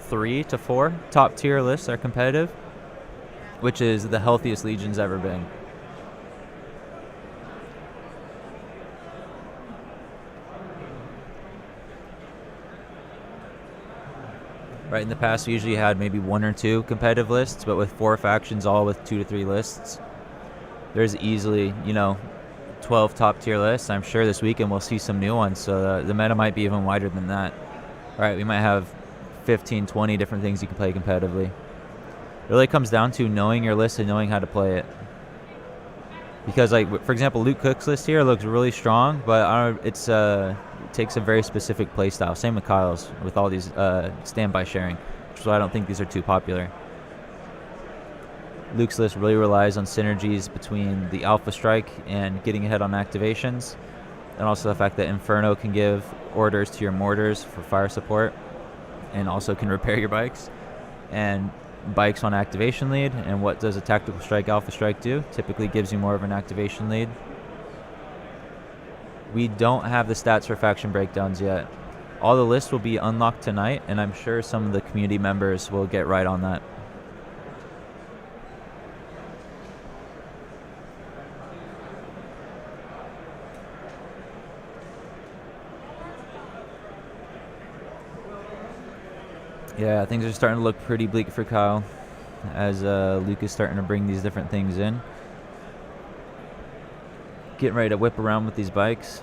3 to 4 top tier lists that are competitive, which is the healthiest Legion's ever been. Right, in the past we usually had maybe 1 or 2 competitive lists, but with 4 factions all with 2 to 3 lists, there's easily, 12 top tier lists. I'm sure this weekend we'll see some new ones, so the meta might be even wider than that. All right, we might have 15, 20 different things you can play competitively. It really comes down to knowing your list and knowing how to play it. Because, like, for example, Luke Cook's list here looks really strong, but it takes a very specific play style. Same with Kyle's, with all these standby sharing, which is why I don't think these are too popular. Luke's list really relies on synergies between the Alpha Strike and getting ahead on activations, and also the fact that Inferno can give orders to your mortars for fire support, and also can repair your bikes. And bikes on activation lead, and what does a Tactical Strike Alpha Strike do? Typically gives you more of an activation lead. We don't have the stats for faction breakdowns yet. All the lists will be unlocked tonight, and I'm sure some of the community members will get right on that. Yeah, things are starting to look pretty bleak for Kyle as Luke is starting to bring these different things in. Getting ready to whip around with these bikes.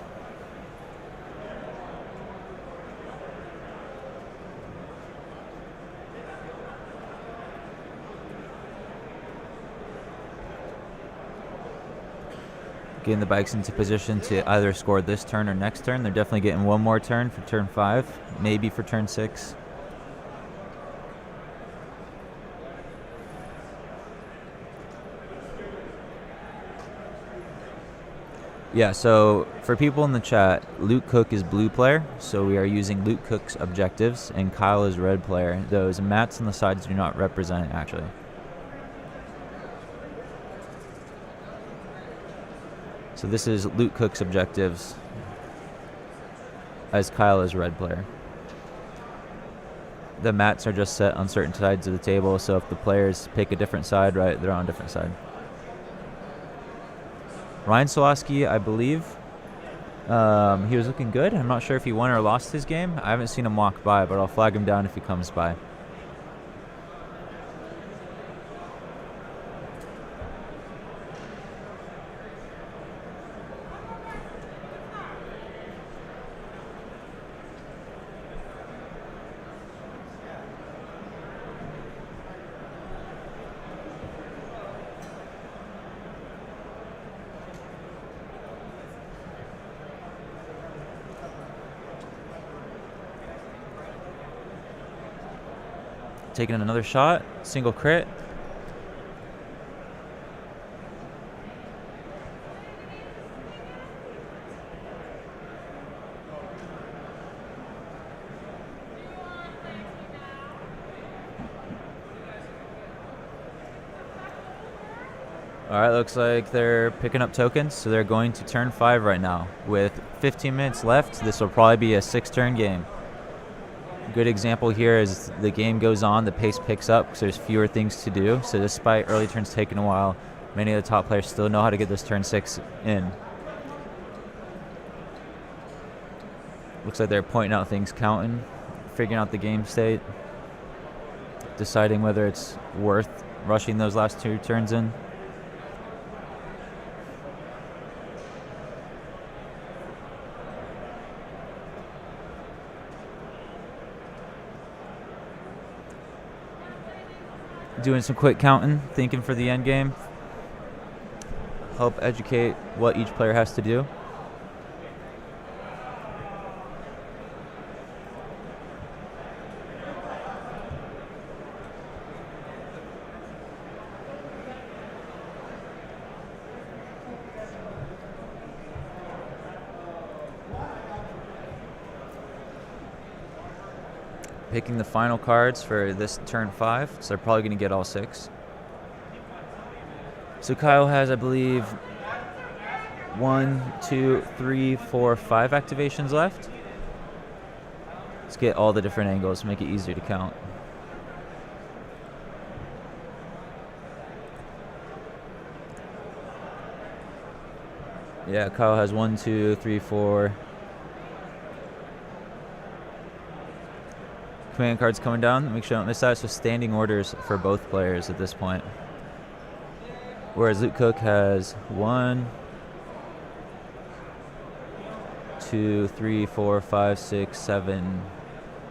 Getting the bikes into position to either score this turn or next turn. They're definitely getting one more turn for turn 5, maybe for turn 6. Yeah, so for people in the chat, Luke Cook is blue player, so we are using Luke Cook's objectives, and Kyle is red player. Those mats on the sides do not represent it, actually. So this is Luke Cook's objectives, as Kyle is red player. The mats are just set on certain sides of the table, so if the players pick a different side, right, they're on a different side. Ryan Solosky, I believe, he was looking good. I'm not sure if he won or lost his game. I haven't seen him walk by, but I'll flag him down if he comes by. Taking another shot, single crit. All right, looks like they're picking up tokens, so they're going to turn 5 right now. With 15 minutes left, this will probably be a 6-turn game. Good example here is the game goes on, the pace picks up because there's fewer things to do. So despite early turns taking a while, many of the top players still know how to get this turn 6 in. Looks like they're pointing out things, counting, figuring out the game state, deciding whether it's worth rushing those last 2 turns in. Doing some quick counting, thinking for the end game. Help educate what each player has to do. Picking the final cards for this turn 5, so they're probably going to get all 6. So Kyle has, I believe, 1, 2, 3, 4, 5 activations left. Let's get all the different angles, make it easier to count. Yeah, Kyle has 1, 2, 3, 4. Command cards coming down. Make sure I don't miss that. So standing orders for both players at this point. Whereas Luke Cook has 1, 2, 3, 4, 5, 6, 7,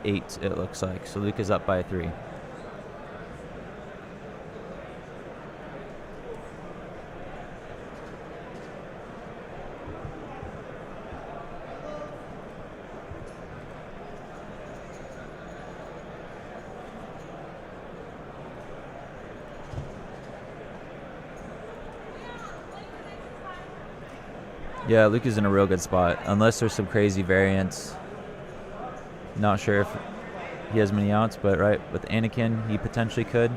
8, it looks like. So Luke is up by 3. Yeah, Luke is in a real good spot, unless there's some crazy variants. Not sure if he has many outs, but right, with Anakin, he potentially could.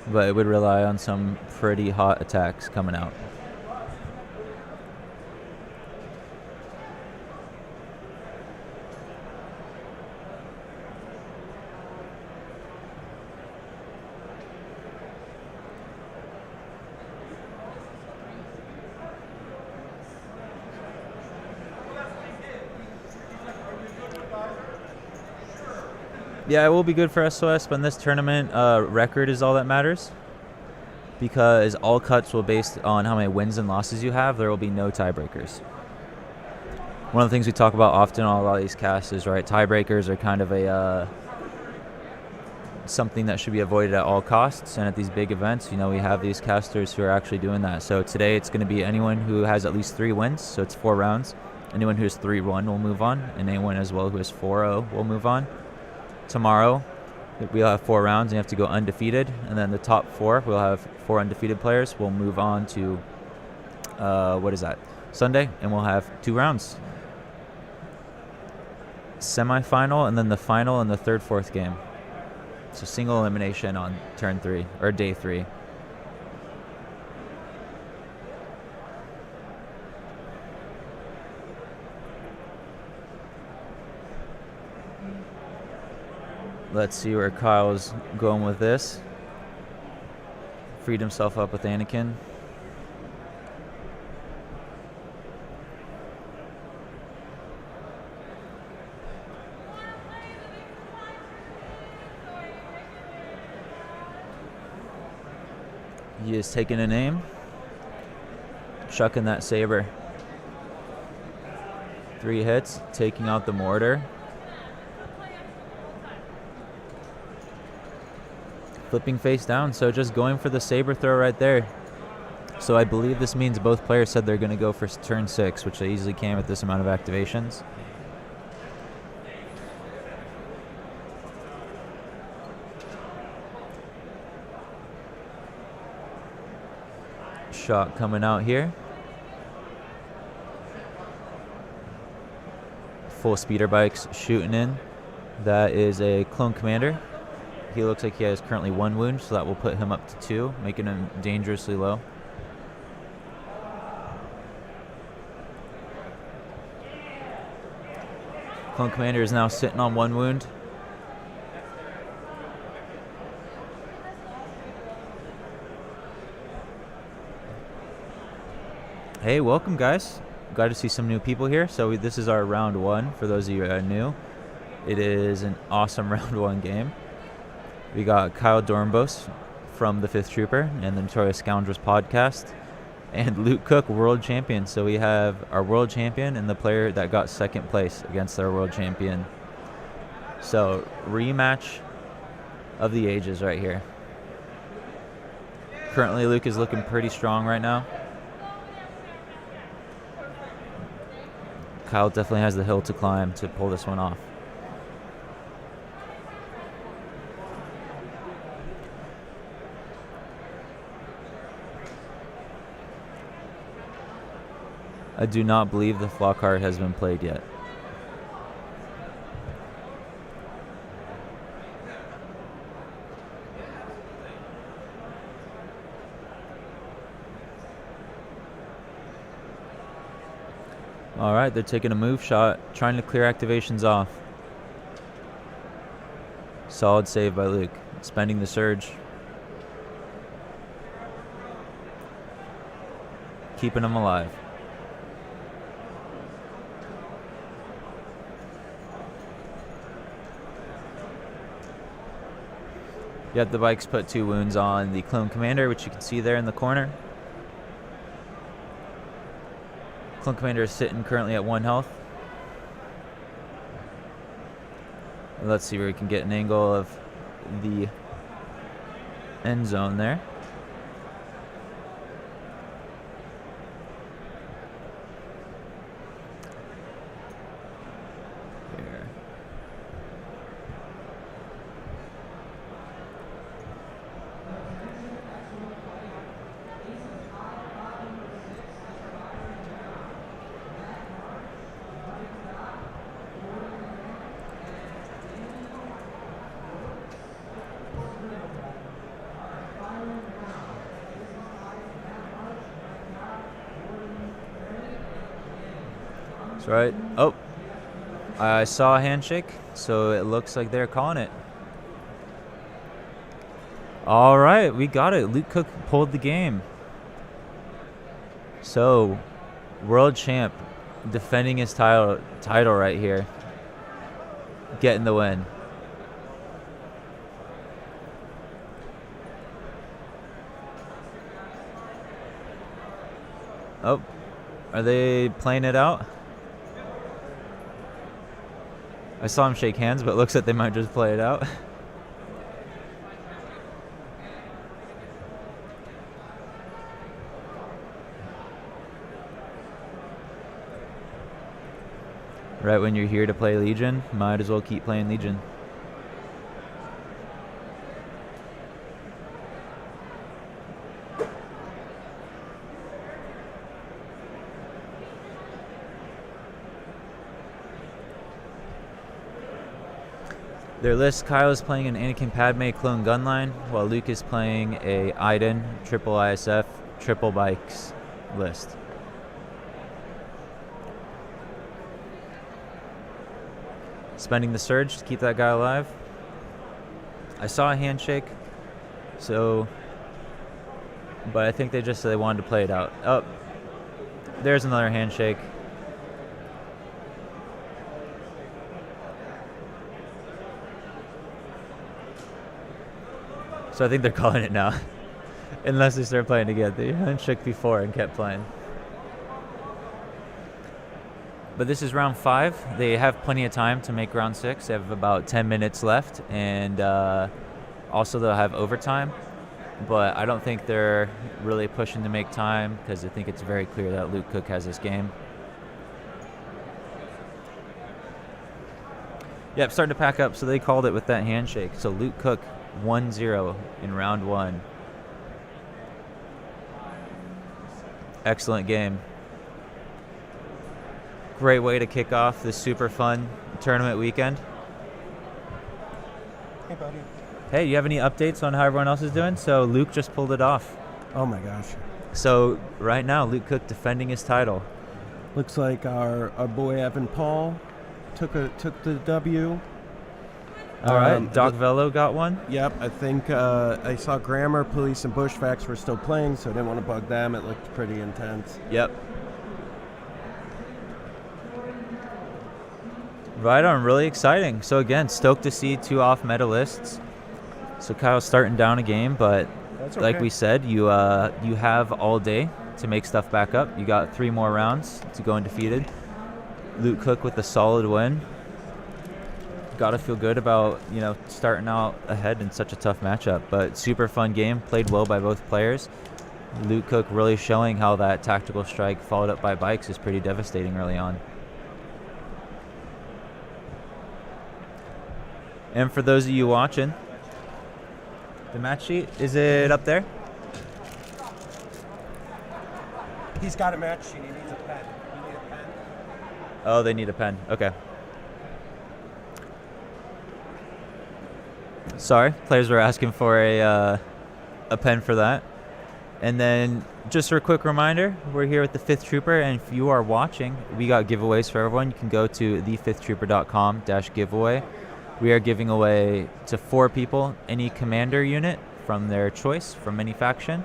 But it would rely on some pretty hot attacks coming out. Yeah, it will be good for SOS, but in this tournament, record is all that matters. Because all cuts will be based on how many wins and losses you have. There will be no tiebreakers. One of the things we talk about often on a lot of these casts is, right, tiebreakers are kind of a something that should be avoided at all costs. And at these big events, you know, we have these casters who are actually doing that. So today it's going to be anyone who has at least 3 wins. So it's 4 rounds. Anyone who has 3-1 will move on, and anyone as well who has 4-0 will move on. Tomorrow, we'll have 4 rounds, and you have to go undefeated. And then the top 4, we'll have 4 undefeated players. We'll move on to, what is that? Sunday, and we'll have 2 rounds. Semi-final, and then the final and the 3rd, 4th game. So single elimination on turn 3, or day 3. Let's see where Kyle's going with this. Freed himself up with Anakin. He is taking an aim. Chucking that saber. 3 hits, taking out the mortar. Flipping face down, so just going for the saber throw right there. So I believe this means both players said they're going to go for turn 6, which they easily can with this amount of activations. Shot coming out here. Full speeder bikes shooting in. That is a clone commander. He looks like he has currently 1 wound, so that will put him up to 2, making him dangerously low. Clone Commander is now sitting on 1 wound. Hey, welcome guys. Glad to see some new people here. So this is our round 1 for those of you who are new. It is an awesome round 1 game. We got Kyle Dornbos from the 5th Trooper and the Notorious Scoundrels podcast, and Luke Cook, world champion. So we have our world champion and the player that got 2nd place against our world champion. So rematch of the ages right here. Currently Luke is looking pretty strong right now. Kyle definitely has the hill to climb to pull this one off. I do not believe the flaw card has been played yet. All right, they're taking a move shot, trying to clear activations off. Solid save by Luke, spending the surge. Keeping him alive. Yet the bikes put 2 wounds on the Clone Commander, which you can see there in the corner. Clone Commander is sitting currently at 1 health. Let's see where we can get an angle of the end zone there. Here. That's right. Oh, I saw a handshake, so it looks like they're calling it. All right, we got it. Luke Cook pulled the game. So, world champ defending his title right here, getting the win. Oh, are they playing it out? I saw him shake hands, but it looks like they might just play it out. Right when you're here to play Legion, might as well keep playing Legion. Their list, Kyle is playing an Anakin Padme clone gunline, while Luke is playing a Iden triple ISF triple bikes list. Spending the surge to keep that guy alive. I saw a handshake, but I think they wanted to play it out. Oh, there's another handshake. So I think they're calling it now. Unless they start playing again. They shook before and kept playing. But this is round 5. They have plenty of time to make round 6. They have about 10 minutes left. And also they'll have overtime. But I don't think they're really pushing to make time because I think it's very clear that Luke Cook has this game. Yep, starting to pack up. So they called it with that handshake. So Luke Cook 1-0 in round 1. Excellent game. Great way to kick off this super fun tournament weekend. Hey, buddy. Hey, you have any updates on how everyone else is doing? So Luke just pulled it off. Oh my gosh. So right now, Luke Cook defending his title. Looks like our boy Evan Paul took the W. All right, Doc Velo got one. Yep, I think I saw Grammar, Police, and Bushfax were still playing, so I didn't want to bug them. It looked pretty intense. Yep. Right on, really exciting. So again, stoked to see 2 off medalists. So Kyle's starting down a game, but That's okay. like we said, you have all day to make stuff back up. You got 3 more rounds to go undefeated. Luke Cook with a solid win. Got to feel good about, starting out ahead in such a tough matchup. But super fun game, played well by both players. Luke Cook really showing how that tactical strike followed up by bikes is pretty devastating early on. And for those of you watching, the match sheet, is it up there? He's got a match sheet. He needs a pen. You need a pen? Oh, they need a pen. Okay. Sorry, players were asking for a pen for that. And then just a quick reminder, we're here with the 5th Trooper, and if you are watching, we got giveaways for everyone. You can go to thefifthtrooper.com/giveaway. We are giving away to 4 people any commander unit from their choice, from any faction.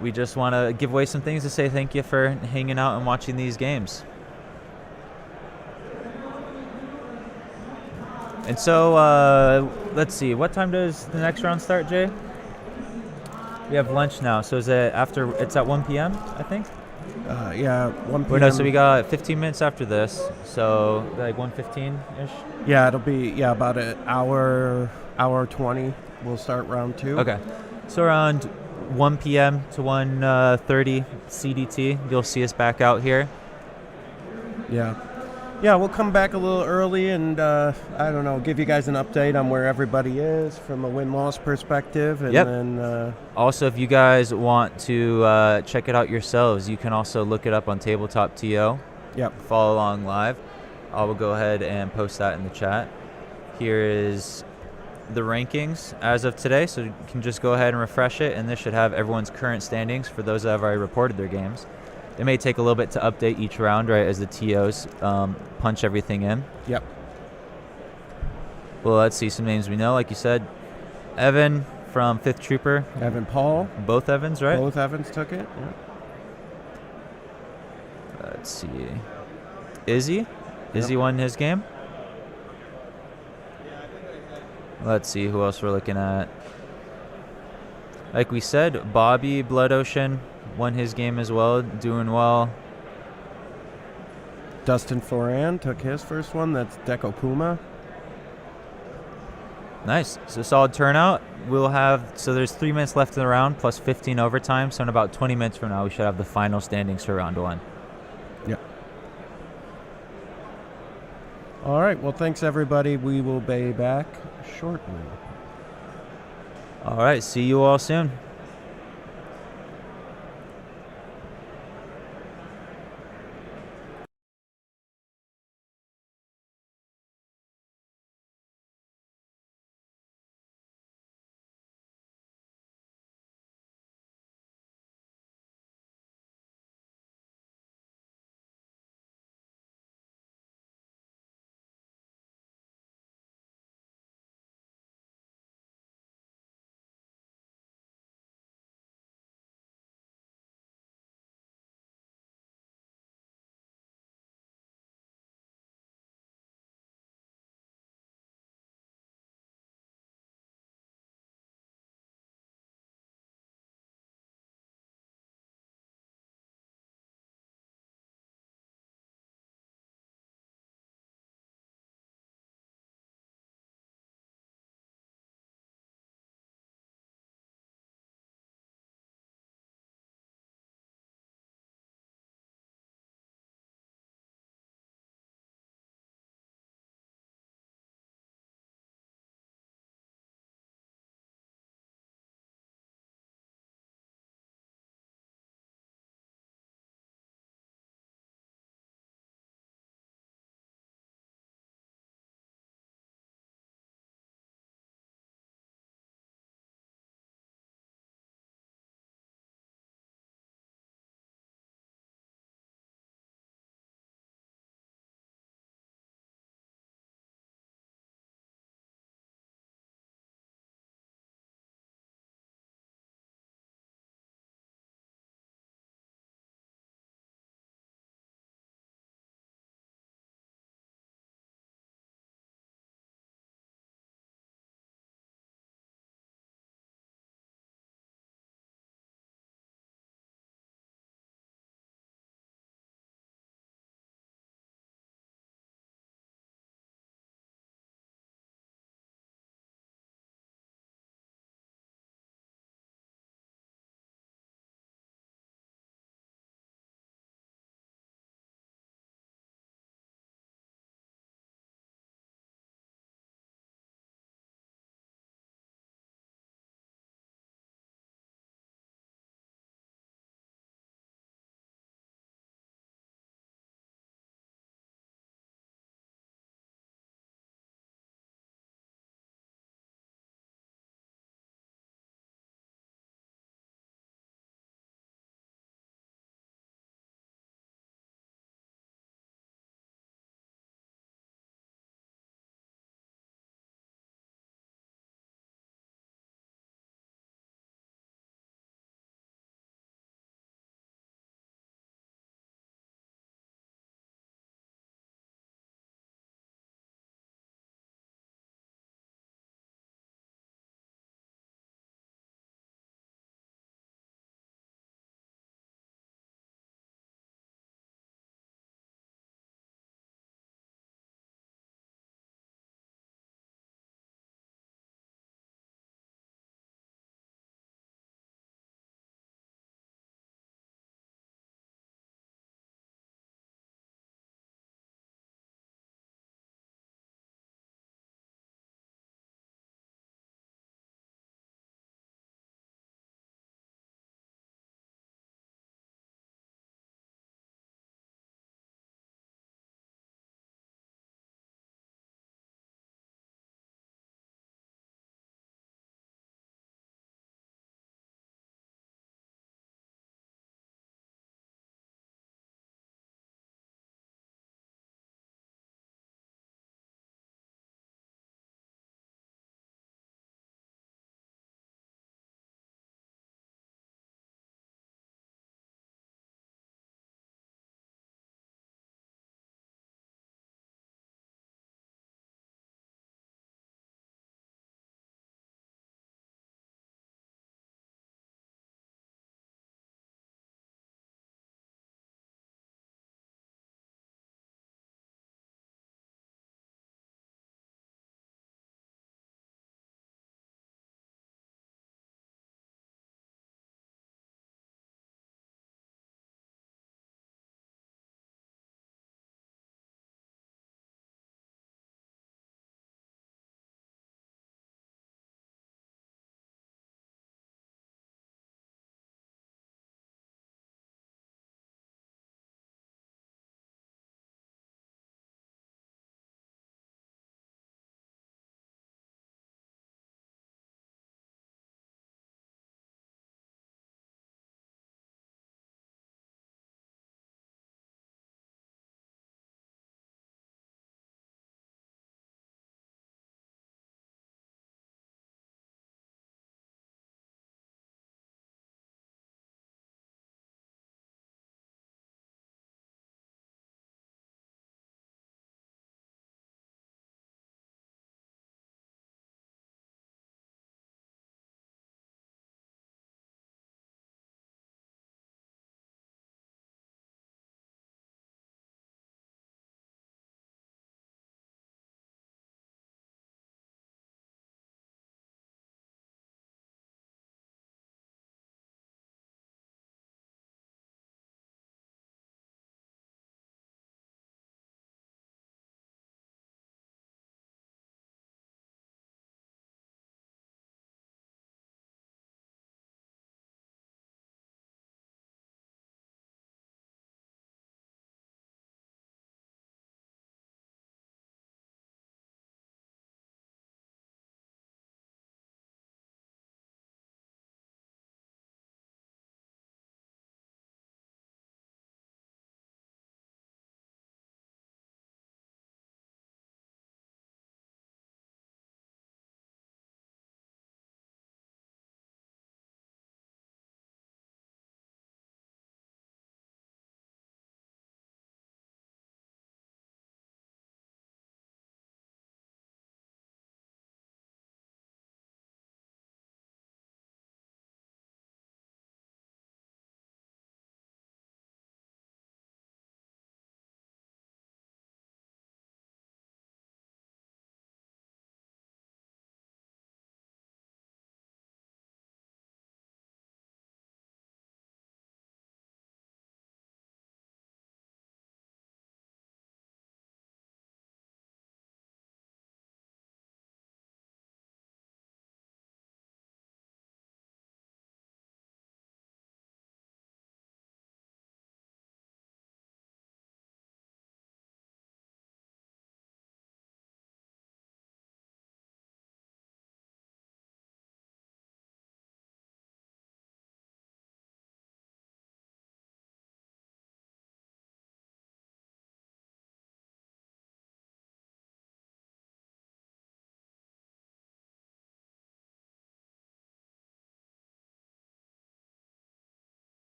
We just want to give away some things to say thank you for hanging out and watching these games. And so, let's see, what time does the next round start, Jay? We have lunch now, so is it after, it's at 1 p.m., I think? Yeah, 1 p.m. Wait, no, so we got 15 minutes after this, so like 1:15-ish? Yeah, it'll be about an hour 20. We'll start round 2. Okay, so around 1 p.m. to 1:30 CDT, you'll see us back out here. Yeah, we'll come back a little early and, I don't know, give you guys an update on where everybody is from a win-loss perspective. And then, also, if you guys want to check it out yourselves, you can also look it up on Tabletop TO. Yep. Follow along live. I will go ahead and post that in the chat. Here is the rankings as of today, so you can just go ahead and refresh it, and this should have everyone's current standings for those that have already reported their games. It may take a little bit to update each round, right, as the TOs punch everything in. Yep. Well, let's see some names we know. Like you said, Evan from 5th Trooper. Evan Paul. Both Evans, right? Both Evans took it. Yeah. Let's see. Izzy? Izzy won his game. Let's see who else we're looking at. Like we said, Bobby Blood Ocean won his game as well, doing well. Dustin Foran took his first one. That's Deco Puma. Nice. So solid turnout. We'll have, so there's 3 minutes left in the round plus 15 overtime. So in about 20 minutes from now, we should have the final standings for round 1. Yep. All right. Well, thanks, everybody. We will be back shortly. All right. See you all soon.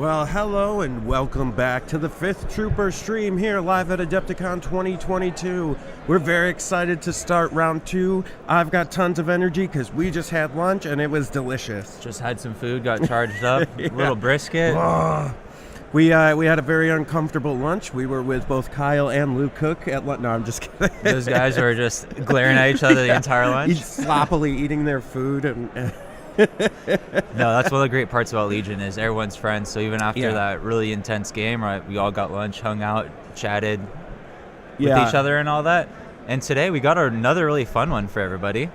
Well, hello and welcome back to the 5th Trooper stream here live at Adepticon 2022. We're very excited to start round 2. I've got tons of energy because we just had lunch and it was delicious. Just had some food, got charged up, Yeah. little brisket. Oh. We had a very uncomfortable lunch. We were with both Kyle and Luke Cook at lunch. No, I'm just kidding. Those guys were just glaring at each other the entire lunch. Sloppily eating their food and... No, that's one of the great parts about Legion is everyone's friends. So even after that really intense game, right, we all got lunch, hung out, chatted with each other and all that. And today we got another really fun one for everybody.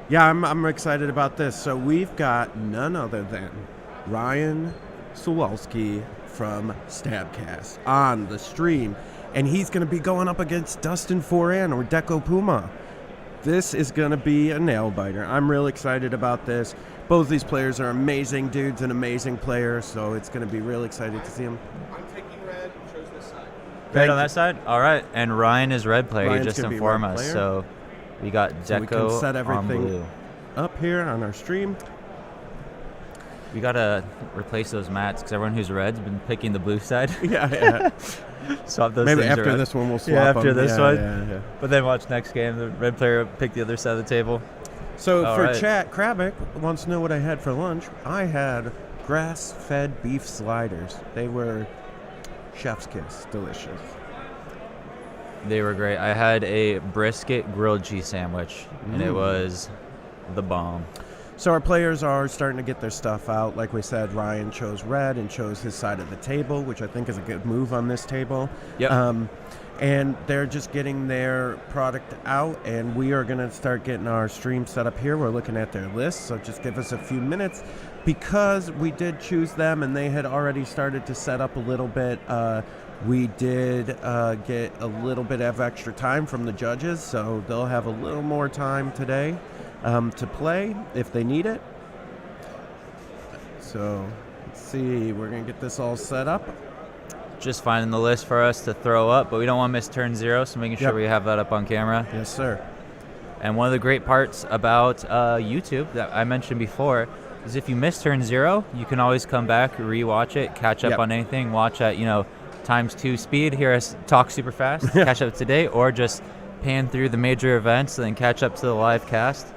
Yeah, I'm excited about this. So we've got none other than Ryan Sawalski from Stabcast on the stream, and he's going to be going up against Dustin Foran or Deco Puma. This is going to be a nail-biter. I'm real excited about this. Both these players are amazing dudes and amazing players, so it's going to be real exciting to see them. I'm taking red, chose this side. Red on that side? All right. And Ryan is red player. Ryan's He just gonna be informed red us. player. So we got So we can Deco set on everything blue. up here on our stream. We got to replace those mats because everyone who's red's been picking the blue side. Yeah. Swap those Maybe things after around. this one we'll swap Yeah, after them. this one. Yeah. But then watch next game, the red player pick the other side of the table. So All for right. chat, Krabick wants to know what I had for lunch. I had grass-fed beef sliders. They were chef's kiss, delicious. They were great. I had a brisket grilled cheese sandwich, and it was the bomb. So our players are starting to get their stuff out. Like we said, Ryan chose red and chose his side of the table, which I think is a good move on this table. Yep. And they're just getting their product out, and we are going to start getting our stream set up here. We're looking at their list, so just give us a few minutes. Because we did choose them and they had already started to set up a little bit, we did get a little bit of extra time from the judges, so they'll have a little more time today to play if they need it. So let's see, we're going to get this all set up. Just finding the list for us to throw up, but we don't want to miss turn 0, so making sure we have that up on camera. Yes, sir. And one of the great parts about YouTube that I mentioned before is if you miss turn 0, you can always come back, re-watch it, catch up on anything, watch at, ×2 speed, hear us talk super fast, catch up today, or just pan through the major events and then catch up to the live cast.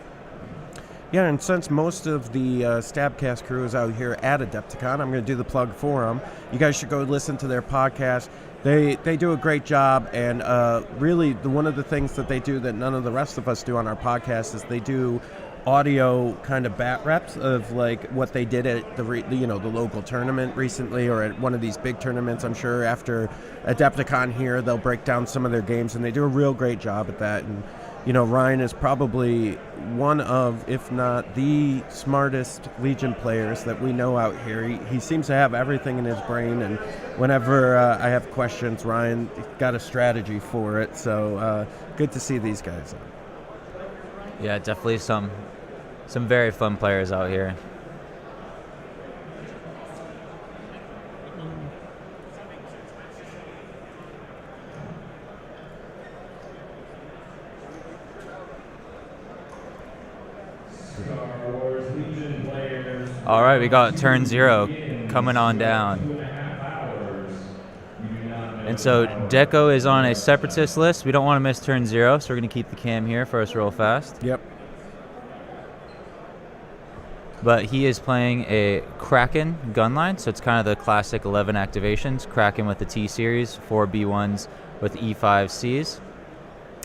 Yeah, and since most of the Stabcast crew is out here at Adepticon, I'm going to do the plug for them. You guys should go listen to their podcast. They do a great job, and really one of the things that they do that none of the rest of us do on our podcast is they do audio kind of bat reps of like what they did at the local tournament recently, or at one of these big tournaments. I'm sure after Adepticon here they'll break down some of their games, and they do a real great job at that. And Ryan is probably one of, if not the smartest Legion players that we know out here. He seems to have everything in his brain, and whenever I have questions, Ryan got a strategy for it. So good to see these guys. Yeah, definitely some very fun players out here. Star Wars Legion players. All right, we got turn 0 coming on down. 2.5 hours. You do not know And so Deco is on a separatist list. We don't want to miss turn 0, so we're going to keep the cam here for us real fast. Yep. But he is playing a Kraken gun line, so it's kind of the classic 11 activations. Kraken with the T-Series, 4 B1s with E5Cs,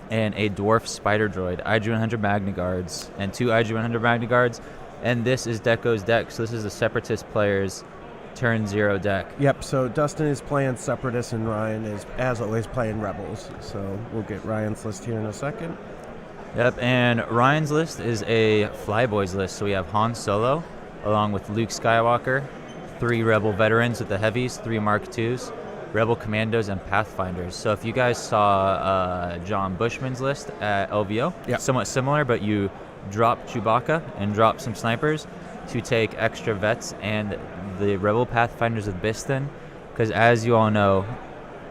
and a Dwarf Spider Droid, IG-100 Magna Guards, and 2 IG-100 Magna Guards. And this is Deco's deck, so this is the Separatist player's turn 0 deck. Yep, so Dustin is playing Separatists and Ryan is, as always, playing Rebels. So we'll get Ryan's list here in a second. Yep, and Ryan's list is a Flyboys list. So we have Han Solo, along with Luke Skywalker, 3 Rebel veterans with the heavies, 3 Mark IIs, Rebel Commandos, and Pathfinders. So if you guys saw John Bushman's list at LVO, somewhat similar, but you drop Chewbacca and drop some snipers to take extra vets and the Rebel Pathfinders with Biston, because as you all know,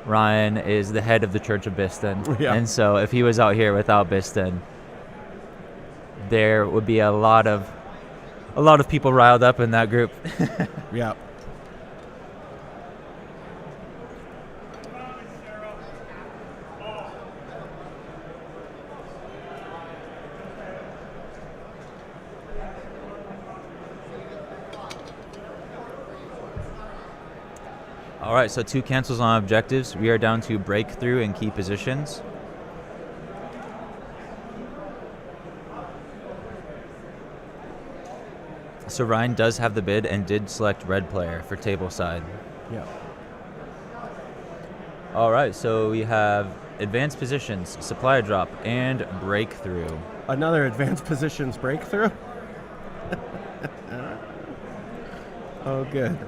Ryan is the head of the Church of Biston, and so if he was out here without Biston, there would be a lot of people riled up in that group. Yeah. All right, so 2 cancels on objectives. We are down to breakthrough and key positions. So Ryan does have the bid and did select red player for table side. Yeah. All right, so we have advanced positions, supply drop, and breakthrough. Another advanced positions breakthrough? Oh, good.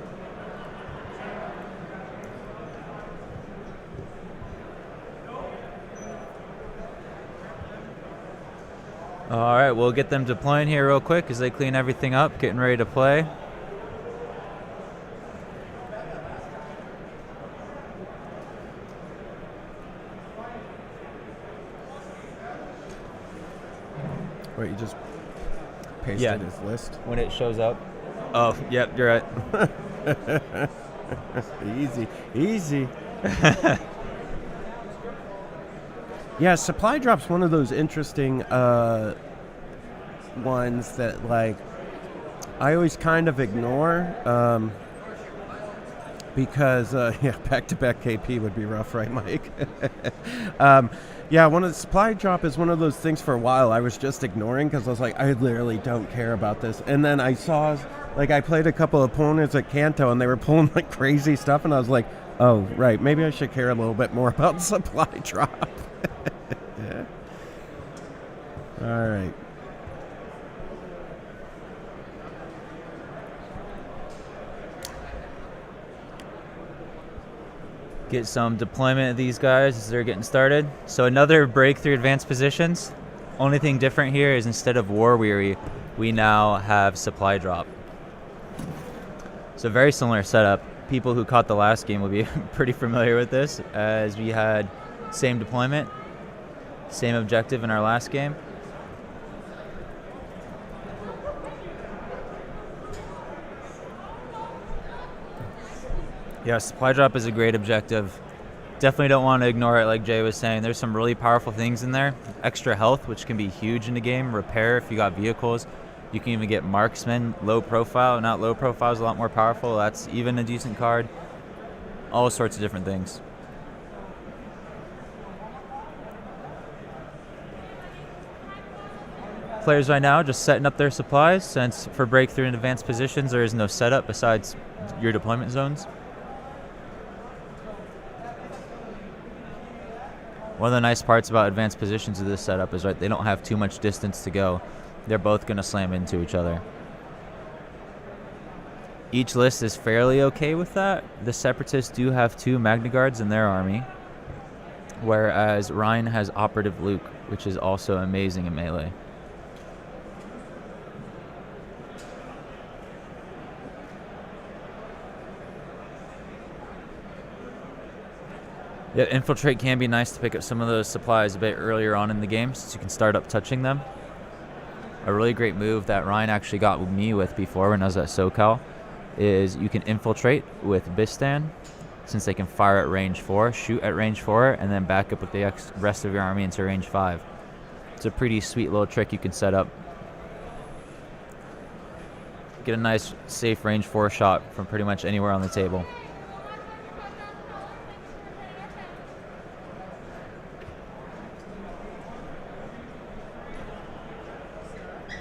All right, we'll get them deploying here real quick as they clean everything up, getting ready to play. Wait, you just pasted his list? When it shows up. Oh, yep, you're right. Easy, easy. Yeah, supply drop's one of those interesting ones that, like, I always kind of ignore because, back-to-back KP would be rough, right, Mike? Yeah, one of the supply drop is one of those things for a while I was just ignoring because I was like, I literally don't care about this. And then I saw, like, I played a couple of opponents at Kanto and they were pulling, like, crazy stuff. And I was like, oh, right, maybe I should care a little bit more about supply drop. Yeah. All right. Get some deployment of these guys as they're getting started. So another breakthrough advanced positions. Only thing different here is instead of war weary, we now have supply drop. So very similar setup. People who caught the last game will be pretty familiar with this, as we had same deployment, same objective in our last game. Yeah, supply drop is a great objective. Definitely don't want to ignore it, like Jay was saying. There's some really powerful things in there. Extra health, which can be huge in the game. Repair if you got vehicles. You can even get marksman, low profile. Not low profile is a lot more powerful. That's even a decent card. All sorts of different things. Players right now just setting up their supplies, since for breakthrough and advanced positions there is no setup besides your deployment zones. One of the nice parts about advanced positions of this setup is, right, they don't have too much distance to go. They're both going to slam into each other. Each list is fairly okay with that. The Separatists do have 2 Magna Guards in their army, whereas Ryan has Operative Luke, which is also amazing in melee. Yeah, infiltrate can be nice to pick up some of those supplies a bit earlier on in the game, since you can start up touching them. A really great move that Ryan actually got me with before when I was at SoCal is you can infiltrate with Bistan, since they can fire at range 4, shoot at range 4, and then back up with the rest of your army into range 5. It's a pretty sweet little trick you can set up. Get a nice, safe range 4 shot from pretty much anywhere on the table.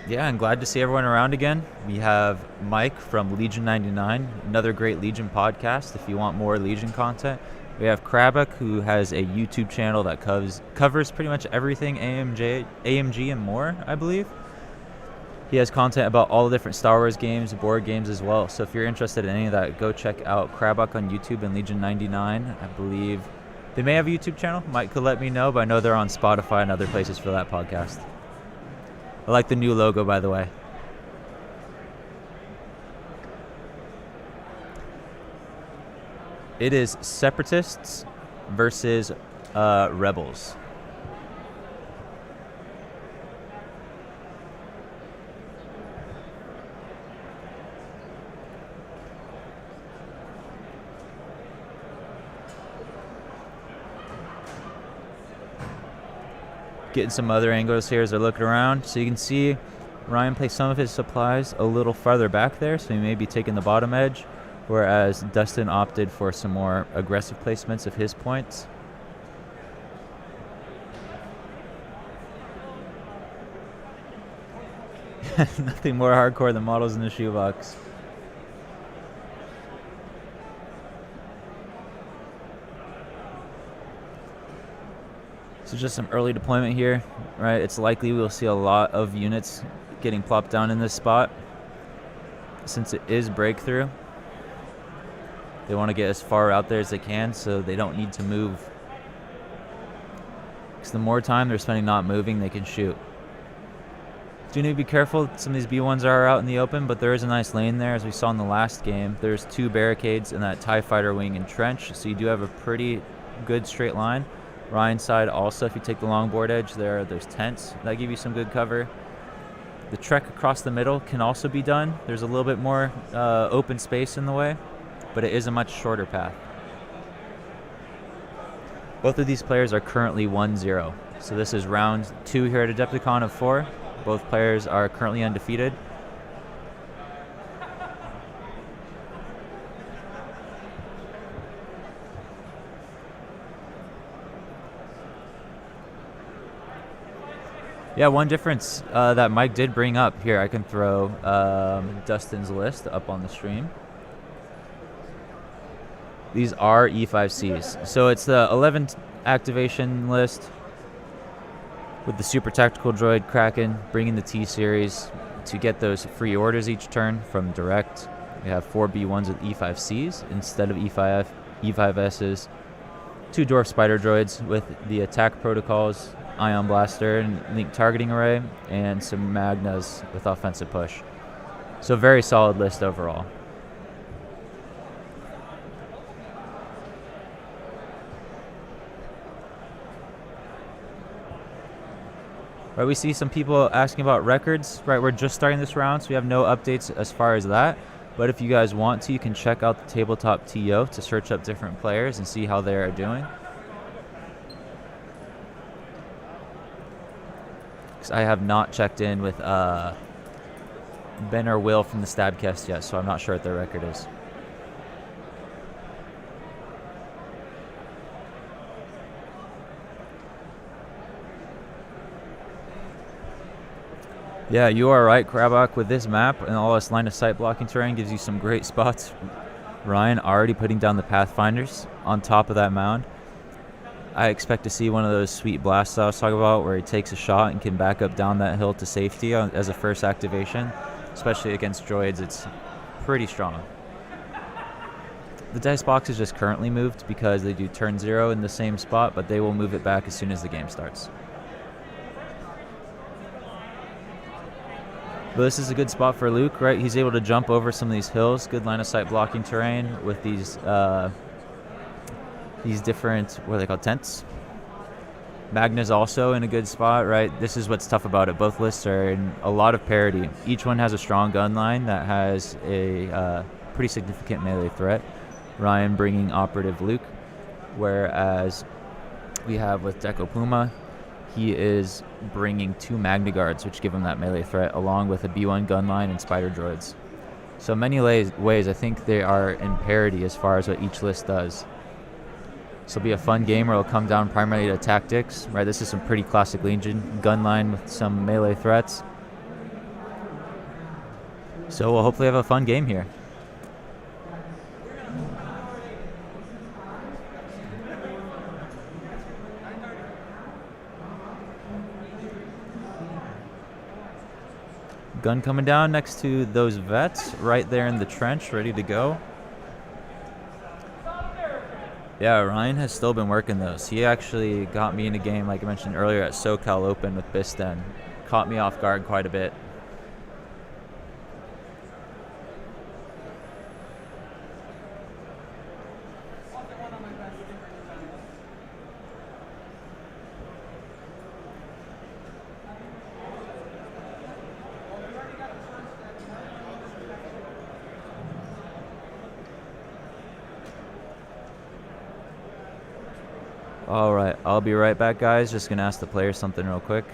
Yeah, I'm glad to see everyone around again. We have Mike from Legion 99, another great Legion podcast if you want more Legion content. We have Krabak, who has a YouTube channel that covers pretty much everything AMG and more, I believe. He has content about all the different Star Wars games, board games as well. So if you're interested in any of that, go check out Krabak on YouTube and Legion 99. I believe they may have a YouTube channel. Mike could let me know, but I know they're on Spotify and other places for that podcast. I like the new logo, by the way. It is Separatists versus Rebels. Getting some other angles here as they're looking around. So you can see Ryan placed some of his supplies a little farther back there, so he may be taking the bottom edge. whereas Dustin opted for some more aggressive placements of his points. Nothing more hardcore than models in the shoebox. So just some early deployment here, right? It's likely we'll see a lot of units getting plopped down in this spot. Since it is breakthrough, they want to get as far out there as they can so they don't need to move. Because the more time they're spending not moving, they can shoot. Do need to be careful. Some of these B1s are out in the open, but there is a nice lane there. As we saw in the last game, there's 2 barricades in that TIE fighter wing and trench, so you do have a pretty good straight line. Ryan's side also, if you take the longboard edge, there's tents that give you some good cover. The trek across the middle can also be done. There's a little bit more open space in the way, but it is a much shorter path. Both of these players are currently 1-0. So this is round 2 here at Adepticon of 4. Both players are currently undefeated. Yeah, one difference that Mike did bring up here, I can throw Dustin's list up on the stream. These are E5Cs. So it's the 11th activation list with the super tactical droid Kraken bringing the T-Series to get those free orders each turn from direct. We have 4 B1s with E5Cs instead of E5Ss. 2 Dwarf Spider droids with the attack protocols, Ion Blaster and Link Targeting Array, and some Magnas with offensive push. So very solid list overall. Right, we see some people asking about records. Right, we're just starting this round, so we have no updates as far as that. But if you guys want to, you can check out the Tabletop TO to search up different players and see how they are doing. I have not checked in with Ben or Will from the Stabcast yet, so I'm not sure what their record is. Yeah, you are right, Krabak. With this map and all this line of sight blocking terrain gives you some great spots. Ryan already putting down the Pathfinders on top of that mound. I expect to see one of those sweet blasts I was talking about where he takes a shot and can back up down that hill to safety as a first activation. Especially against droids, it's pretty strong. The dice box is just currently moved because they do turn 0 in the same spot, but they will move it back as soon as the game starts. But this is a good spot for Luke, right? He's able to jump over some of these hills. Good line of sight blocking terrain with these different, what are they called, tents? Magna's also in a good spot, right? This is what's tough about it. Both lists are in a lot of parity. Each one has a strong gun line that has a pretty significant melee threat. Ryan bringing operative Luke, whereas we have with Deco Puma, he is bringing 2 Magna Guards, which give him that melee threat, along with a B1 gun line and spider droids. So many ways, I think they are in parity as far as what each list does. This will be a fun game where it'll come down primarily to tactics, right? This is some pretty classic Legion gun line with some melee threats. So we'll hopefully have a fun game here. Gun coming down next to those vets right there in the trench, ready to go. Yeah, Ryan has still been working those. He actually got me in a game, like I mentioned earlier, at SoCal Open with Bisten. Caught me off guard quite a bit. All right, I'll be right back, guys. Just going to ask the players something real quick.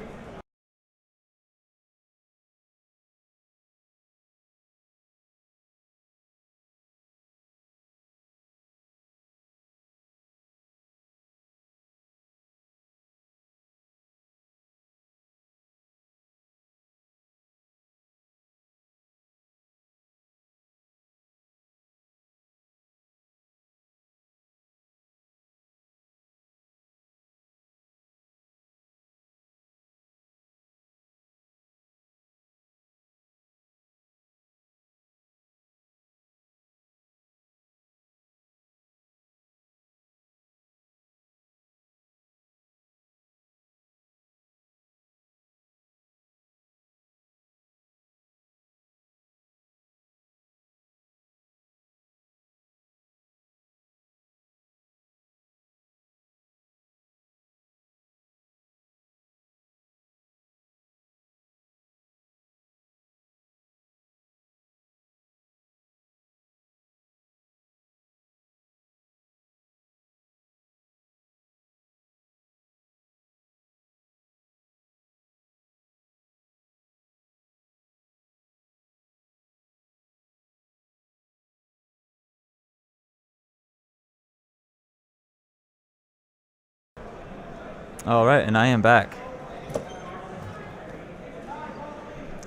All right, and I am back.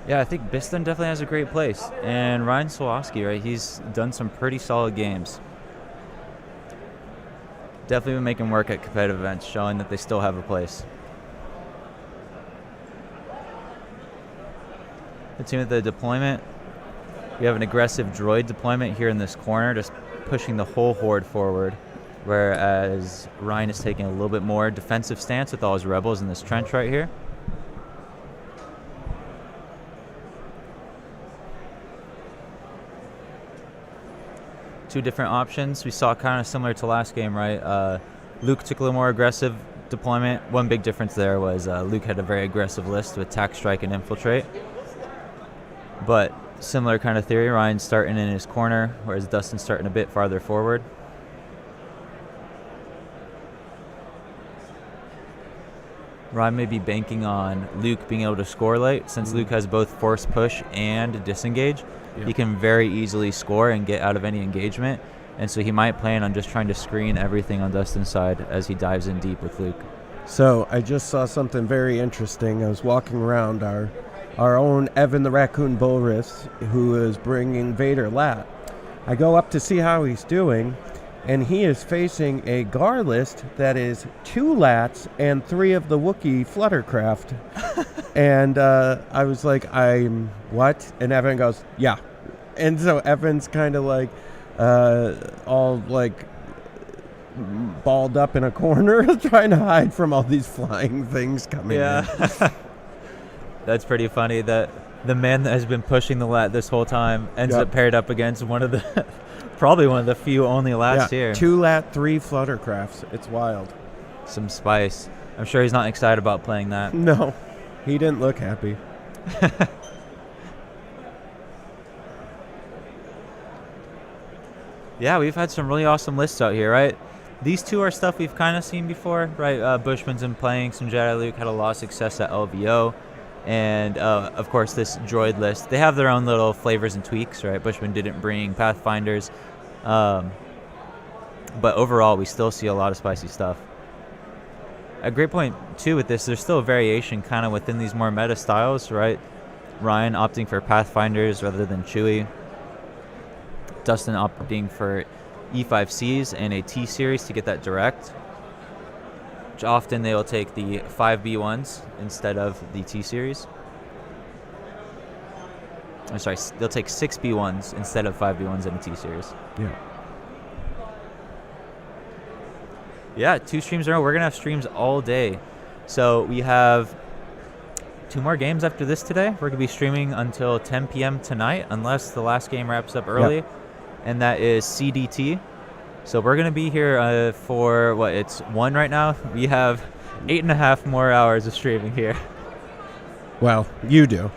Yeah, I think Biston definitely has a great place. And Ryan Swarovski, right, he's done some pretty solid games. Definitely been making work at competitive events, showing that they still have a place. Continue with the deployment. We have an aggressive droid deployment here in this corner, just pushing the whole horde forward, whereas Ryan is taking a little bit more defensive stance with all his rebels in this trench right here. Two different options. We saw kind of similar to last game, right? Luke took a little more aggressive deployment. One big difference there was Luke had a very aggressive list with attack, strike, and infiltrate. But similar kind of theory. Ryan's starting in his corner, whereas Dustin's starting a bit farther forward. Ryan may be banking on Luke being able to score late. Since Luke has both force push and disengage, he can very easily score and get out of any engagement. And so he might plan on just trying to screen everything on Dustin's side as he dives in deep with Luke. So I just saw something very interesting. I was walking around our own Evan the Raccoon Bullris, who is bringing Vader Lat. I go up to see how he's doing, and he is facing a Gar list that is 2 Lats and 3 of the Wookiee Fluttercraft. And I was like, I'm what? And Evan goes, yeah. And so Evan's kind of like all like balled up in a corner trying to hide from all these flying things coming in. That's pretty funny that the man that has been pushing the Lat this whole time ends up paired up against one of the probably one of the few only Lats here. 2 Lat, 3 Fluttercrafts. It's wild. Some spice. I'm sure he's not excited about playing that. No, he didn't look happy. Yeah, we've had some really awesome lists out here, right? These two are stuff we've kind of seen before, right? Bushman's been playing some Jedi Luke, had a lot of success at LVO. And, of course, this droid list, they have their own little flavors and tweaks, right? Bushman didn't bring Pathfinders. But overall, we still see a lot of spicy stuff. A great point, too, with this, there's still a variation kind of within these more meta styles, right? Ryan opting for Pathfinders rather than Chewie. Dustin opting for E5Cs and a T-Series to get that direct. Which often they will take the 5B1s instead of the T-Series. I'm sorry, they'll take 6B1s instead of 5B1s in a T-Series. Yeah, 2 streams in a row. We're going to have streams all day. So we have 2 more games after this today. We're going to be streaming until 10 p.m. tonight, unless the last game wraps up early. And that is CDT. So we're going to be here for, what, it's 1 right now? We have 8.5 more hours of streaming here. Well, you do.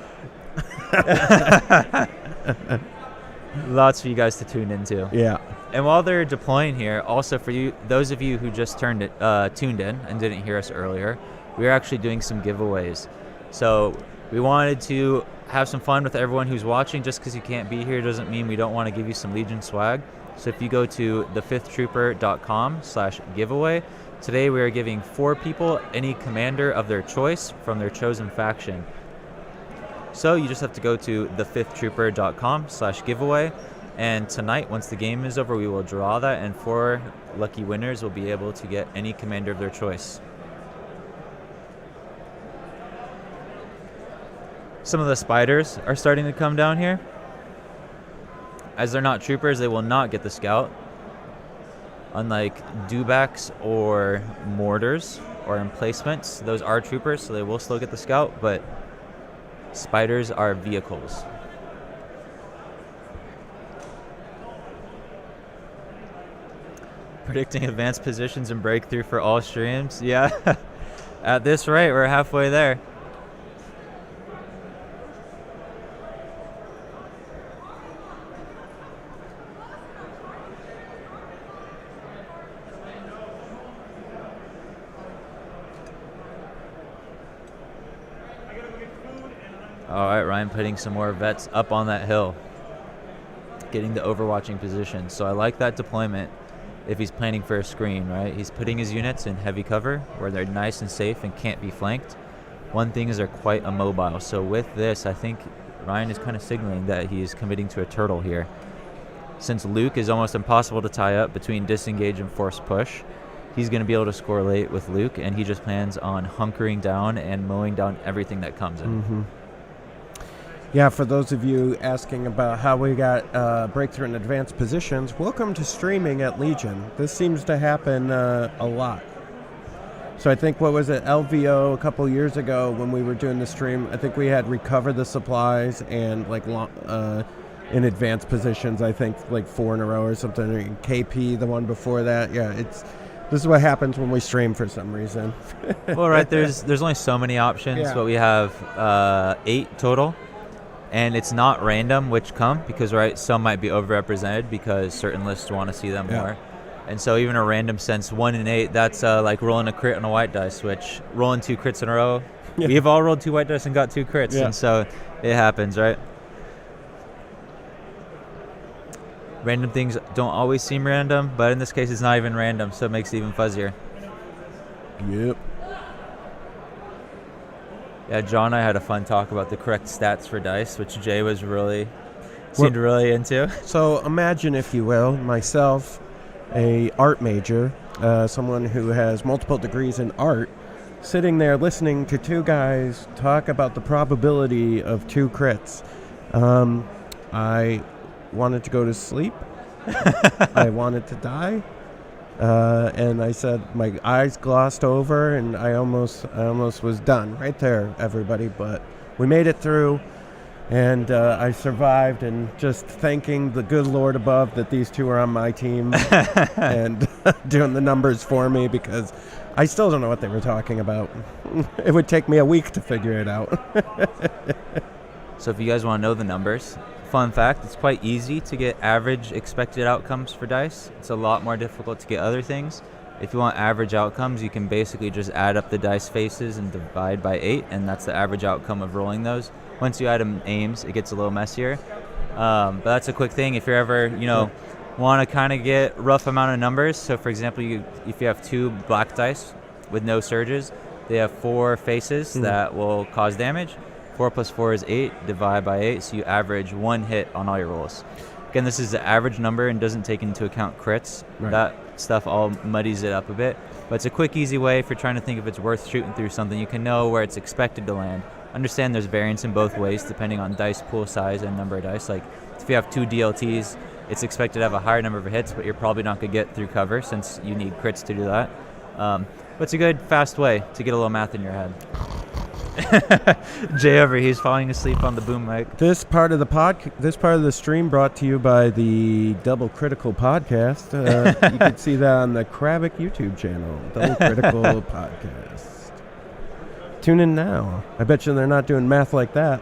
Lots for you guys to tune into. Yeah. And while they're deploying here, also for you, those of you who just tuned in and didn't hear us earlier, we are actually doing some giveaways. So we wanted to have some fun with everyone who's watching. Just because you can't be here doesn't mean we don't want to give you some Legion swag. So if you go to thefifthtrooper.com/giveaway, today we are giving 4 people any commander of their choice from their chosen faction. So you just have to go to thefifthtrooper.com/giveaway, and tonight, once the game is over, we will draw that, and 4 lucky winners will be able to get any commander of their choice. Some of the spiders are starting to come down here. As they're not troopers, they will not get the scout. Unlike dewbacks or mortars or emplacements, those are troopers, so they will still get the scout, but spiders are vehicles. Predicting advanced positions and breakthrough for all streams. Yeah, at this rate, we're halfway there. All right, Ryan putting some more vets up on that hill, getting the overwatching position. So I like that deployment. if he's planning for a screen, right? He's putting his units in heavy cover where they're nice and safe and can't be flanked. One thing is they're quite immobile. So with this, I think Ryan is kind of signaling that he's committing to a turtle here. Since Luke is almost impossible to tie up between disengage and force push, he's going to be able to score late with Luke, and he just plans on hunkering down and mowing down everything that comes in. Mm-hmm. Yeah, for those of you asking about how we got breakthrough in advanced positions, welcome to streaming at Legion. This seems to happen a lot. So I think, what was it, LVO a couple years ago when we were doing the stream, I think we had recover the supplies and like in advanced positions, I think like 4 in a row or something. KP, the one before that. Yeah, this is what happens when we stream for some reason. Well, right, there's only so many options, but we have 8 total. And it's not random which come, because some might be overrepresented because certain lists want to see them more. And so even a random sense, 1 in 8, that's like rolling a crit on a white dice, which rolling 2 crits in a row, we've all rolled 2 white dice and got 2 crits, and so it happens, right? Random things don't always seem random, but in this case it's not even random, so it makes it even fuzzier. Yep. Yeah, John and I had a fun talk about the correct stats for dice, which Jay was seemed really into. So imagine, if you will, myself, a art major, someone who has multiple degrees in art, sitting there listening to 2 guys talk about the probability of 2 crits. I wanted to go to sleep. I wanted to die. And I said, my eyes glossed over, and I almost was done right there, everybody. But we made it through, and I survived, and just thanking the good Lord above that these 2 are on my team and doing the numbers for me, because I still don't know what they were talking about. It would take me a week to figure it out. So if you guys want to know the numbers, fun fact, it's quite easy to get average expected outcomes for dice. It's a lot more difficult to get other things. If you want average outcomes, you can basically just add up the dice faces and divide by 8, and that's the average outcome of rolling those. Once you add them aims, it gets a little messier. But that's a quick thing. If you're ever, want to kind of get rough amount of numbers, so for example, if you have 2 black dice with no surges, they have 4 faces that will cause damage. 4 plus 4 is 8, divide by 8, so you average 1 hit on all your rolls. Again, this is the average number and doesn't take into account crits. Right. That stuff all muddies it up a bit. But it's a quick, easy way if you're trying to think if it's worth shooting through something. You can know where it's expected to land. Understand there's variance in both ways depending on dice pool size and number of dice. Like if you have 2 DLTs, it's expected to have a higher number of hits, but you're probably not going to get through cover since you need crits to do that. But it's a good, fast way to get a little math in your head. Jay over, he's falling asleep on the boom mic. This part of the stream brought to you by the Double Critical podcast. You can see that on the Kravic YouTube channel, Double Critical podcast. Tune in now. I bet you they're not doing math like that.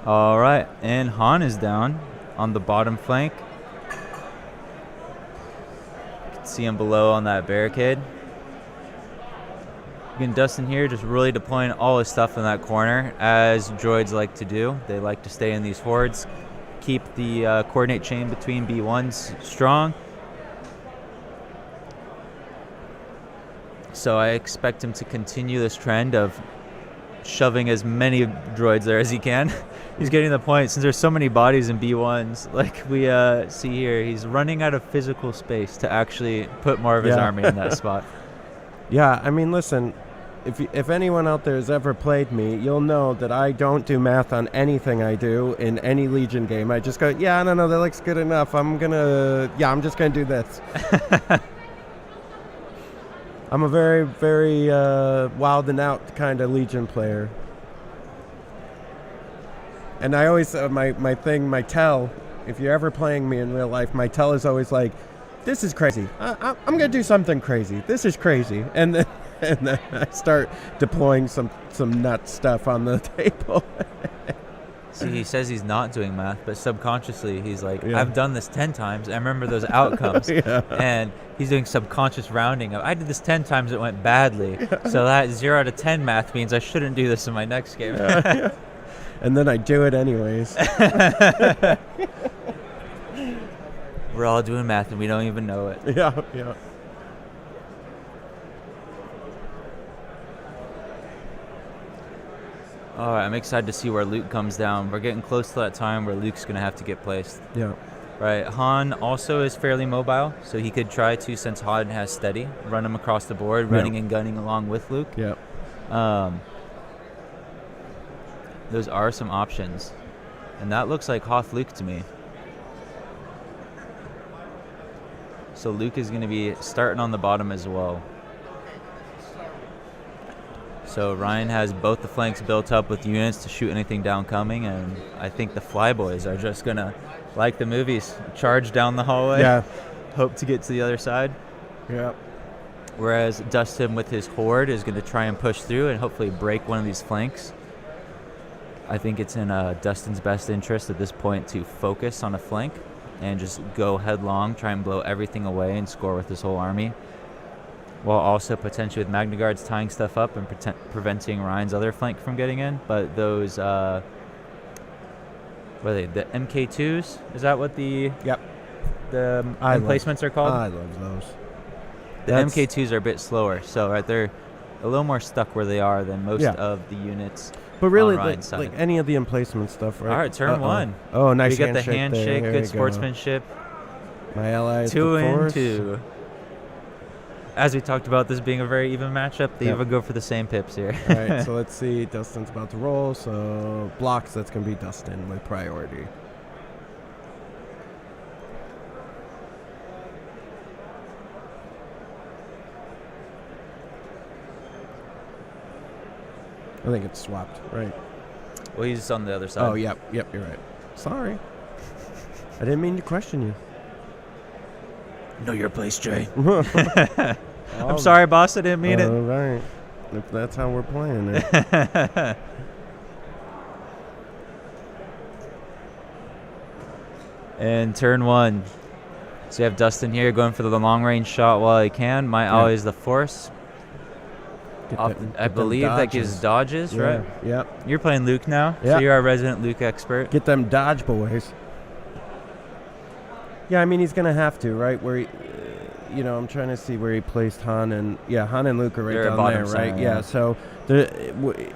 All right, and Han is down on the bottom flank. You can see him below on that barricade. Again, Dustin here just really deploying all his stuff in that corner, as droids like to do. They like to stay in these hordes, keep the coordinate chain between B1s strong. So I expect him to continue this trend of shoving as many droids there as he can. He's getting the point, since there's so many bodies in B1s, like we see here, he's running out of physical space to actually put more of his army in that spot. Yeah, I mean, listen, if anyone out there has ever played me, you'll know that I don't do math on anything I do in any Legion game. I just go, no, that looks good enough. I'm just going to do this. I'm a very, very wild and out kind of Legion player. And I always, my tell, if you're ever playing me in real life, my tell is always like, this is crazy. I'm going to do something crazy. This is crazy. And then I start deploying some nut stuff on the table. See, he says he's not doing math, but subconsciously he's like, Yeah. I've done this 10 times. I remember those outcomes. Yeah. And he's doing subconscious rounding. I did this 10 times, it went badly. So that 0 out of 10 math means I shouldn't do this in my next game. Yeah. And then I do it anyways. We're all doing math and we don't even know it. Yeah, yeah. All right, I'm excited to see where Luke comes down. We're getting close to that time where Luke's going to have to get placed. Yeah. Right, Han also is fairly mobile, so he could try to, since Han has steady, run him across the board, running and gunning along with Luke. Yeah. Those are some options. And that looks like Hoth Luke to me. So Luke is going to be starting on the bottom as well. So Ryan has both the flanks built up with units to shoot anything down coming, and I think the Flyboys are just going to, like the movies, charge down the hallway. Yeah. Hope to get to the other side. Yeah. Whereas Dustin with his horde is going to try and push through and hopefully break one of these flanks. I think it's in Dustin's best interest at this point to focus on a flank and just go headlong, try and blow everything away and score with his whole army, while also potentially with Magna Guards tying stuff up and preventing Ryan's other flank from getting in. But those, what are they, the MK2s? Is that what the emplacements are called? I love those. The MK2s are a bit slower, so they're a little more stuck where they are than most of the units. But really, on Ryan's side. like any of the emplacement stuff, right? All right, turn one. Oh, nice. We get the handshake handshake, there. There good you sportsmanship. Go. My ally is 2 the and Force. 2. As we talked about this being a very even matchup, they even go for the same pips here. All right, so let's see. Dustin's about to roll, so blocks, that's going to be Dustin with priority. I think it's swapped, right? Well, he's on the other side. Oh, yep, you're right. Sorry. I didn't mean to question you. Know your place, Jay. I'm I'm sorry, boss. I didn't mean it. All right. If that's how we're playing it. And turn one. So you have Dustin here going for the long-range shot while he can. My ally is the Force. I believe that gives dodges, right? Yep. You're playing Luke now, so Yep. you're our resident Luke expert. Get them dodge boys. Yeah, I mean, he's going to have to, right? Where he, I'm trying to see where he placed Han and Luke are right They're down bottom there, right? center, Yeah, yeah. so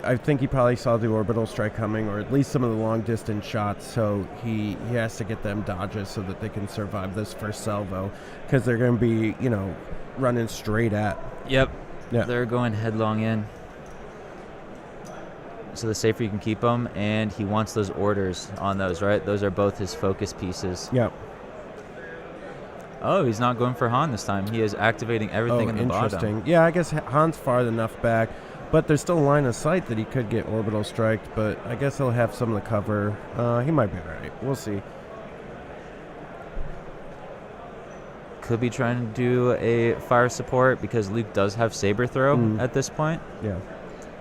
I think he probably saw the orbital strike coming, or at least some of the long distance shots, so he has to get them dodges so that they can survive this first salvo, because they're going to be, running straight at. Yep. Yeah. They're going headlong in. So the safer you can keep them, and he wants those orders on those, right? Those are both his focus pieces. Yep. Oh, he's not going for Han this time. He is activating everything in the interesting. bottom. Yeah, I guess Han's far enough back, but there's still a line of sight that he could get orbital striked, but I guess he'll have some of the cover. He might be all right. We'll see. Could be trying to do a fire support because Luke does have saber throw at this point. Yeah.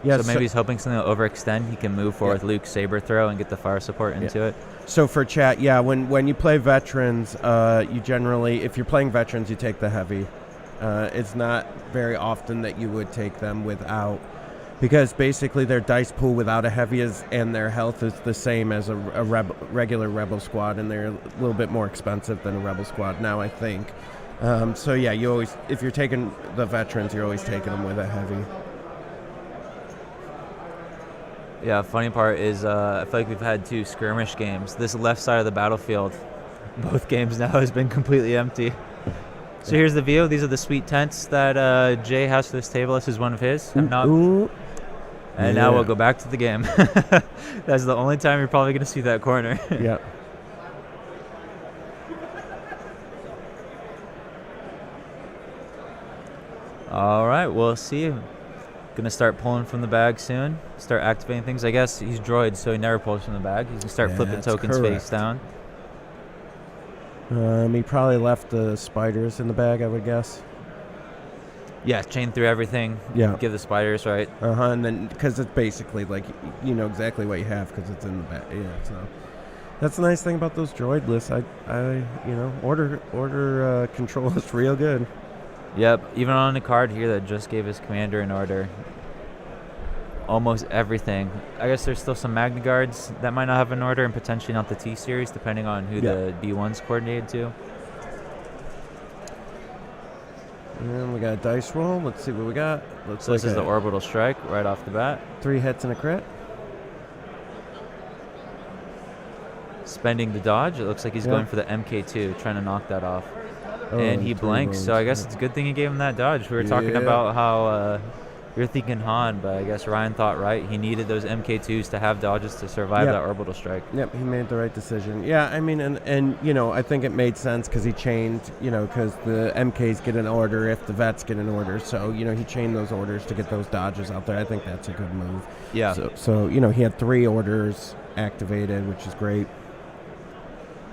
Yeah. So maybe he's hoping something will overextend. He can move forward with Luke's saber throw and get the fire support into it. So for chat, when you play veterans, you generally, if you're playing veterans, you take the heavy. It's not very often that you would take them without, because basically their dice pool without a heavy and their health is the same as a regular rebel squad, and they're a little bit more expensive than a rebel squad now, I think. So yeah, you always, if you're taking the veterans, you're always taking them with a heavy. Yeah, funny part is I feel like we've had 2 skirmish games. This left side of the battlefield, both games now has been completely empty. So here's the view. These are the sweet tents that Jay has for this table. This is one of his. And now we'll go back to the game. That's the only time you're probably going to see that corner. Yeah. All right, we'll see. Gonna start pulling from the bag soon. Start activating things. I guess he's droid, so he never pulls from the bag. He's gonna start flipping That's tokens correct. face down. He probably left the spiders in the bag, I would guess. Yeah, chain through everything. Yeah. Give the spiders, right? And then, because it's basically like, you know exactly what you have because it's in the back. Yeah, so that's the nice thing about those droid lists. I order control is real good. Yep, even on the card here that just gave his commander an order. Almost everything. I guess there's still some Magna Guards that might not have an order and potentially not the T-Series, depending on who the B1's coordinated to. And we got a dice roll. Let's see what we got. So this is the orbital strike right off the bat. 3 hits and a crit. Spending the dodge. It looks like he's going for the MK2, trying to knock that off. Oh, and he blanks, so I guess it's a good thing he gave him that dodge. We were talking about how you're thinking Han, but I guess Ryan thought right. He needed those MK2s to have dodges to survive that orbital strike. Yep, he made the right decision. Yeah, I mean, and you know, I think it made sense because he chained, you know, because the MKs get an order if the vets get an order. So, you know, he chained those orders to get those dodges out there. I think that's a good move. Yeah. So you know, he had 3 orders activated, which is great.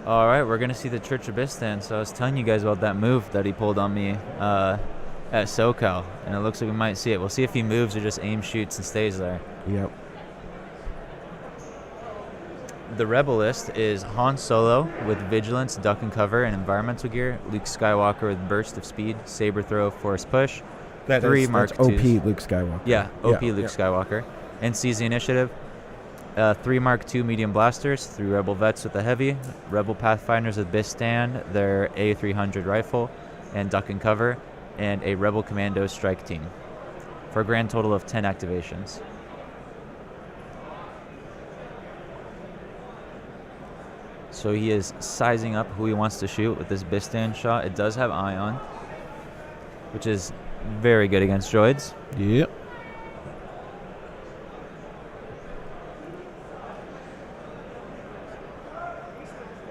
All right, we're going to see the Church of Bistan. So I was telling you guys about that move that he pulled on me at SoCal, and it looks like we might see it. We'll see if he moves or just aim shoots and stays there. Yep. The Rebel list is Han Solo with Vigilance, Duck and Cover, and Environmental Gear. Luke Skywalker with Burst of Speed, Saber Throw, Force Push. That's Mark OP IIs. Luke Skywalker. Yeah, OP Luke Skywalker. And seize the initiative. 3 Mark II medium blasters, 3 Rebel vets with the heavy, Rebel Pathfinders with Bistan, their A300 rifle, and Duck and Cover, and a Rebel Commando strike team, for a grand total of 10 activations. So he is sizing up who he wants to shoot with this Bistan shot. It does have ion, which is very good against droids. Yep.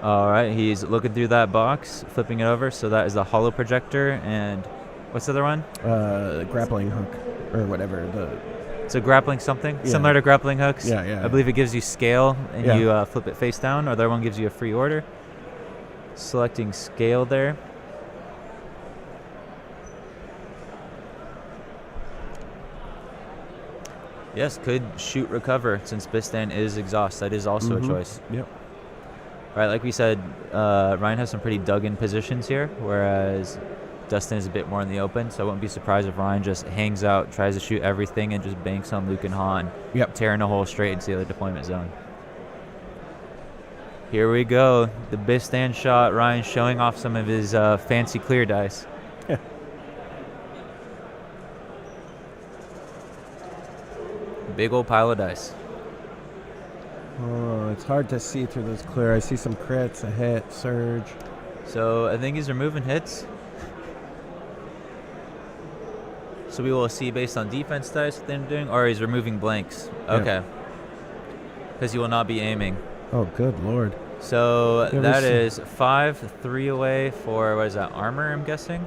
All right, he's looking through that box, flipping it over. So that is the holo projector, and what's the other one? Grappling hook, or whatever. It's a grappling something, similar to grappling hooks. Yeah. I believe it gives you scale, and you flip it face down, or the other one gives you a free order. Selecting scale there. Yes, could shoot recover, since Bistan is exhaust. That is also a choice. Yep. Right, like we said, Ryan has some pretty dug-in positions here, whereas Dustin is a bit more in the open, so I wouldn't be surprised if Ryan just hangs out, tries to shoot everything, and just banks on Luke and Han, tearing a hole straight into the other deployment zone. Here we go, the Bistan shot. Ryan showing off some of his fancy clear dice. Big old pile of dice. Oh, it's hard to see through those clear. I see some crits, a hit, surge. So I think he's removing hits. So we will see based on defense dice what they're doing, or he's removing blanks. Okay. Because he will not be aiming. Oh, good lord. So that is 5-3 away for, what is that, armor, I'm guessing?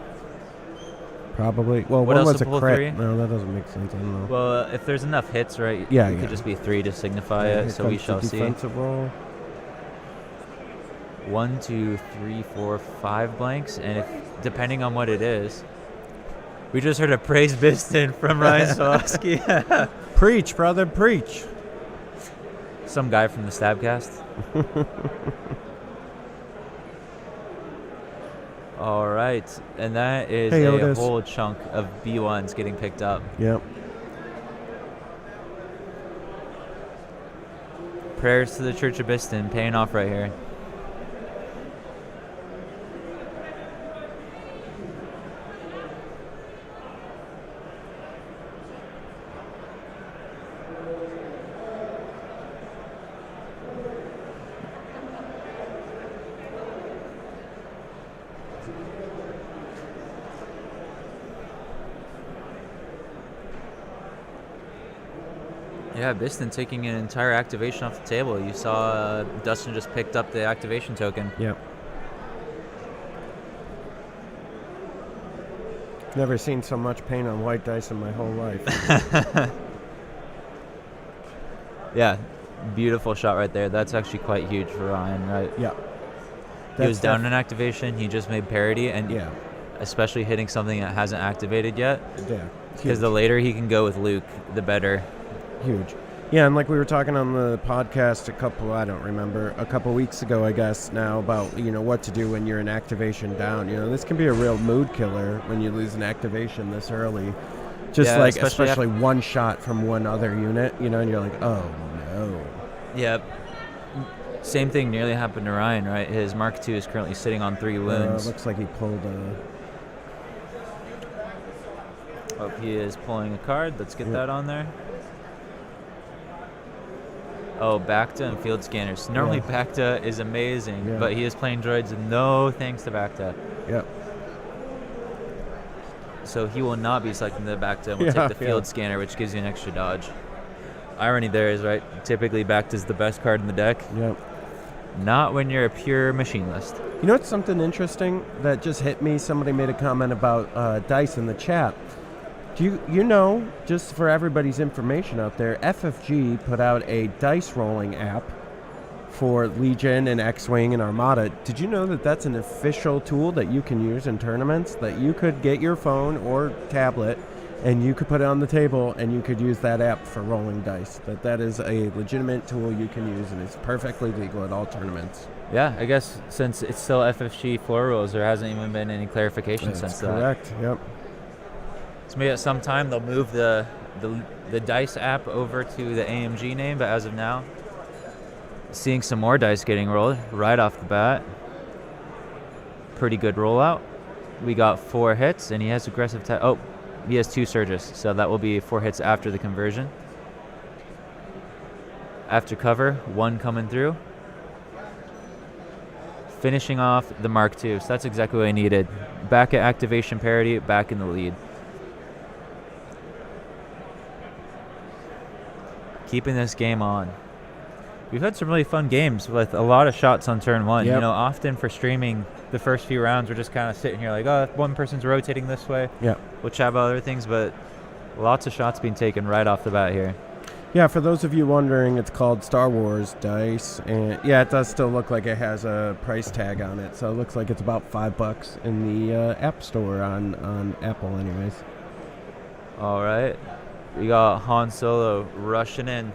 Probably. Well, what one else was a to pull crit. 3? No, that doesn't make sense. I don't know. Well, if there's enough hits, right? It could just be 3 to signify it. So we shall see. Defensive roll. 1, 2, 3, 4, 5 blanks, and if depending on what it is. We just heard a praise Bistan from Ryan Swarovski. Preach, brother, preach. Some guy from the Stabcast. All right, and that is a whole chunk of B1s getting picked up. Yep. Prayers to the Church of Bistan paying off right here. Yeah, Bistan taking an entire activation off the table. You saw Dustin just picked up the activation token. Yep. Never seen so much paint on white dice in my whole life. Yeah, beautiful shot right there. That's actually quite huge for Ryan, right? Yeah. He was down in activation. He just made parity, and especially hitting something that hasn't activated yet. Yeah. Because the later he can go with Luke, the better. Huge. Yeah, and like we were talking on the podcast a couple weeks ago, I guess now, about, what to do when you're in activation down. This can be a real mood killer when you lose an activation this early. Just especially one shot from one other unit, and you're like, oh no. Yeah. Same thing nearly happened to Ryan, right? His Mark II is currently sitting on 3 wounds. Looks like he pulled a... Oh, he is pulling a card. Let's get that on there. Oh, Bacta and field scanners. Normally Bacta is amazing, but he is playing droids, and no thanks to Bacta. Yep. So he will not be selecting the Bacta, and will take the field scanner, which gives you an extra dodge. Irony there is, right, typically Bacta is the best card in the deck. Yep. Not when you're a pure machine list. You know what's something interesting that just hit me? Somebody made a comment about dice in the chat. Do you know, just for everybody's information out there, FFG put out a dice rolling app for Legion and X-Wing and Armada. Did you know that that's an official tool that you can use in tournaments? That you could get your phone or tablet and you could put it on the table and you could use that app for rolling dice. That is a legitimate tool you can use, and it's perfectly legal at all tournaments. Yeah, I guess since it's still FFG floor rules, there hasn't even been any clarification since that. Correct, yep. So maybe at some time they'll move the dice app over to the AMG name, but as of now, seeing some more dice getting rolled right off the bat. Pretty good rollout. We got 4 hits, and he has aggressive he has 2 surges, so that will be 4 hits after the conversion. After cover, 1 coming through. Finishing off the Mark II, so that's exactly what I needed. Back at activation parity, back in the lead. Keeping this game on. We've had some really fun games with a lot of shots on turn 1. Yep. Often for streaming, the first few rounds, we're just kind of sitting here like, oh, one person's rotating this way. Yeah. We'll chat about other things, but lots of shots being taken right off the bat here. Yeah, for those of you wondering, it's called Star Wars Dice, and it does still look like it has a price tag on it, so it looks like it's about $5 in the App Store on Apple anyways. All right. We got Han Solo rushing in.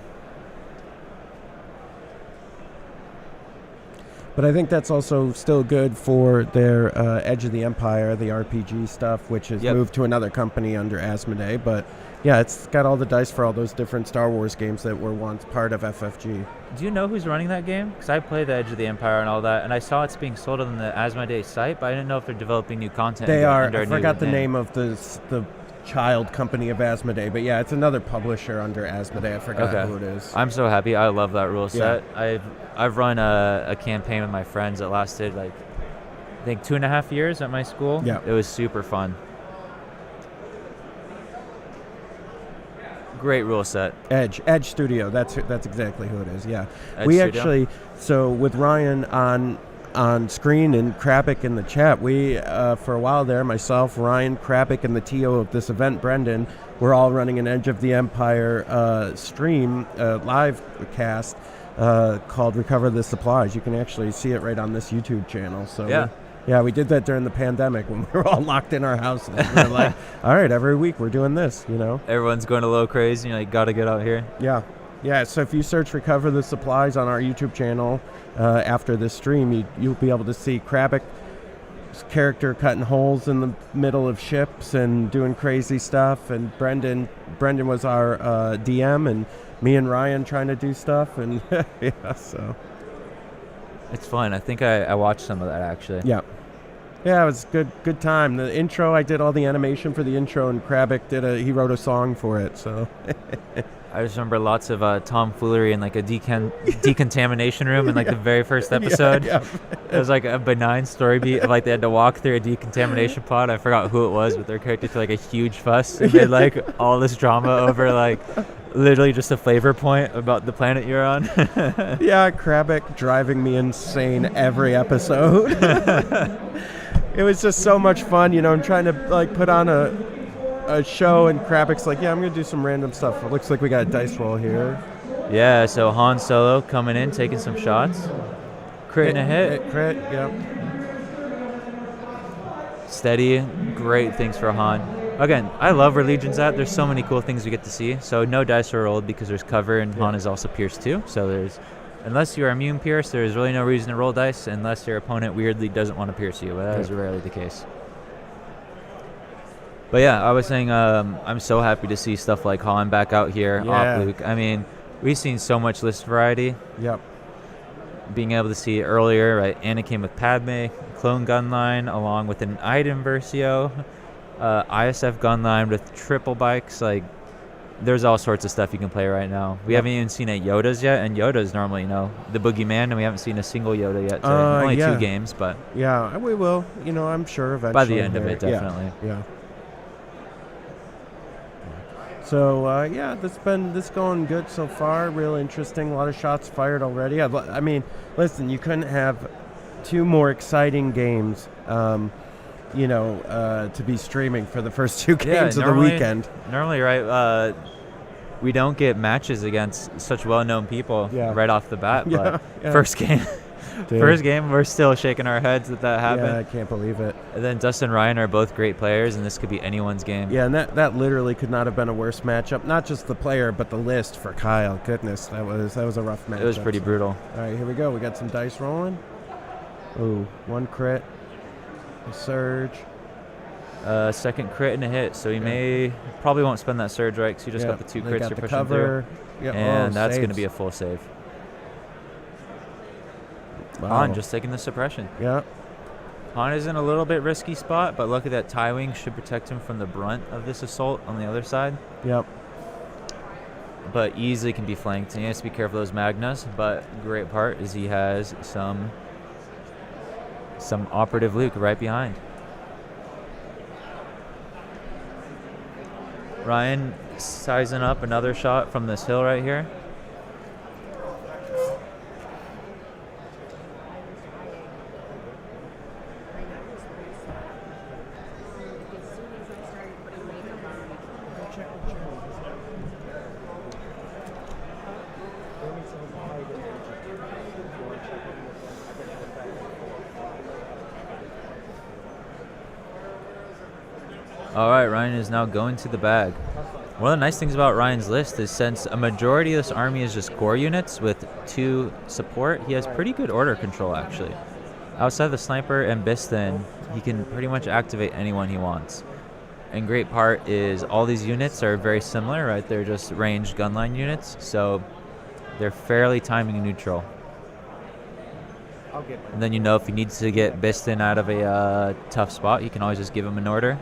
But I think that's also still good for their Edge of the Empire, the RPG stuff, which has moved to another company under Asmodee. But yeah, it's got all the dice for all those different Star Wars games that were once part of FFG. Do you know who's running that game? Because I play the Edge of the Empire and all that, and I saw it's being sold on the Asmodee site, but I didn't know if they're developing new content. They are. I forgot the name of the child company of Asmodee, but yeah, it's another publisher under Asmodee. I forgot who it is. I'm so happy. I love that rule set. I've run a campaign with my friends that lasted I think 2.5 years at my school. Yeah, it was super fun. Great rule set. Edge Studio. That's exactly who it is. Yeah, Edge we Studio. Actually, so with Ryan on screen and Krabick in the chat, we for a while there, myself, Ryan, Krabick, and the TO of this event, Brendan, we're all running an Edge of the Empire stream live cast called Recover the Supplies. You can actually see it right on this YouTube channel. So we did that during the pandemic when we were all locked in our houses. We were like, all right, every week we're doing this, Everyone's going a little crazy, gotta get out here. Yeah, so if you search Recover the Supplies on our YouTube channel after this stream, you'll be able to see Krabick's character cutting holes in the middle of ships and doing crazy stuff, and Brendan was our DM, and me and Ryan trying to do stuff, and so it's fun. I think I watched some of that actually. Yeah, it was good time. The intro, I did all the animation for the intro, and Krabick he wrote a song for it. So I just remember lots of tomfoolery in a decontamination room in the very first episode. Yeah. It was a benign story beat of they had to walk through a decontamination pod. I forgot who it was, but their character threw a huge fuss and made all this drama over literally just a flavor point about the planet you're on. Yeah, Krabick driving me insane every episode. It was just so much fun, I'm trying to put on a show, and Krabick's I'm going to do some random stuff. It looks like we got a dice roll here. Yeah, so Han Solo coming in, taking some shots. Critting a hit. Crit, yep. steady, great things for Han. Again, I love where Legion's at. There's so many cool things we get to see. So no dice are rolled because there's cover, and Han is also pierced too. So there's, unless you are immune pierced, there's really no reason to roll dice unless your opponent weirdly doesn't want to pierce you. But that is rarely the case. But yeah, I was saying I'm so happy to see stuff like Han back out here, Op Luke. I mean, we've seen so much list variety. Yep. Being able to see earlier, right, Anakin with Padme, clone gun line along with an item Versio, ISF gun line with triple bikes. Like, there's all sorts of stuff you can play right now. We haven't even seen a Yoda's yet, and Yoda's normally, the boogeyman, and we haven't seen a single Yoda yet today. Only 2 games, but yeah, we will. I'm sure eventually. By the end of it, definitely. Yeah. So this going good so far. Real interesting. A lot of shots fired already. I mean, listen, you couldn't have 2 more exciting games, to be streaming for the first 2 games of the weekend. Normally, right? We don't get matches against such well-known people right off the bat. But first game. Dude. First game, we're still shaking our heads that happened. Yeah, I can't believe it. And then Dustin and Ryan are both great players, and this could be anyone's game. Yeah, and that literally could not have been a worse matchup. Not just the player, but the list for Kyle. Goodness, that was a rough matchup. It was pretty brutal. All right, here we go. We got some dice rolling. Ooh, 1 crit, a surge. Second crit and a hit, so he probably won't spend that surge, right? Because he just got the 2 crits you're pushing through. Yep. And that's going to be a full save. Wow. Han just taking the suppression. Yeah. Han is in a little bit risky spot, but lucky that tie wing should protect him from the brunt of this assault on the other side. Yep. But easily can be flanked. And he has to be careful of those Magnas. But great part is he has some operative Luke right behind. Ryan sizing up another shot from this hill right here. All right, Ryan is now going to the bag. One of the nice things about Ryan's list is since a majority of this army is just core units with 2 support, he has pretty good order control, actually. Outside the sniper and Biston, he can pretty much activate anyone he wants. And great part is all these units are very similar, right? They're just ranged gunline units, so they're fairly timing neutral. And then if he needs to get Biston out of a tough spot, you can always just give him an order.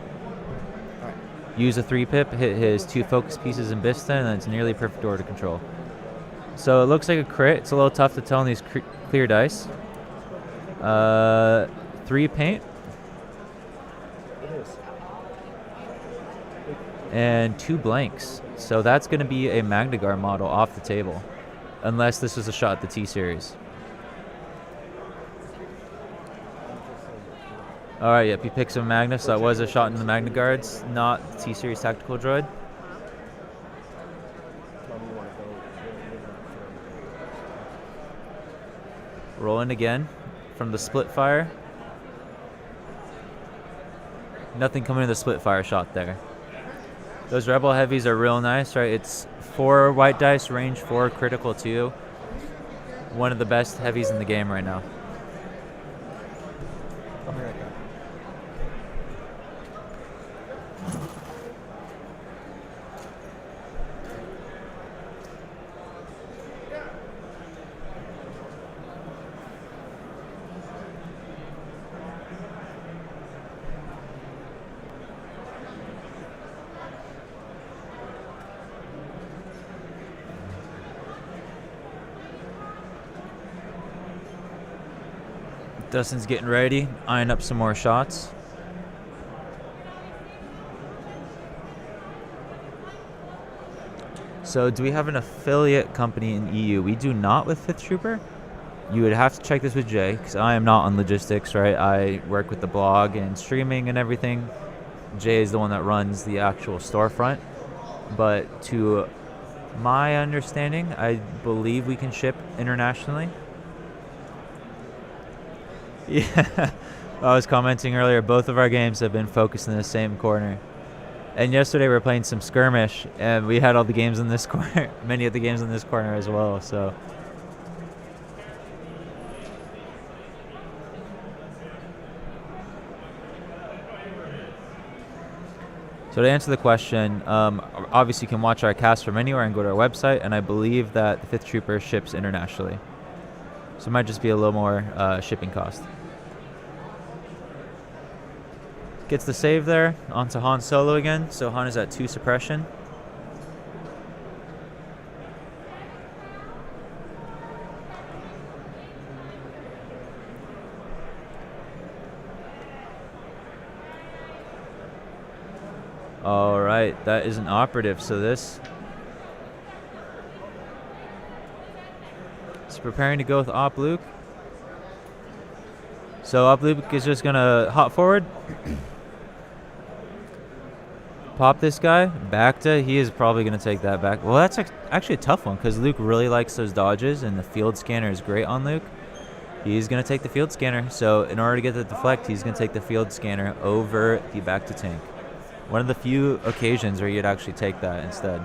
Use a 3-pip, hit his 2 focus pieces in Biston, and then it's nearly perfect order control. So it looks like a crit. It's a little tough to tell in these clear dice. 3 paint. And 2 blanks. So that's going to be a Magnagar model off the table. Unless this was a shot at the T-Series. Alright, yep, he picks a Magnus. So that was a shot in the Magna Guards, not the T-Series Tactical Droid. Rolling again from the split fire. Nothing coming to the split fire shot there. Those Rebel Heavies are real nice, right? It's 4 white dice, range 4, critical 2. One of the best heavies in the game right now. Dustin's getting ready, eyeing up some more shots. So do we have an affiliate company in EU? We do not with 5th Trooper. You would have to check this with Jay, because I am not on logistics, right? I work with the blog and streaming and everything. Jay is the one that runs the actual storefront. But to my understanding, I believe we can ship internationally. Yeah, I was commenting earlier, both of our games have been focused in the same corner. And yesterday we were playing some skirmish, and we had all the games in this corner, many of the games in this corner as well, so. So to answer the question, obviously you can watch our cast from anywhere and go to our website, and I believe that the 5th Trooper ships internationally. So it might just be a little more shipping cost. Gets the save there, onto Han Solo again, so Han is at 2 suppression. All right, that is an operative, so this is preparing to go with Op Luke. So Op Luke is just gonna hop forward, pop this guy, back to, he is probably gonna take that back. Well, that's actually a tough one because Luke really likes those dodges and the field scanner is great on Luke. He's gonna take the field scanner, so in order to get the deflect, he's gonna take the field scanner over the back to tank. One of the few occasions where you'd actually take that instead.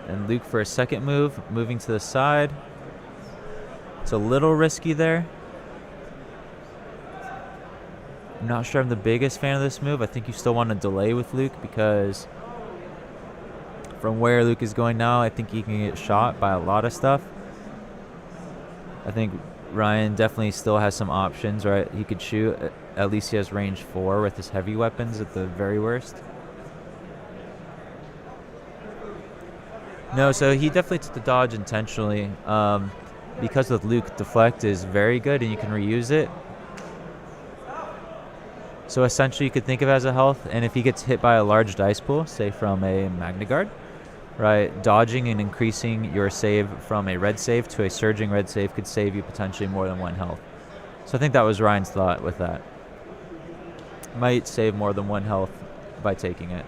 And Luke for a second move, moving to the side. It's a little risky there. I'm not sure I'm the biggest fan of this move. I think you still want to delay with Luke because from where Luke is going now, I think he can get shot by a lot of stuff. I think Ryan definitely still has some options, right? He could shoot. At least he has range 4 with his heavy weapons at the very worst. No, so he definitely took the dodge intentionally. Because with Luke, deflect is very good and you can reuse it. So essentially you could think of it as a health, and if he gets hit by a large dice pool, say from a Magna Guard, right, dodging and increasing your save from a red save to a surging red save could save you potentially more than 1 health. So I think that was Ryan's thought with that. Might save more than 1 health by taking it.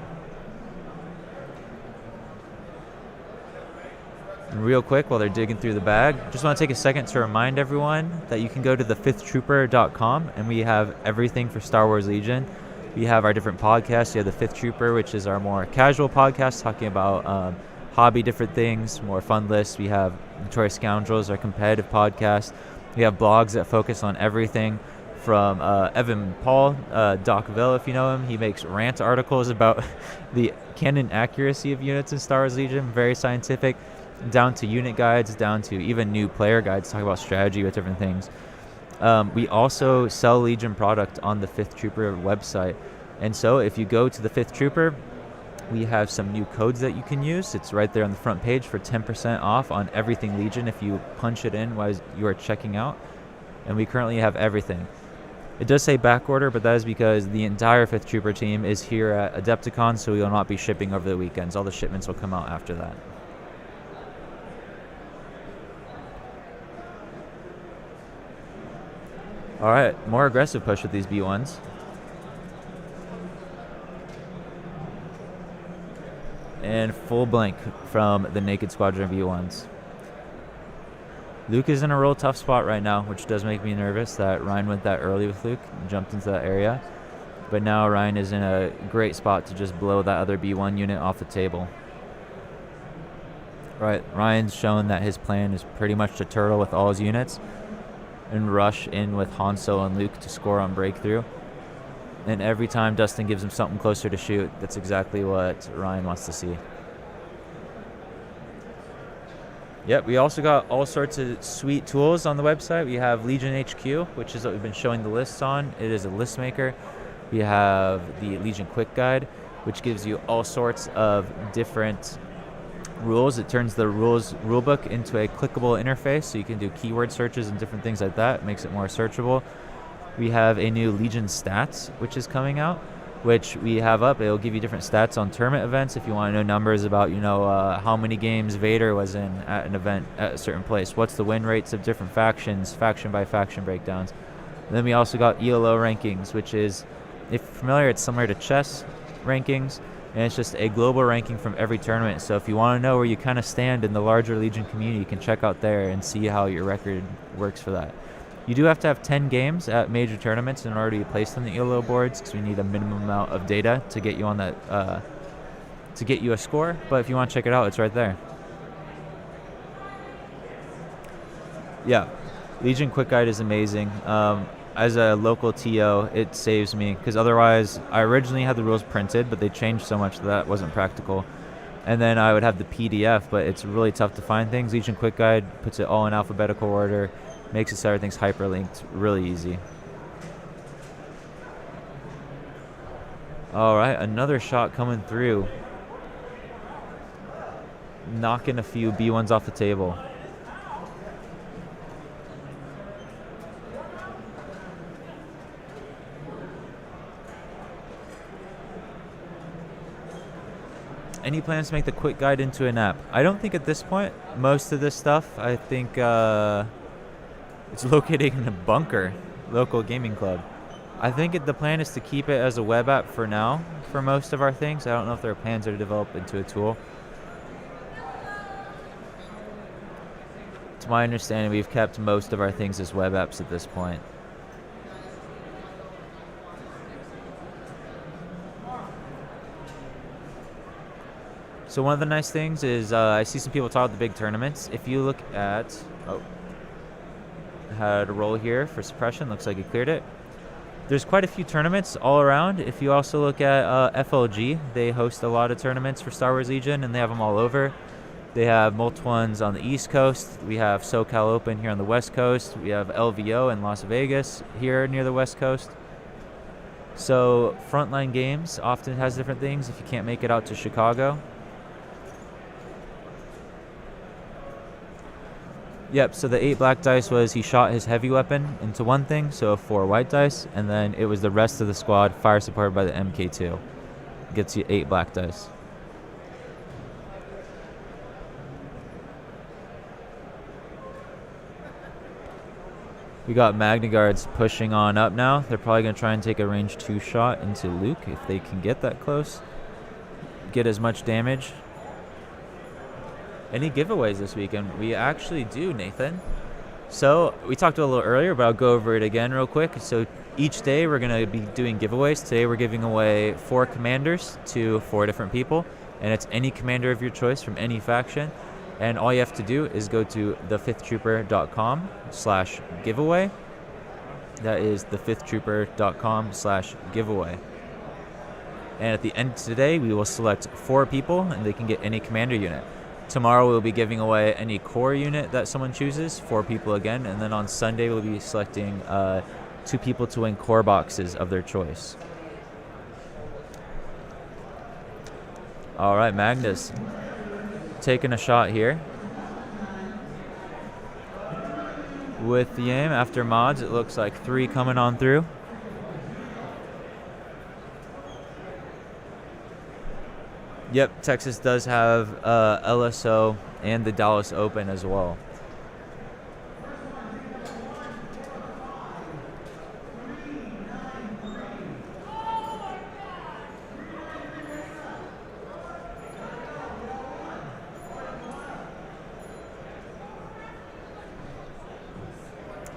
And real quick, while they're digging through the bag, just want to take a second to remind everyone that you can go to the5thtrooper.com, and we have everything for Star Wars Legion. We have our different podcasts. You have the 5th Trooper, which is our more casual podcast, talking about hobby, different things, more fun lists. We have Notorious Scoundrels, our competitive podcast. We have blogs that focus on everything from Evan Paul, Doc Villa, if you know him. He makes rant articles about the canon accuracy of units in Star Wars Legion, very scientific, down to unit guides, down to even new player guides, talk about strategy with different things. We also sell Legion product on the 5th Trooper website. And so if you go to the 5th Trooper, we have some new codes that you can use. It's right there on the front page for 10% off on everything Legion if you punch it in while you are checking out. And we currently have everything. It does say back order, but that is because the entire 5th Trooper team is here at Adepticon, so we will not be shipping over the weekends. All the shipments will come out after that. All right, more aggressive push with these B1s. And full blank from the Naked Squadron B1s. Luke is in a real tough spot right now, which does make me nervous that Ryan went that early with Luke and jumped into that area. But now Ryan is in a great spot to just blow that other B1 unit off the table. Right, Ryan's shown that his plan is pretty much to turtle with all his units and rush in with Han Solo and Luke to score on breakthrough. And every time Dustin gives him something closer to shoot, that's exactly what Ryan wants to see. Yep, we also got all sorts of sweet tools on the website. We have Legion HQ, which is what we've been showing the lists on. It is a list maker. We have the Legion Quick Guide, which gives you all sorts of different rules. It turns the rules rulebook into a clickable interface, so you can do keyword searches and different things like that. It makes it more searchable. We have a new Legion Stats, which is coming out, which we have up. It'll give you different stats on tournament events if you want to know numbers about, how many games Vader was in at an event at a certain place. What's the win rates of different factions, faction by faction breakdowns. And then we also got ELO rankings, which is, if you're familiar, it's similar to chess. rankings, and it's just a global ranking from every tournament. So if you want to know where you kind of stand in the larger Legion community, you can check out there and see how your record works for that. You do have to have 10 games at major tournaments in order to be placed on the ELO boards, because we need a minimum amount of data to get you on that, to get you a score. But if you want to check it out, it's right there. Yeah, Legion Quick Guide is amazing. As a local TO, it saves me, because otherwise I originally had the rules printed, but they changed so much that wasn't practical. And then I would have the PDF, but it's really tough to find things. Legion Quick Guide puts it all in alphabetical order, makes it so everything's hyperlinked really easy. All right, another shot coming through. Knocking a few B1s off the table. Any plans to make the Quick Guide into an app? I don't think at this point. Most of this stuff, I think it's located in a bunker, local gaming club. I think the plan is to keep it as a web app for now for most of our things. I don't know if there are plans to develop into a tool. To my understanding, we've kept most of our things as web apps at this point. So one of the nice things is I see some people talk about the big tournaments. If you look at, had a roll here for suppression. Looks like he cleared it. There's quite a few tournaments all around. If you also look at FLG, they host a lot of tournaments for Star Wars Legion, and they have them all over. They have multiple ones on the East Coast. We have SoCal Open here on the West Coast. We have LVO in Las Vegas here near the West Coast. So Frontline Games often has different things if you can't make it out to Chicago. Yep, so the 8 black dice was he shot his heavy weapon into one thing, so 4 white dice, and then it was the rest of the squad, fire supported by the MK2. Gets you 8 black dice. We got Magna Guards pushing on up now. They're probably going to try and take a range 2 shot into Luke if they can get that close. Get as much damage. Any giveaways this weekend? We actually do, Nathan. So we talked a little earlier, but I'll go over it again real quick. So each day we're going to be doing giveaways. Today we're giving away 4 commanders to 4 different people, and it's any commander of your choice from any faction. And all you have to do is go to thefifthtrooper.com/giveaway. That is thefifthtrooper.com/giveaway. And at the end of today, we will select 4 people, and they can get any commander unit. Tomorrow we'll be giving away any core unit that someone chooses, 4 people again, and then on Sunday we'll be selecting 2 people to win core boxes of their choice. All right, Magnus, taking a shot here. With the aim, after mods, it looks like 3 coming on through. Yep, Texas does have LSO and the Dallas Open as well.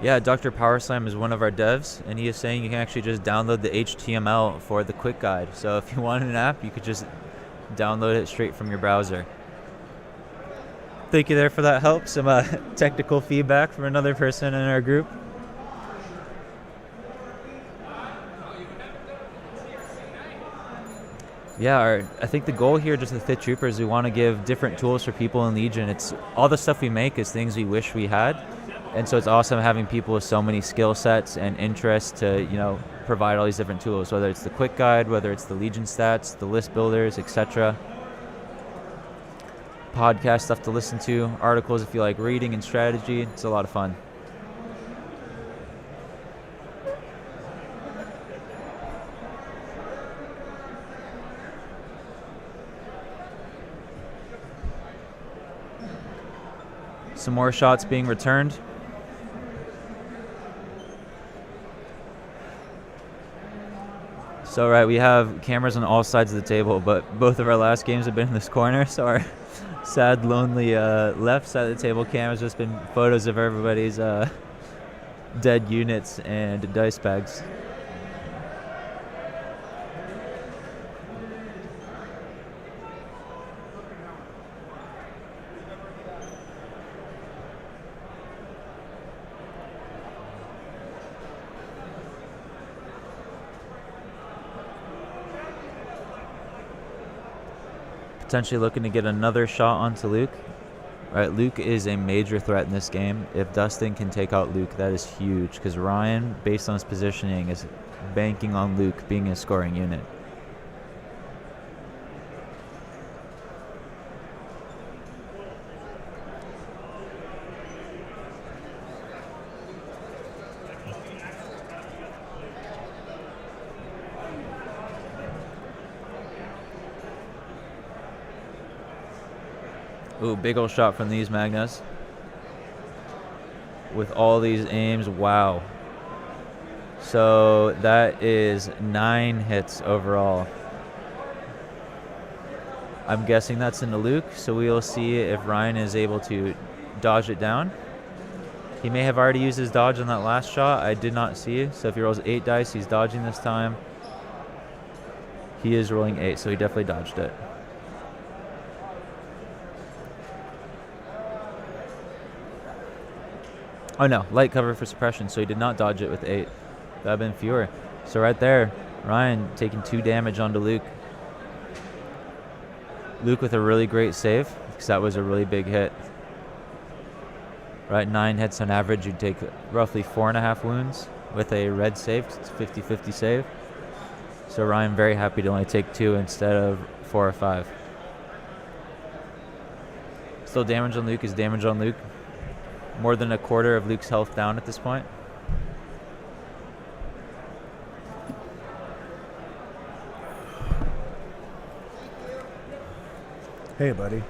Yeah, Dr. Powerslam is one of our devs, and he is saying you can actually just download the HTML for the quick guide. So if you want an app, you could just download it straight from your browser. Thank you there for that help. Some technical feedback from another person in our group. Yeah, I think the goal here, just the Fifth Troopers, we want to give different tools for people in Legion. It's all the stuff we make is things we wish we had, and so it's awesome having people with so many skill sets and interests to, provide all these different tools, whether it's the quick guide, whether it's the Legion stats, the list builders, etc. Podcast stuff to listen to, articles if you like reading and strategy. It's a lot of fun. Some more shots being returned. So, right, we have cameras on all sides of the table, but both of our last games have been in this corner, so our sad, lonely left side of the table cam has just been photos of everybody's dead units and dice bags. Potentially looking to get another shot onto Luke. Right, Luke is a major threat in this game. If Dustin can take out Luke, that is huge, because Ryan, based on his positioning, is banking on Luke being a scoring unit. Ooh, big old shot from these Magnas. With all these aims, wow. So that is 9 hits overall. I'm guessing that's into Luke, so we'll see if Ryan is able to dodge it down. He may have already used his dodge on that last shot. I did not see. So if he rolls 8 dice, he's dodging this time. He is rolling 8, so he definitely dodged it. Oh no, light cover for suppression, so he did not dodge it with 8. That would have been fewer. So right there, Ryan taking 2 damage onto Luke. Luke with a really great save, because that was a really big hit. Right, 9 hits on average, you'd take roughly 4.5 wounds with a red save. It's a 50-50 save. So Ryan very happy to only take 2 instead of 4 or 5. Still damage on Luke is damage on Luke. More than a quarter of Luke's health down at this point. Hey, buddy.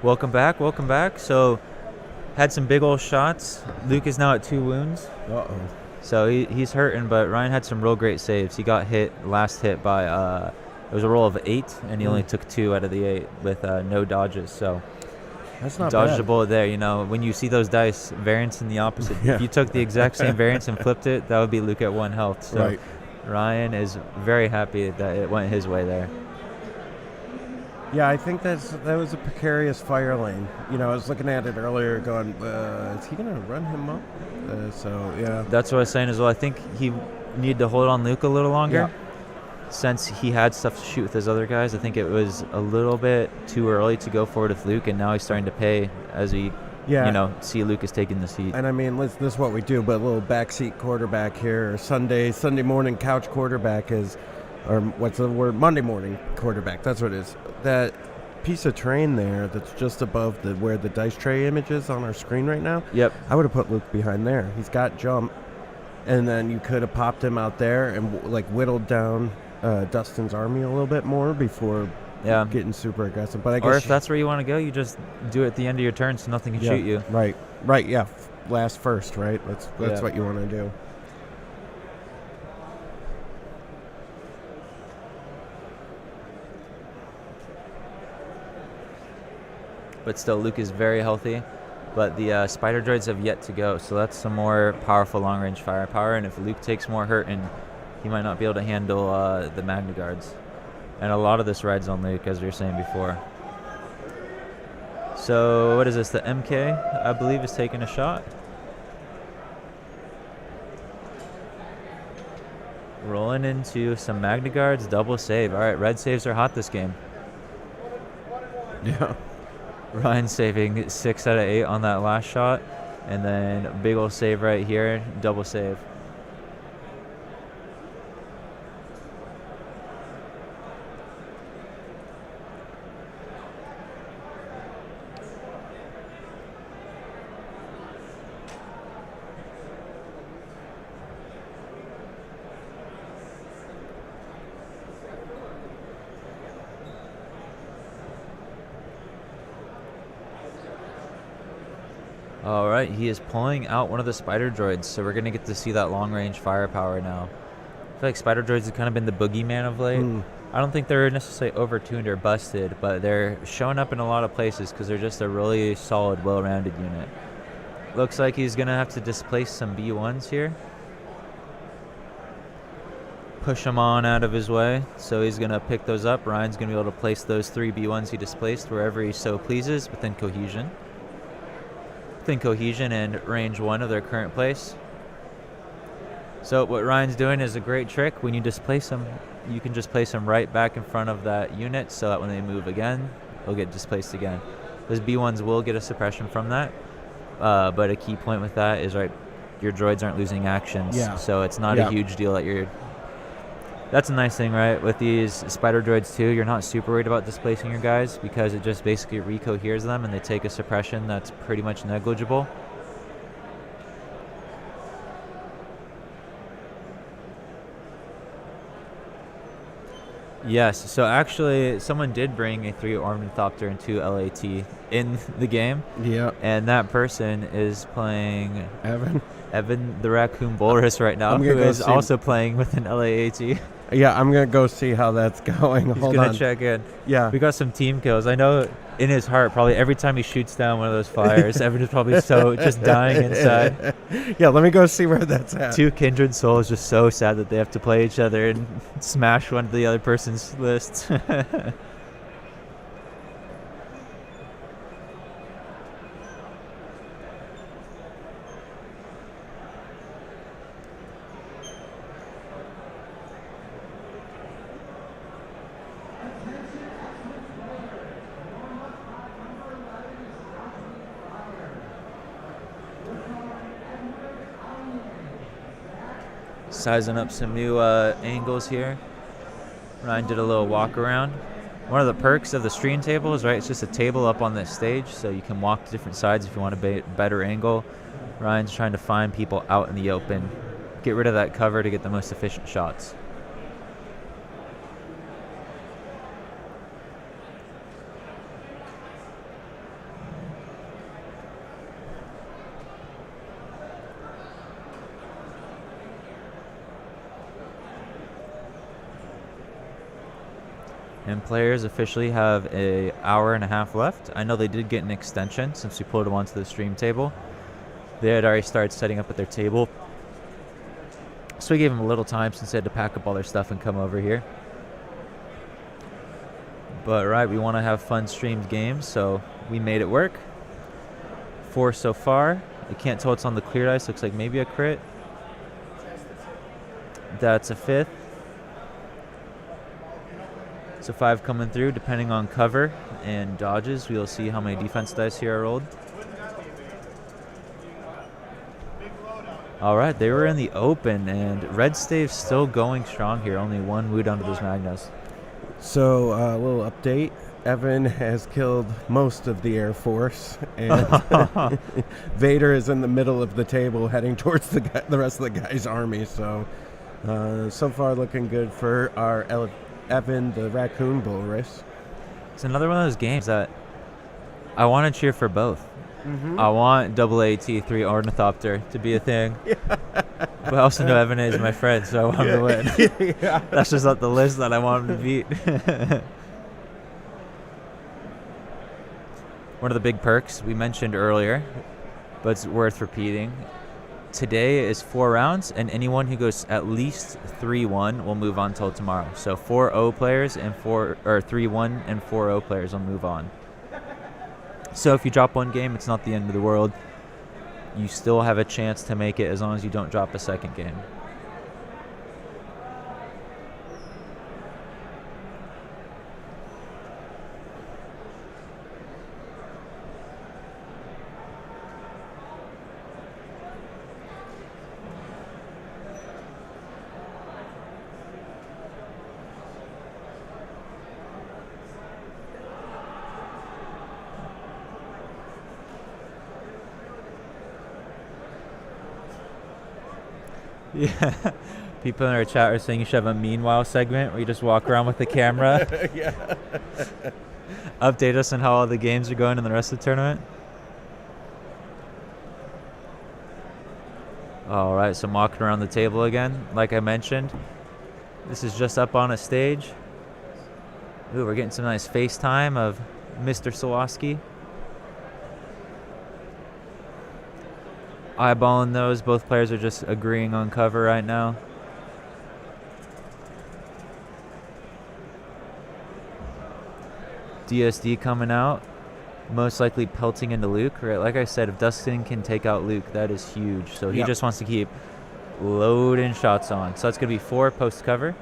Welcome back, welcome back. So, had some big old shots. Luke is now at 2 wounds. Uh-oh. So he's hurting, but Ryan had some real great saves. He got last hit by, it was a roll of 8, and he only took 2 out of the 8 with no dodges. So that's not dodged bad. a bullet there. You know, when you see those dice, variance in the opposite. Yeah. If you took the exact same variance and flipped it, that would be Luke at 1 health. So Right. Ryan is very happy that it went his way there. Yeah, I think that was a precarious fire lane. You know, I was looking at it earlier going, is he going to run him up? So, yeah. That's what I was saying as well. I think he needed to hold on Luke a little longer. Yeah. Since he had stuff to shoot with his other guys, I think it was a little bit too early to go forward with Luke, and now he's starting to pay as we, see Luke is taking the seat. And I mean, this is what we do, but a little backseat quarterback here, or Sunday morning couch quarterback is, or what's the word? Monday morning quarterback. That's what it is. That piece of terrain there that's just above where the dice tray image is on our screen right now. Yep. I would have put Luke behind there. He's got jump, and then you could have popped him out there and whittled down Dustin's army a little bit more before getting super aggressive. But I guess, or if that's where you want to go, you just do it at the end of your turn so nothing can shoot you. Right. Yeah. Last first. Right. That's what you want to do. But still, Luke is very healthy. But the spider droids have yet to go, so that's some more powerful long-range firepower. And if Luke takes more hurt, and he might not be able to handle the Magna Guards. And a lot of this rides on Luke, as we were saying before. So what is this? The MK, I believe, is taking a shot. Rolling into some Magna Guards, double save. All right, red saves are hot this game. Yeah. Ryan saving 6 out of 8 on that last shot. And then a big old save right here, double save. All right, he is pulling out one of the spider droids, so we're going to get to see that long-range firepower now feel like spider droids have kind of been the boogeyman of late. I don't think they're necessarily overtuned or busted, but they're showing up in a lot of places because they're just a really solid, well-rounded unit. Looks like he's going to have to displace some B1s here. Push them on out of his way, so he's going to pick those up. Ryan's going to be able to place those 3 B1s he displaced wherever he so pleases within cohesion. Within cohesion and range 1 of their current place. So what Ryan's doing is a great trick. When you displace them, you can just place them right back in front of that unit so that when they move again, they'll get displaced again. Those B1s will get a suppression from that, but a key point with that is, right, your droids aren't losing actions, so it's not a huge deal that you're... That's a nice thing, right? With these spider droids too, you're not super worried about displacing your guys because it just basically recoheres them and they take a suppression that's pretty much negligible. Yes, so actually someone did bring a 3 Ornithopter and 2 LAT in the game. Yeah. And that person is playing Evan the Raccoon Bolrus right now, who is also playing with an LAAT. Yeah, I'm going to go see how that's going. He's going to check in. Yeah. We got some team kills. I know in his heart, probably every time he shoots down one of those fires, Evan is probably so just dying inside. Yeah, let me go see where that's at. 2 kindred souls just so sad that they have to play each other and smash one of the other person's lists. Sizing up some new angles here. Ryan did a little walk around. One of the perks of the stream table is, right, it's just a table up on this stage, so you can walk to different sides if you want a better angle. Ryan's trying to find people out in the open, get rid of that cover to get the most efficient shots. And players officially have an hour and a half left. I know they did get an extension since we pulled them onto the stream table. They had already started setting up at their table. So we gave them a little time since they had to pack up all their stuff and come over here. But right, we want to have fun streamed games, so we made it work. 4 so far. You can't tell what's on the clear dice. Looks like maybe a crit. That's a 5th. So 5 coming through, depending on cover and dodges. We'll see how many defense dice here are rolled. All right, they were in the open, and Red Stave's still going strong here. Only 1 wound under those Magnas. So a little update. Evan has killed most of the Air Force, and Vader is in the middle of the table heading towards the rest of the guy's army. So so far looking good for our Evan the Raccoon Bolrus. It's another one of those games that I want to cheer for both. I want AAT 3 Ornithopter to be a thing. But I also know Evan is my friend, so I want him to win. That's just not the list that I want him to beat. One of the big perks we mentioned earlier, but it's worth repeating. Today is 4 rounds, and anyone who goes at least 3-1 will move on till tomorrow. So 4-0 players and 3-1 and 4-0 players will move on. So if you drop one game, it's not the end of the world. You still have a chance to make it as long as you don't drop a second game. Yeah, people in our chat are saying you should have a meanwhile segment where you just walk around with the camera. Yeah. Update us on how all the games are going in the rest of the tournament. All right, so walking around the table again. Like I mentioned, This is just up on a stage. Ooh, we're getting some nice FaceTime of Mr. Sawaski. Eyeballing those. Both players are just agreeing on cover right now. DSD coming out. Most likely pelting into Luke. Right? Like I said, if Dustin can take out Luke, that is huge. So he just wants to keep loading shots on. So that's going to be 4 post cover.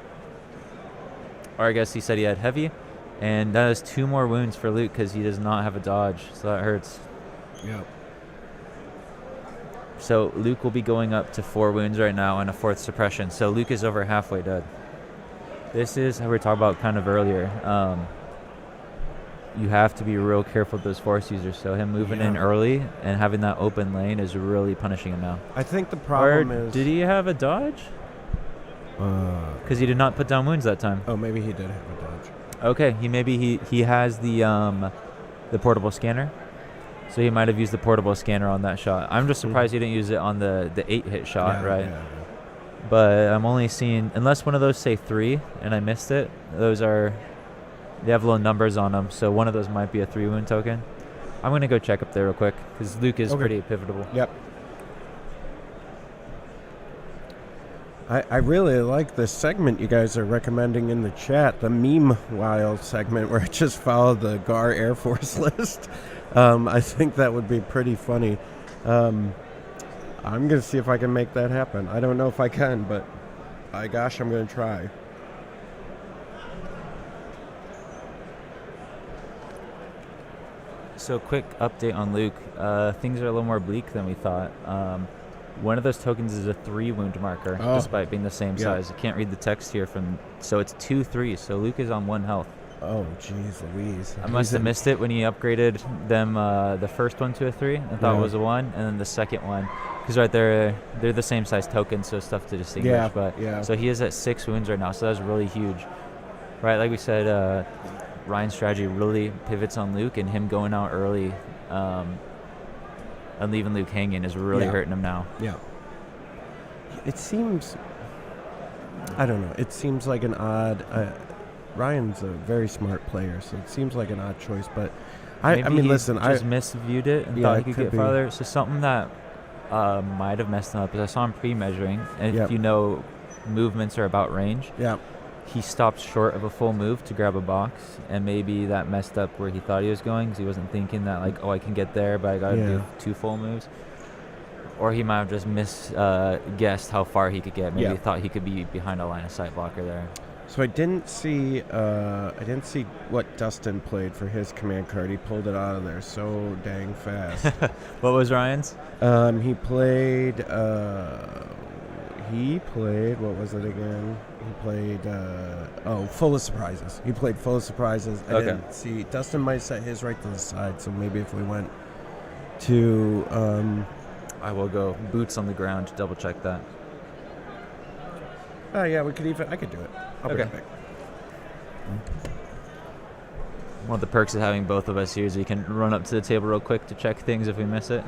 Or I guess he said he had heavy. And that is 2 more wounds for Luke because he does not have a dodge. So that hurts. Yep. So Luke will be going up to 4 wounds right now and a 4th suppression. So Luke is over halfway dead. This is how we were talking about kind of earlier. You have to be real careful with those force users. So him moving in early and having that open lane is really punishing him now. I think the problem is... Did he have a dodge? Because he did not put down wounds that time. Oh, maybe he did have a dodge. Okay, he has the portable scanner. So he might have used the portable scanner on that shot. I'm just surprised he didn't use it on the 8-hit shot, right? Yeah. But I'm only seeing, unless one of those say 3 and I missed it, they have low numbers on them. So one of those might be a 3-wound token. I'm going to go check up there real quick because Luke is pretty pivotal. Yep. I really like this segment you guys are recommending in the chat, the meme wild segment where I just follow the GAR Air Force list. I think that would be pretty funny. I'm going to see if I can make that happen. I don't know if I can, but by gosh, I'm going to try. So quick update on Luke. Things are a little more bleak than we thought. One of those tokens is a 3-wound marker, despite being the same size. I can't read the text here so it's 2-3. So Luke is on 1 health. Oh, jeez Louise. I must have missed it when he upgraded them, the first one to a 3. I thought it was a 1, and then the second one. Because right there, they're the same size tokens, so it's tough to distinguish. So he is at 6 wounds right now, so that's really huge. Right, like we said, Ryan's strategy really pivots on Luke, and him going out early and leaving Luke hanging is really hurting him now. Yeah. It seems... I don't know. It seems like an odd... Ryan's a very smart player, so it seems like an odd choice, but I mean, listen, I just misviewed it and thought he could get farther. So something that might have messed him up is I saw him pre-measuring, and if you know movements are about range, he stopped short of a full move to grab a box, and maybe that messed up where he thought he was going because he wasn't thinking that, like, I can get there, but I got to do 2 full moves. Or he might have just guessed how far he could get. Maybe he thought he could be behind a line of sight blocker there. So I didn't see what Dustin played for his command card. He pulled it out of there so dang fast. What was Ryan's? He played what was it again? He played Full of Surprises. He played Full of Surprises. I didn't see. Dustin might set his right to the side, so maybe if we went to I will go boots on the ground to double check that. Oh yeah, I could do it. I'll bring it back. One of the perks of having both of us here is you can run up to the table real quick to check things if we miss it.